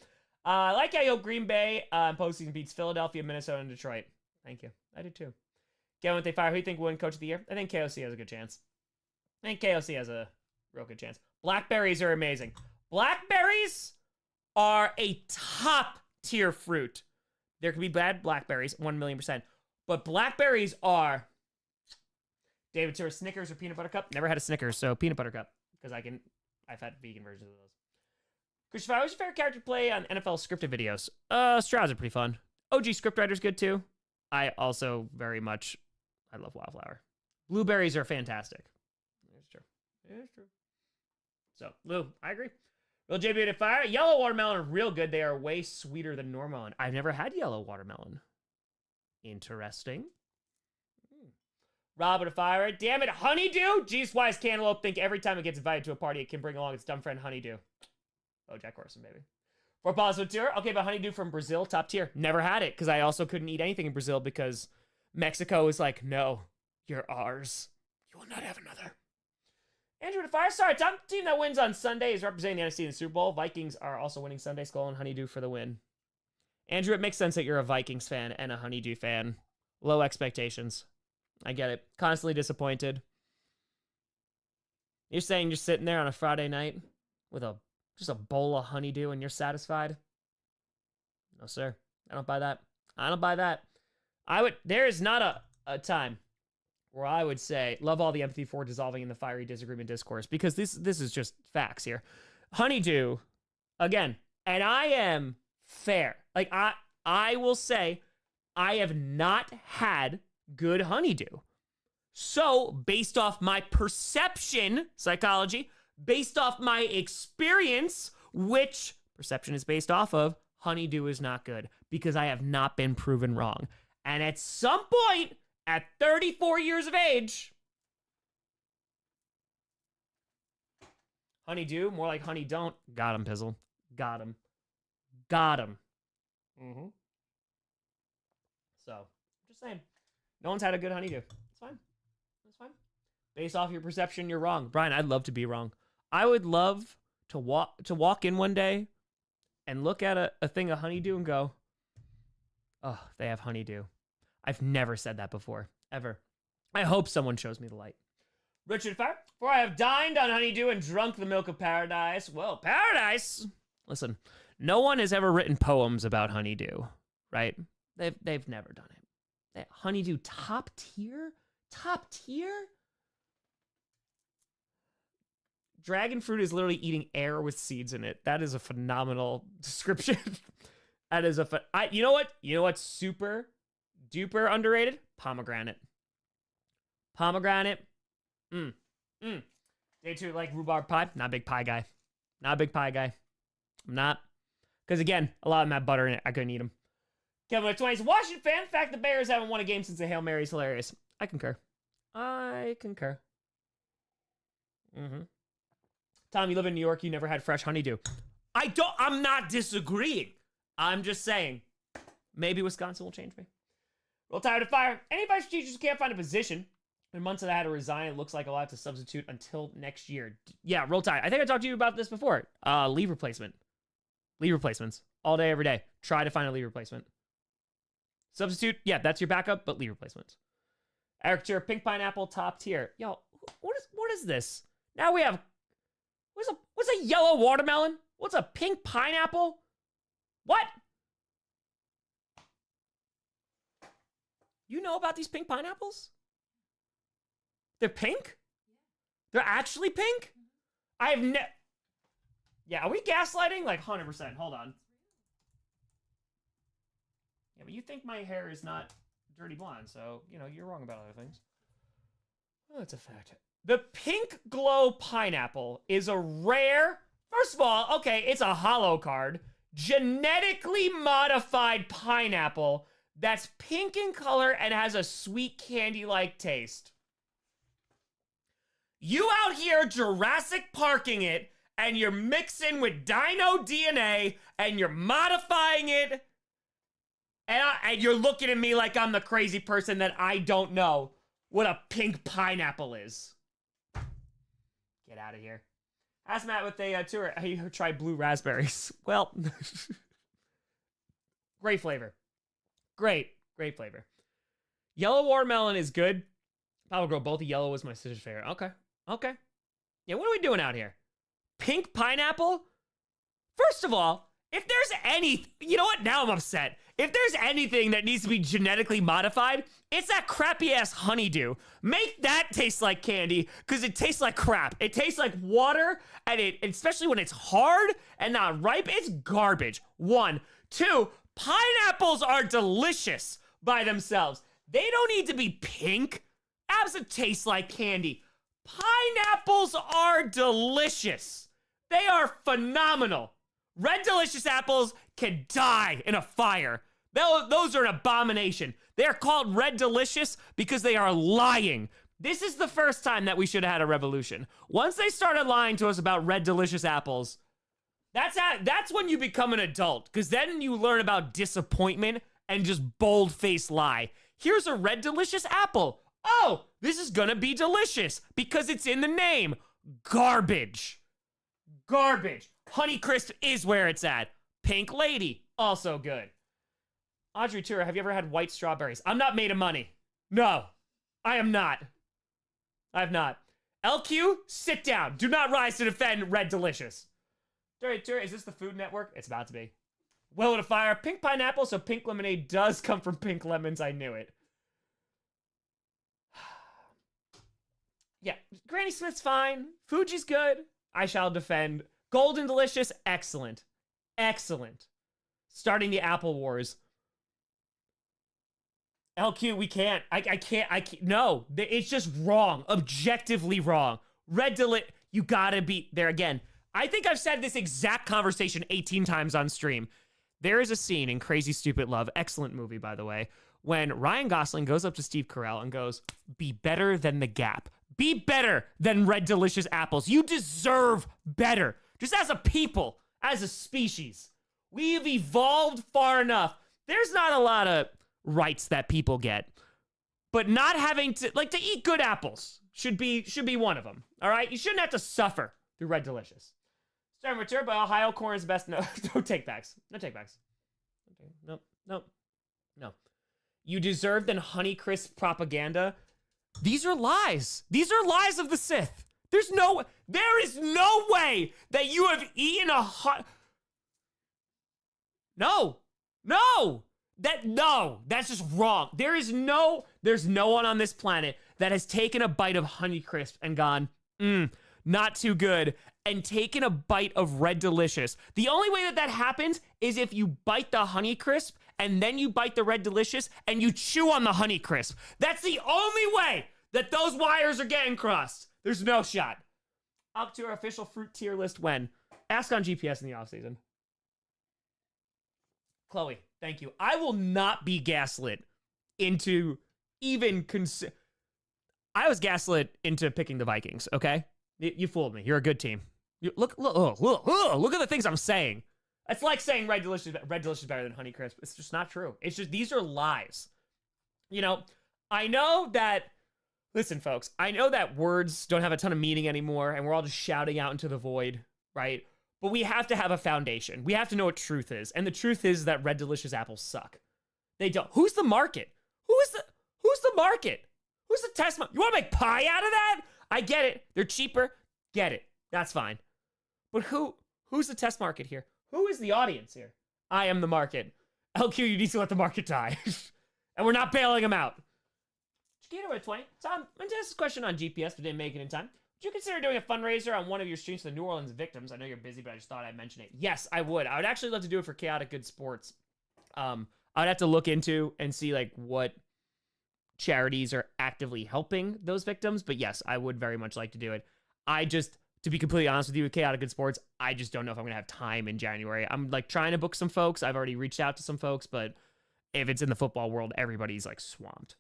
I like how you hope Green Bay postseason beats Philadelphia, Minnesota, and Detroit. Thank you. I do too. Get when they fire. Who do you think will win Coach of the Year? I think KOC has a good chance. I think KOC has a real good chance. Blackberries are amazing. Blackberries are a top tier fruit. There can be bad blackberries, 1,000,000%. But blackberries are. David Tour, Snickers or peanut butter cup? Never had a Snickers, so peanut butter cup. Because I've had vegan versions of those. Christopher, who's your favorite character to play on NFL scripted videos? Strauss are pretty fun. OG scriptwriter's good too. I also I love Wildflower. Blueberries are fantastic. It's true. So, Lou, I agree. Real JB to fire. Yellow watermelon are real good. They are way sweeter than normal. I've never had yellow watermelon. Interesting. Robert to fire. Damn it, honeydew? Jeez, wise cantaloupe think every time it gets invited to a party, it can bring along its dumb friend honeydew. Oh, Jack Orson, baby. For positive tour. Okay, but honeydew from Brazil, top tier. Never had it, because I also couldn't eat anything in Brazil because Mexico is like, no, you're ours. You will not have another. Andrew to fire. Sorry, top team that wins on Sunday is representing the NFC in the Super Bowl. Vikings are also winning Sunday. Skull and honeydew for the win. Andrew, it makes sense that you're a Vikings fan and a honeydew fan. Low expectations. I get it. Constantly disappointed. You're saying you're sitting there on a Friday night with just a bowl of honeydew and you're satisfied? No, sir. I don't buy that. There is not a time where I would say, love all the empathy for dissolving in the fiery disagreement discourse, because this is just facts here. Honeydew, again, and I am fair. Like, I will say, I have not had good honeydew. So, based off my perception, psychology, based off my experience, which perception is based off of, honeydew is not good, because I have not been proven wrong. And at some point, at 34 years of age, honeydew, more like honey don't. Got him, Pizzle. Got him. Mm-hmm. So, just saying. No one's had a good honeydew. It's fine. Based off your perception, you're wrong. Brian, I'd love to be wrong. I would love to walk in one day and look at a thing of honeydew and go, oh, they have honeydew. I've never said that before, ever. I hope someone shows me the light. Richard Fire, for I have dined on honeydew and drunk the milk of paradise. Well, paradise. Listen, no one has ever written poems about honeydew, right? They've never done it. Honeydew top tier? Top tier? Dragon fruit is literally eating air with seeds in it. That is a phenomenal description. That is you know what? You know what's super duper underrated? Pomegranate. Day two, like rhubarb pie. Not a big pie guy. I'm not. Because again, a lot of them have butter in it. I couldn't eat them. Kevin with 20s. Washington fan. The fact the Bears haven't won a game since the Hail Mary is hilarious. I concur. Mm-hmm. Tom, you live in New York. You never had fresh honeydew. I'm not disagreeing. I'm just saying, maybe Wisconsin will change me. Roll Tide to fire. Any vice teachers who can't find a position in months that I had to resign, it looks like I'll have to substitute until next year. Yeah, Roll Tide. I think I talked to you about this before. Leave replacement. Leave replacements. All day, every day. Try to find a leave replacement. Substitute. Yeah, that's your backup, but leave replacements. Eric Tier, pink pineapple, top tier. Yo, what is this? Now we have... What's a yellow watermelon? What's a pink pineapple? What? You know about these pink pineapples? They're pink? They're actually pink? I have Yeah, are we gaslighting? Like 100%. Hold on. Yeah, but you think my hair is not dirty blonde, so, you know, you're wrong about other things. Well, that's a fact. The pink glow pineapple is a rare... First of all, okay, it's a hollow card. Genetically modified pineapple that's pink in color and has a sweet candy-like taste. You out here Jurassic Parking it, and you're mixing with dino DNA, and you're modifying it, and you're looking at me like I'm the crazy person that I don't know what a pink pineapple is. Get out of here. Ask Matt with a tour. He tried blue raspberries. Well, great flavor. Great flavor. Yellow watermelon is good. Power Girl, both yellow was my sister's favorite. Okay. Yeah, what are we doing out here? Pink pineapple? First of all, if there's any... You know what? Now I'm upset. If there's anything that needs to be genetically modified, it's that crappy-ass honeydew. Make that taste like candy, because it tastes like crap. It tastes like water, and especially when it's hard and not ripe, it's garbage. 1. 2, pineapples are delicious by themselves. They don't need to be pink. Apples taste like candy. Pineapples are delicious. They are phenomenal. Red delicious apples can die in a fire. Those are an abomination. They are called red delicious because they are lying. This is the first time that we should have had a revolution. Once they started lying to us about red delicious apples, that's when you become an adult, because then you learn about disappointment and just bold-faced lie. Here's a red delicious apple. Oh, this is gonna be delicious because it's in the name. Garbage. Honeycrisp is where it's at. Pink Lady, also good. Audrey Tura, have you ever had white strawberries? I'm not made of money. No, I am not. I have not. LQ, sit down. Do not rise to defend Red Delicious. Audrey Tura, is this the Food Network? It's about to be. Willow to fire. Pink pineapple, so pink lemonade does come from pink lemons. I knew it. Yeah, Granny Smith's fine. Fuji's good. I shall defend. Golden Delicious, excellent. Starting the Apple Wars. LQ, we can't. I can't. No, it's just wrong. Objectively wrong. You gotta be there again. I think I've said this exact conversation 18 times on stream. There is a scene in Crazy Stupid Love, excellent movie, by the way, when Ryan Gosling goes up to Steve Carell and goes, be better than the Gap. Be better than Red Delicious apples. You deserve better. Just as a people, as a species. We've evolved far enough. There's not a lot of rights that people get. But not having to eat good apples should be one of them. All right? You shouldn't have to suffer through Red Delicious. Starting return, but Ohio corn is best. No take backs. No take backs. Okay. No. You deserve than Honeycrisp propaganda. These are lies. These are lies of the Sith. There is no way that you have eaten a No, that's just wrong. There's no one on this planet that has taken a bite of Honeycrisp and gone, not too good, and taken a bite of Red Delicious. The only way that happens is if you bite the Honeycrisp and then you bite the Red Delicious and you chew on the Honeycrisp. That's the only way that those wires are getting crossed. There's no shot. Up to our official fruit tier list when? Ask on GPS in the offseason. Chloe, Thank you. I will not be gaslit into even I was gaslit into picking the Vikings, okay? You fooled me. You're a good team. Look at the things I'm saying. It's like saying Red Delicious is better than Honeycrisp. It's just not true. It's just, these are lies. You know, I know that, listen, folks, I know that words don't have a ton of meaning anymore, and we're all just shouting out into the void, right? But we have to have a foundation. We have to know what truth is. And the truth is that Red Delicious apples suck. They don't. Who's the market? Who's the market? Who's the test market? You want to make pie out of that? I get it. They're cheaper. Get it. That's fine. But who's the test market here? Who is the audience here? I am the market. LQ, you need to let the market die. And we're not bailing them out. Chiquito at 20. Tom, I'm just a question on GPS, but didn't make it in time. Would you consider doing a fundraiser on one of your streams for the New Orleans victims? I know you're busy, but I just thought I'd mention it. Yes, I would. I would actually love to do it for Chaotic Good Sports. I'd have to look into and see like what charities are actively helping those victims. But yes, I would very much like to do it. To be completely honest with you, with Chaotic Good Sports, I just don't know if I'm going to have time in January. I'm like trying to book some folks. I've already reached out to some folks, but if it's in the football world, everybody's like swamped.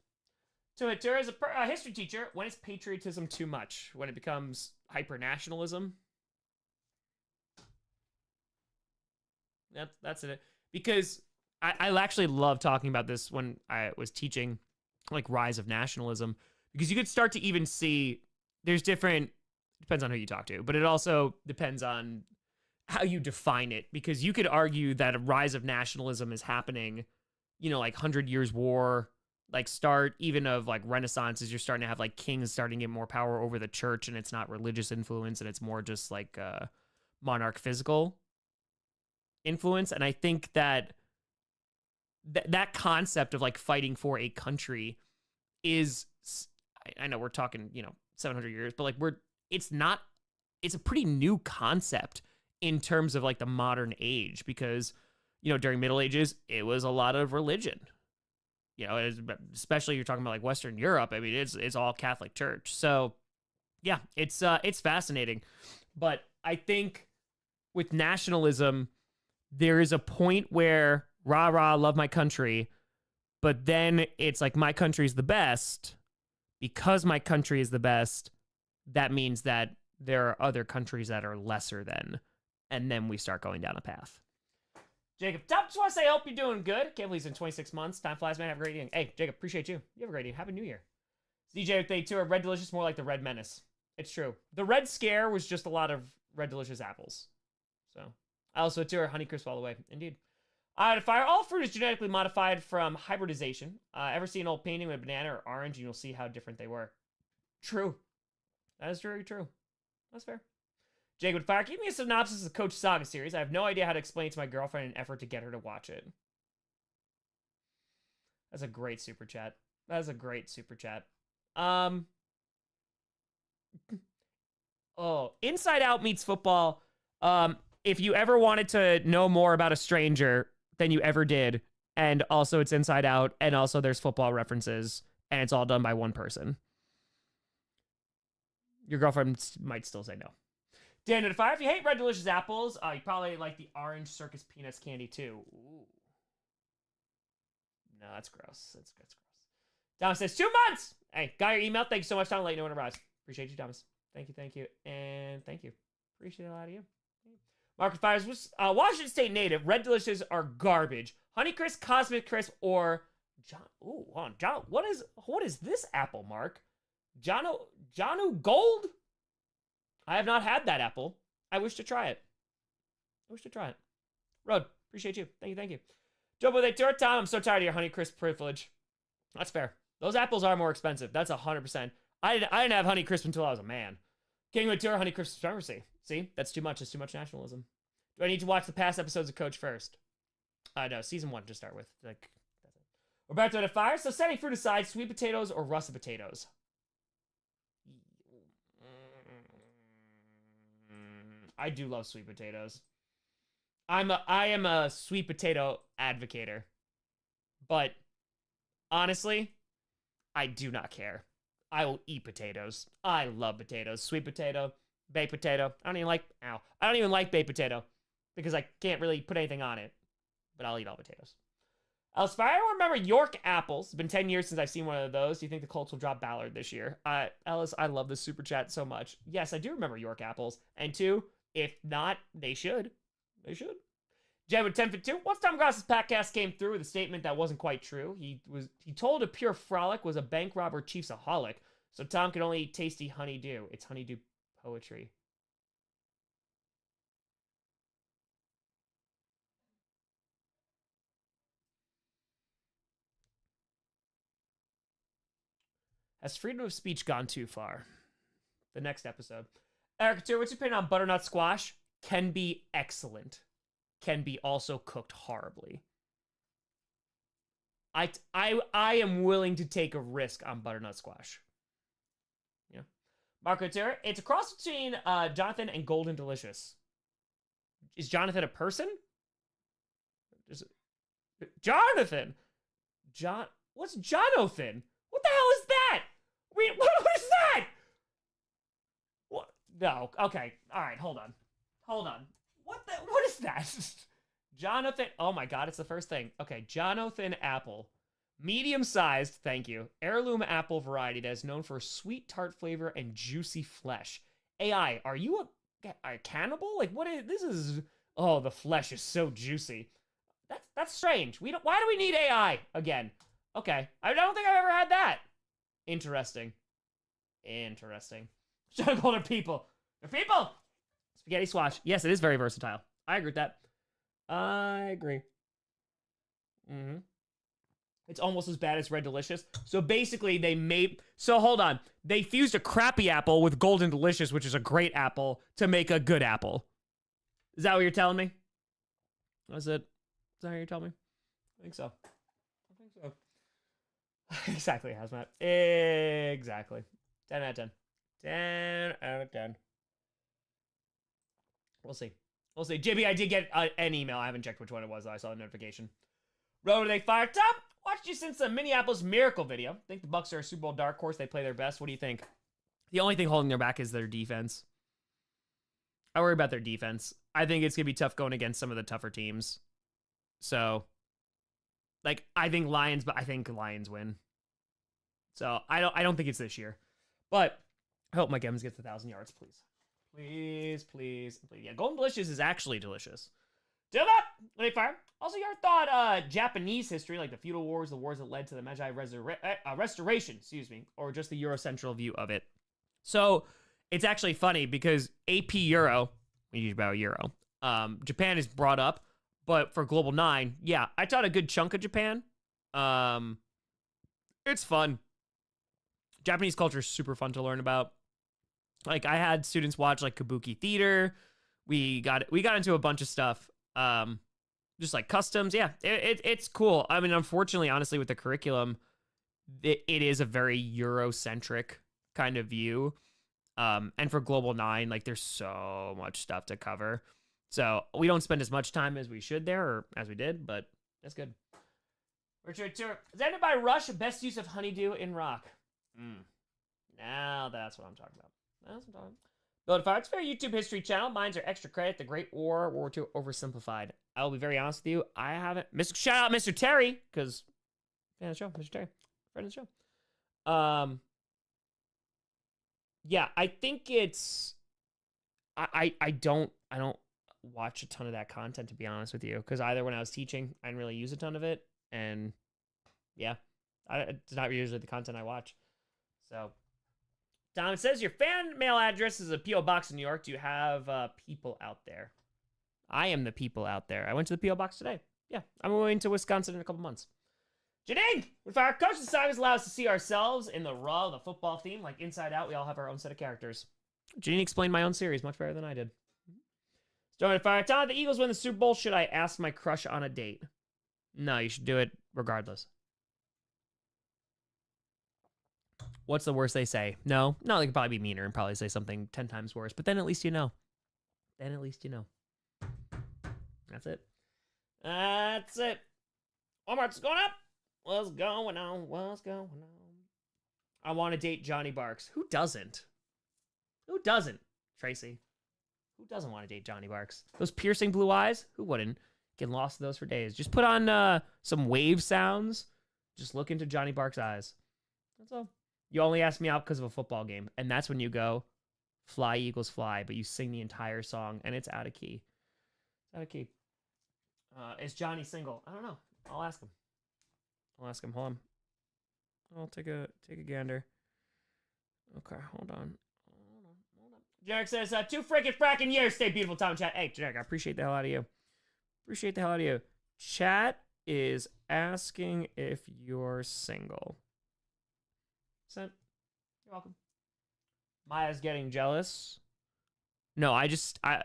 So as a history teacher, when is patriotism too much? When it becomes hyper-nationalism? That's it. Because I actually love talking about this when I was teaching like rise of nationalism, because you could start to even see there's different, depends on who you talk to, but it also depends on how you define it, because you could argue that a rise of nationalism is happening, you know, like 100 Years' War, like start even of like Renaissances, you're starting to have like kings starting to get more power over the church, and it's not religious influence, and it's more just like monarch physical influence. And I think that that concept of like fighting for a country is, I know we're talking, 700 years, but like it's a pretty new concept in terms of like the modern age, because, during Middle Ages, it was a lot of religion, especially you're talking about like Western Europe. I mean, it's all Catholic Church. So yeah, it's fascinating. But I think with nationalism, there is a point where rah, rah, love my country, but then it's like my country's the best. Because my country is the best, that means that there are other countries that are lesser than, and then we start going down a path. Jacob, just want to say I hope you're doing good. Can't believe it's in 26 months. Time flies, man. Have a great evening. Hey, Jacob, appreciate you. You have a great evening. Happy New Year. DJ, they too are Red Delicious, more like the Red Menace. It's true. The Red Scare was just a lot of Red Delicious apples. So, I also too are Honeycrisp all the way. Indeed. To fire, all fruit is genetically modified from hybridization. Ever see an old painting with a banana or orange, and you'll see how different they were. True. That is very true. That's fair. Jacob Fire, give me a synopsis of Coach Saga series. I have no idea how to explain it to my girlfriend in an effort to get her to watch it. That's a great super chat. That is a great super chat. Inside Out meets football. If you ever wanted to know more about a stranger than you ever did, and also it's Inside Out, and also there's football references, and it's all done by one person, your girlfriend might still say no. Dan to the Fire, if you hate Red Delicious apples, you probably like the Orange Circus Peanuts candy too. Ooh. No, that's gross. That's gross. Thomas says 2 months. Hey, got your email. Thank you so much, Tom. Let you know when it arrives. Appreciate you, Thomas. Thank you, and thank you. Appreciate a lot of you. Market Fires, Washington State native. Red Delicious are garbage. Honeycrisp, Cosmic Crisp, or John. Ooh, hold on, John. What is this apple, Mark? Janu Gold? I have not had that apple. I wish to try it. Road, appreciate you. Thank you. Jobo de Tur, Tom, I'm so tired of your Honeycrisp privilege. That's fair. Those apples are more expensive. That's 100%. I didn't have Honeycrisp until I was a man. King of Tour, Honeycrisp supremacy. See, that's too much. It's too much nationalism. Do I need to watch the past episodes of Coach first? No, season 1 to start with. Like, that's it. Roberto de Fire. So setting fruit aside, sweet potatoes or russet potatoes? I do love sweet potatoes. I am a sweet potato advocator. But honestly, I do not care. I will eat potatoes. I love potatoes. Sweet potato, baked potato. I don't even like baked potato because I can't really put anything on it. But I'll eat all potatoes. Elspire, I don't remember York apples. It's been 10 years since I've seen one of those. Do you think the Colts will drop Ballard this year? Ellis, I love this super chat so much. Yes, I do remember York apples. And 2, if not, they should. They should. Jeb with 10 for 2. Once Tom Gross's Packcast came through with a statement that wasn't quite true. He told a pure frolic was a bank robber chiefsaholic, so Tom could only eat tasty honeydew. It's honeydew poetry. Has freedom of speech gone too far? The next episode. Eric, what's your opinion on butternut squash? Can be excellent. Can be also cooked horribly. I am willing to take a risk on butternut squash. Yeah. Marco Terra, it's a cross between Jonathan and Golden Delicious. Is Jonathan a person? Jonathan! What's Jonathan? What the hell is that? Wait, what is that? What? No, okay. Alright, hold on. What is that? Jonathan, oh my god, it's the first thing. Okay, Jonathan apple. Medium-sized, thank you. Heirloom apple variety that is known for sweet tart flavor and juicy flesh. AI, are you a cannibal? Like, what is, this is, oh, the flesh is so juicy. That's strange. Why do we need AI again? Okay, I don't think I've ever had that. Interesting. Should call them people. They're people! Spaghetti squash. Yes, it is very versatile. I agree with that. I agree. Mm-hmm. It's almost as bad as Red Delicious. So basically, hold on. They fused a crappy apple with Golden Delicious, which is a great apple, to make a good apple. Is that what you're telling me? Is that how you're telling me? I think so. Exactly, Hazmat. Exactly. 10 out of 10. 10 out of 10. We'll see. JB, I did get an email. I haven't checked which one it was, though. I saw the notification. Road they fire top. Watched you since the Minneapolis Miracle video. Think the Bucks are a Super Bowl dark horse. They play their best. What do you think? The only thing holding their back is their defense. I worry about their defense. I think it's going to be tough going against some of the tougher teams. So, like, I think Lions win. So, I don't think it's this year. But I hope Mike Evans gets 1,000 yards, please. Please. Yeah, Golden Delicious is actually delicious. Do that! Let me fire. Also, your thought, Japanese history, like the feudal wars, the wars that led to the Meiji Restoration, or just the Eurocentral view of it. So, it's actually funny because AP Euro, we use about Euro, Japan is brought up, but for Global 9, yeah, I taught a good chunk of Japan. It's fun. Japanese culture is super fun to learn about. Like, I had students watch, like, kabuki theater. We got into a bunch of stuff. Just, like, customs. Yeah, it's cool. I mean, unfortunately, honestly, with the curriculum, it is a very Eurocentric kind of view. And for Global 9, like, there's so much stuff to cover. So, we don't spend as much time as we should there, or as we did, but that's good. Richard Tour. Is ended by Rush best use of honeydew in rock? Now that's what I'm talking about. Build a Fire. It's a very YouTube history channel. Mine's are extra credit. The Great War, World War II, oversimplified. I will be very honest with you. I haven't. Shout out Mr. Terry, because fan of the show, Mr. Terry, friend of the show. Yeah, I think it's. I don't watch a ton of that content, to be honest with you, because either when I was teaching, I didn't really use a ton of it, and yeah, it's not usually the content I watch. So. Tom, it says your fan mail address is a P.O. Box in New York. Do you have people out there? I am the people out there. I went to the P.O. Box today. Yeah, I'm going to Wisconsin in a couple months. Janine, if our coaching assignments allow us to see ourselves in the raw, the football theme, like Inside Out, we all have our own set of characters. Janine explained my own series much better than I did. Starting fire. Tom, the Eagles win the Super Bowl. Should I ask my crush on a date? No, you should do it regardless. What's the worst they say? No, they could probably be meaner and probably say something 10 times worse, but then at least you know. That's it. Walmart's going up. What's going on? I want to date Johnny Barks. Who doesn't? Tracy? Who doesn't want to date Johnny Barks? Those piercing blue eyes? Who wouldn't? Getting lost in those for days. Just put on some wave sounds. Just look into Johnny Bark's eyes. That's all. You only ask me out because of a football game. And that's when you go, fly, Eagles, fly. But you sing the entire song, and it's out of key. It's out of key. Is Johnny single? I don't know. I'll ask him. Hold on. I'll take a gander. Okay, hold on. Jarek says, 2 freaking fracking years. Stay beautiful, Tom and chat. Hey, Jarek, I appreciate the hell out of you. Chat is asking if you're single. Sent. You're welcome. Maya's getting jealous. No,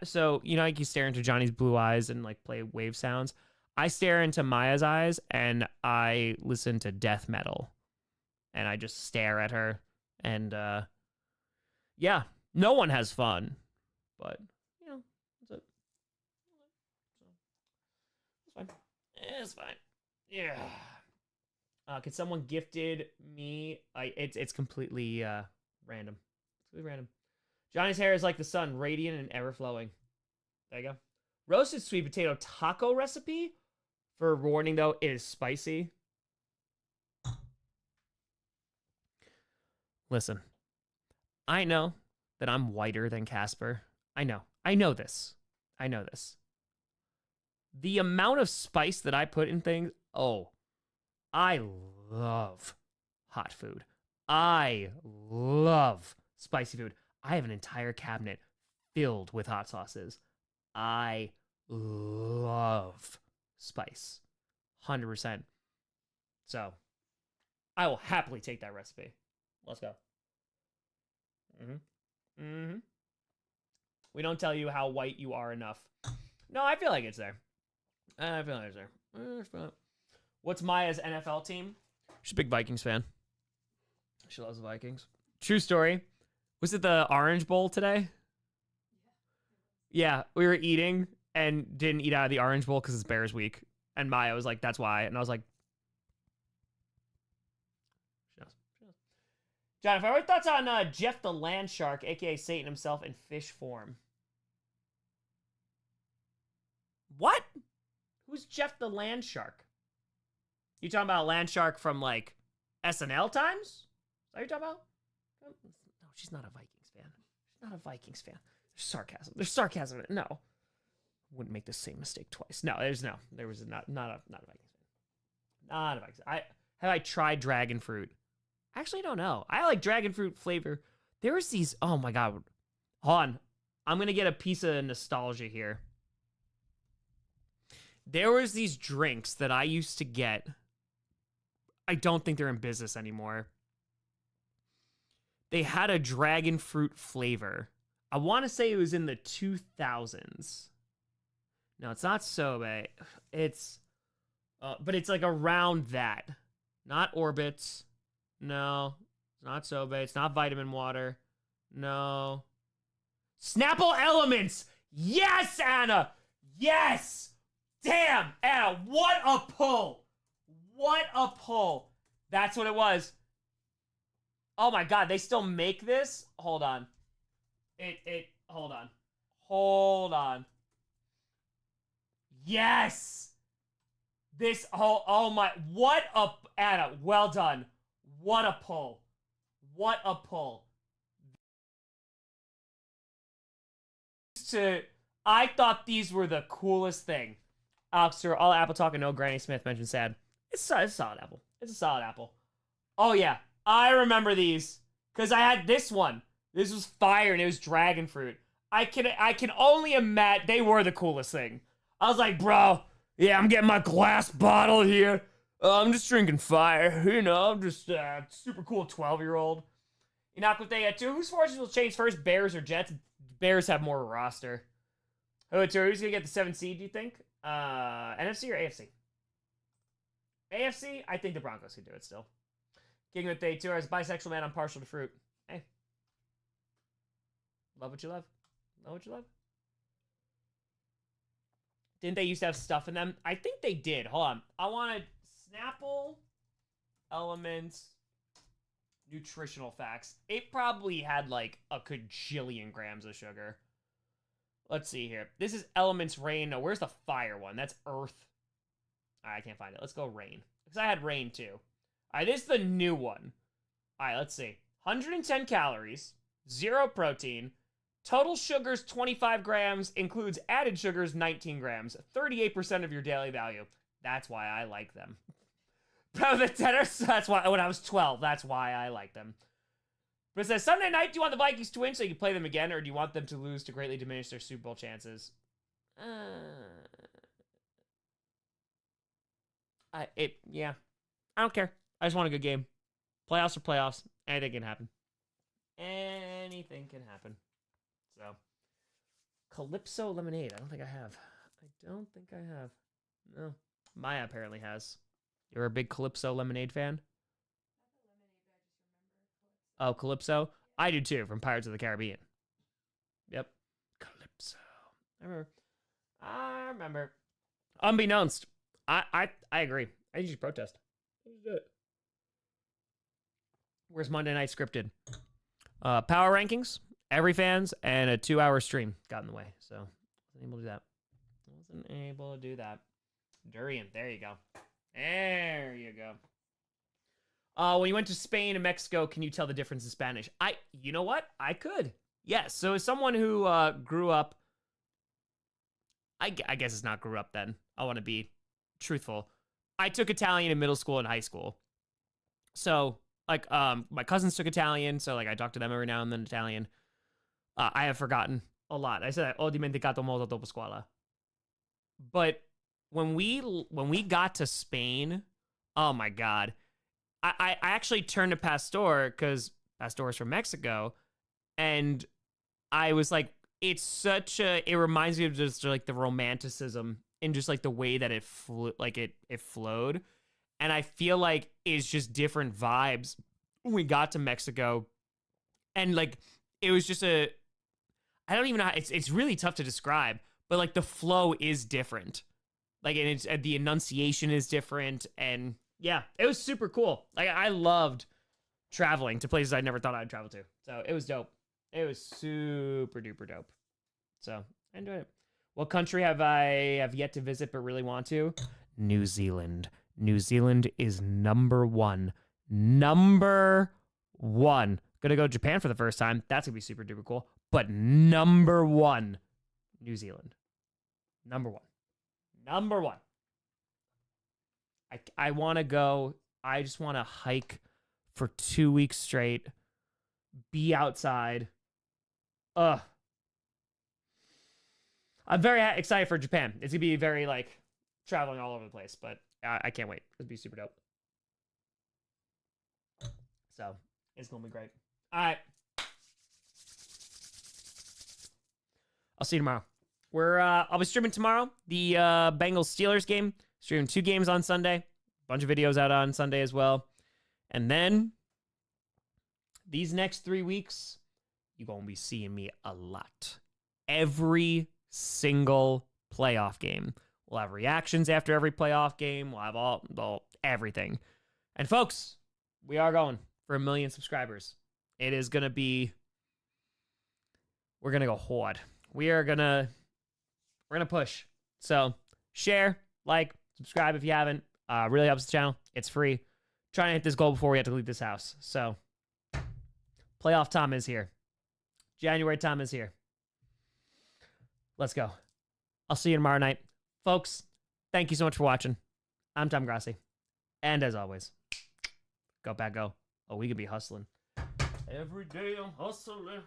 so, you know, like you stare into Johnny's blue eyes and like play wave sounds. I stare into Maya's eyes and I listen to death metal. And I just stare at her. And, yeah, no one has fun. But, you know, that's it. It's fine. It's fine. Yeah. Could someone gifted me? It's completely random. It's completely random. Johnny's hair is like the sun, radiant and ever flowing. There you go. Roasted sweet potato taco recipe. For warning though, it is spicy. Listen, I know that I'm whiter than Casper. I know this. The amount of spice that I put in things, I love hot food. I love spicy food. I have an entire cabinet filled with hot sauces. I love spice. 100%. So, I will happily take that recipe. Let's go. We don't tell you how white you are enough. No, I feel like it's there. What's Maya's NFL team? She's a big Vikings fan. She loves the Vikings. True story. Was it the Orange Bowl today? Yeah, we were eating and didn't eat out of the Orange Bowl because it's Bears week. And Maya was like, that's why. And I was like, she knows. John, what are your thoughts on Jeff the Land Shark, a.k.a. Satan himself, in fish form? What? Who's Jeff the Land Shark? You talking about Land Shark from, like, SNL times? Is that what you're talking about? No, she's not a Vikings fan. There's sarcasm. No. Wouldn't make the same mistake twice. No, there was not a Vikings fan. Not a Vikings fan. Have I tried dragon fruit? I actually don't know. I like dragon fruit flavor. There was these, oh my God. Hold on. I'm going to get a piece of nostalgia here. There was these drinks that I used to get. I don't think they're in business anymore. They had a dragon fruit flavor. I want to say it was in the 2000s. No, it's not soba. It's, but it's like around that. Not Orbits. No, it's not soba. It's not vitamin water. No. Snapple Elements. Yes, Anna. Yes. Damn, Anna. What a pull. What a pull. That's what it was. Oh my God, they still make this? Hold on. Hold on. Yes! This, oh my, what a, Anna, well done. What a pull. I thought these were the coolest thing. Oxter, all apple talk and no Granny Smith mentioned sad. It's a solid apple. Oh yeah, I remember these. Because I had this one. This was fire and it was dragon fruit. I can only imagine, they were the coolest thing. I was like, bro, yeah, I'm getting my glass bottle here. I'm just drinking fire. You know, I'm just super cool 12-year-old. You know, if they had two, whose fortunes will change first, Bears or Jets? Bears have more of a roster. Who's going to get the 7th seed, do you think? NFC or AFC? AFC? I think the Broncos can do it still. King with Day 2 as bisexual man, I'm partial to fruit. Hey. Love what you love. Didn't they used to have stuff in them? I think they did. Hold on. I wanted Snapple Elements nutritional facts. It probably had like a cajillion grams of sugar. Let's see here. This is elements rain. No, where's the fire one? That's earth. All right, I can't find it. Let's go rain. Because I had rain too. All right, this is the new one. All right, let's see. 110 calories, 0 protein, total sugars 25 grams, includes added sugars 19 grams, 38% of your daily value. That's why I like them. Bro, the tenors, that's why, when I was 12, that's why I like them. But it says, Sunday night, do you want the Vikings to win so you can play them again, or do you want them to lose to greatly diminish their Super Bowl chances? Yeah. I don't care. I just want a good game. Playoffs are playoffs. Anything can happen. Anything can happen. So, Calypso Lemonade. I don't think I have. No. Maya apparently has. You're a big Calypso Lemonade fan? Oh, Calypso? I do too, from Pirates of the Caribbean. Yep. Calypso. I remember. Unbeknownst. I agree. I usually protest. Let's do it. Where's Monday Night Scripted? Power rankings, every fans, and a 2-hour stream got in the way. So, wasn't able to do that. Durian, there you go. There you go. When you went to Spain and Mexico, can you tell the difference in Spanish? You know what? I could. Yes. So as someone who grew up, I guess it's not grew up then. I want to be truthful. I took Italian in middle school and high school. So, like, my cousins took Italian, so, like, I talk to them every now and then in Italian. I have forgotten a lot. I said, ho dimenticato molto dopo scuola. But when we got to Spain, oh my God. I actually turned to Pastor, because Pastor is from Mexico, and I was like, it reminds me of just, like, the romanticism and just, like, the way that it flowed. And I feel like it's just different vibes when we got to Mexico. And, like, it was just I don't even know how, it's really tough to describe, but, like, the flow is different. Like, and it's the enunciation is different, and yeah, it was super cool. Like, I loved traveling to places I never thought I'd travel to. So it was dope. It was super duper dope. So I enjoyed it. What country have I yet to visit but really want to? New Zealand. New Zealand is number one. Number one. Gonna go to Japan for the first time. That's gonna be super duper cool. But number one, New Zealand. Number one. Number one. I want to go. I just want to hike for 2 weeks straight. Be outside. I'm very excited for Japan. It's going to be very, like, traveling all over the place. But I can't wait. It'll be super dope. So, it's going to be great. All right. I'll see you tomorrow. I'll be streaming tomorrow. The Bengals-Steelers game. Streaming 2 games on Sunday. Bunch of videos out on Sunday as well. And then these next 3 weeks, you're going to be seeing me a lot. Every single playoff game. We'll have reactions after every playoff game. We'll have everything. And folks, we are going for 1 million subscribers. It is going to be, we're going to go hard. We're going to push. So share, like, subscribe if you haven't. Really helps the channel. It's free. Trying to hit this goal before we have to leave this house. So, playoff time is here. January time is here. Let's go. I'll see you tomorrow night. Folks, thank you so much for watching. I'm Tom Grossi. And as always, go Pack Go. Oh, we could be hustling. Every day I'm hustling.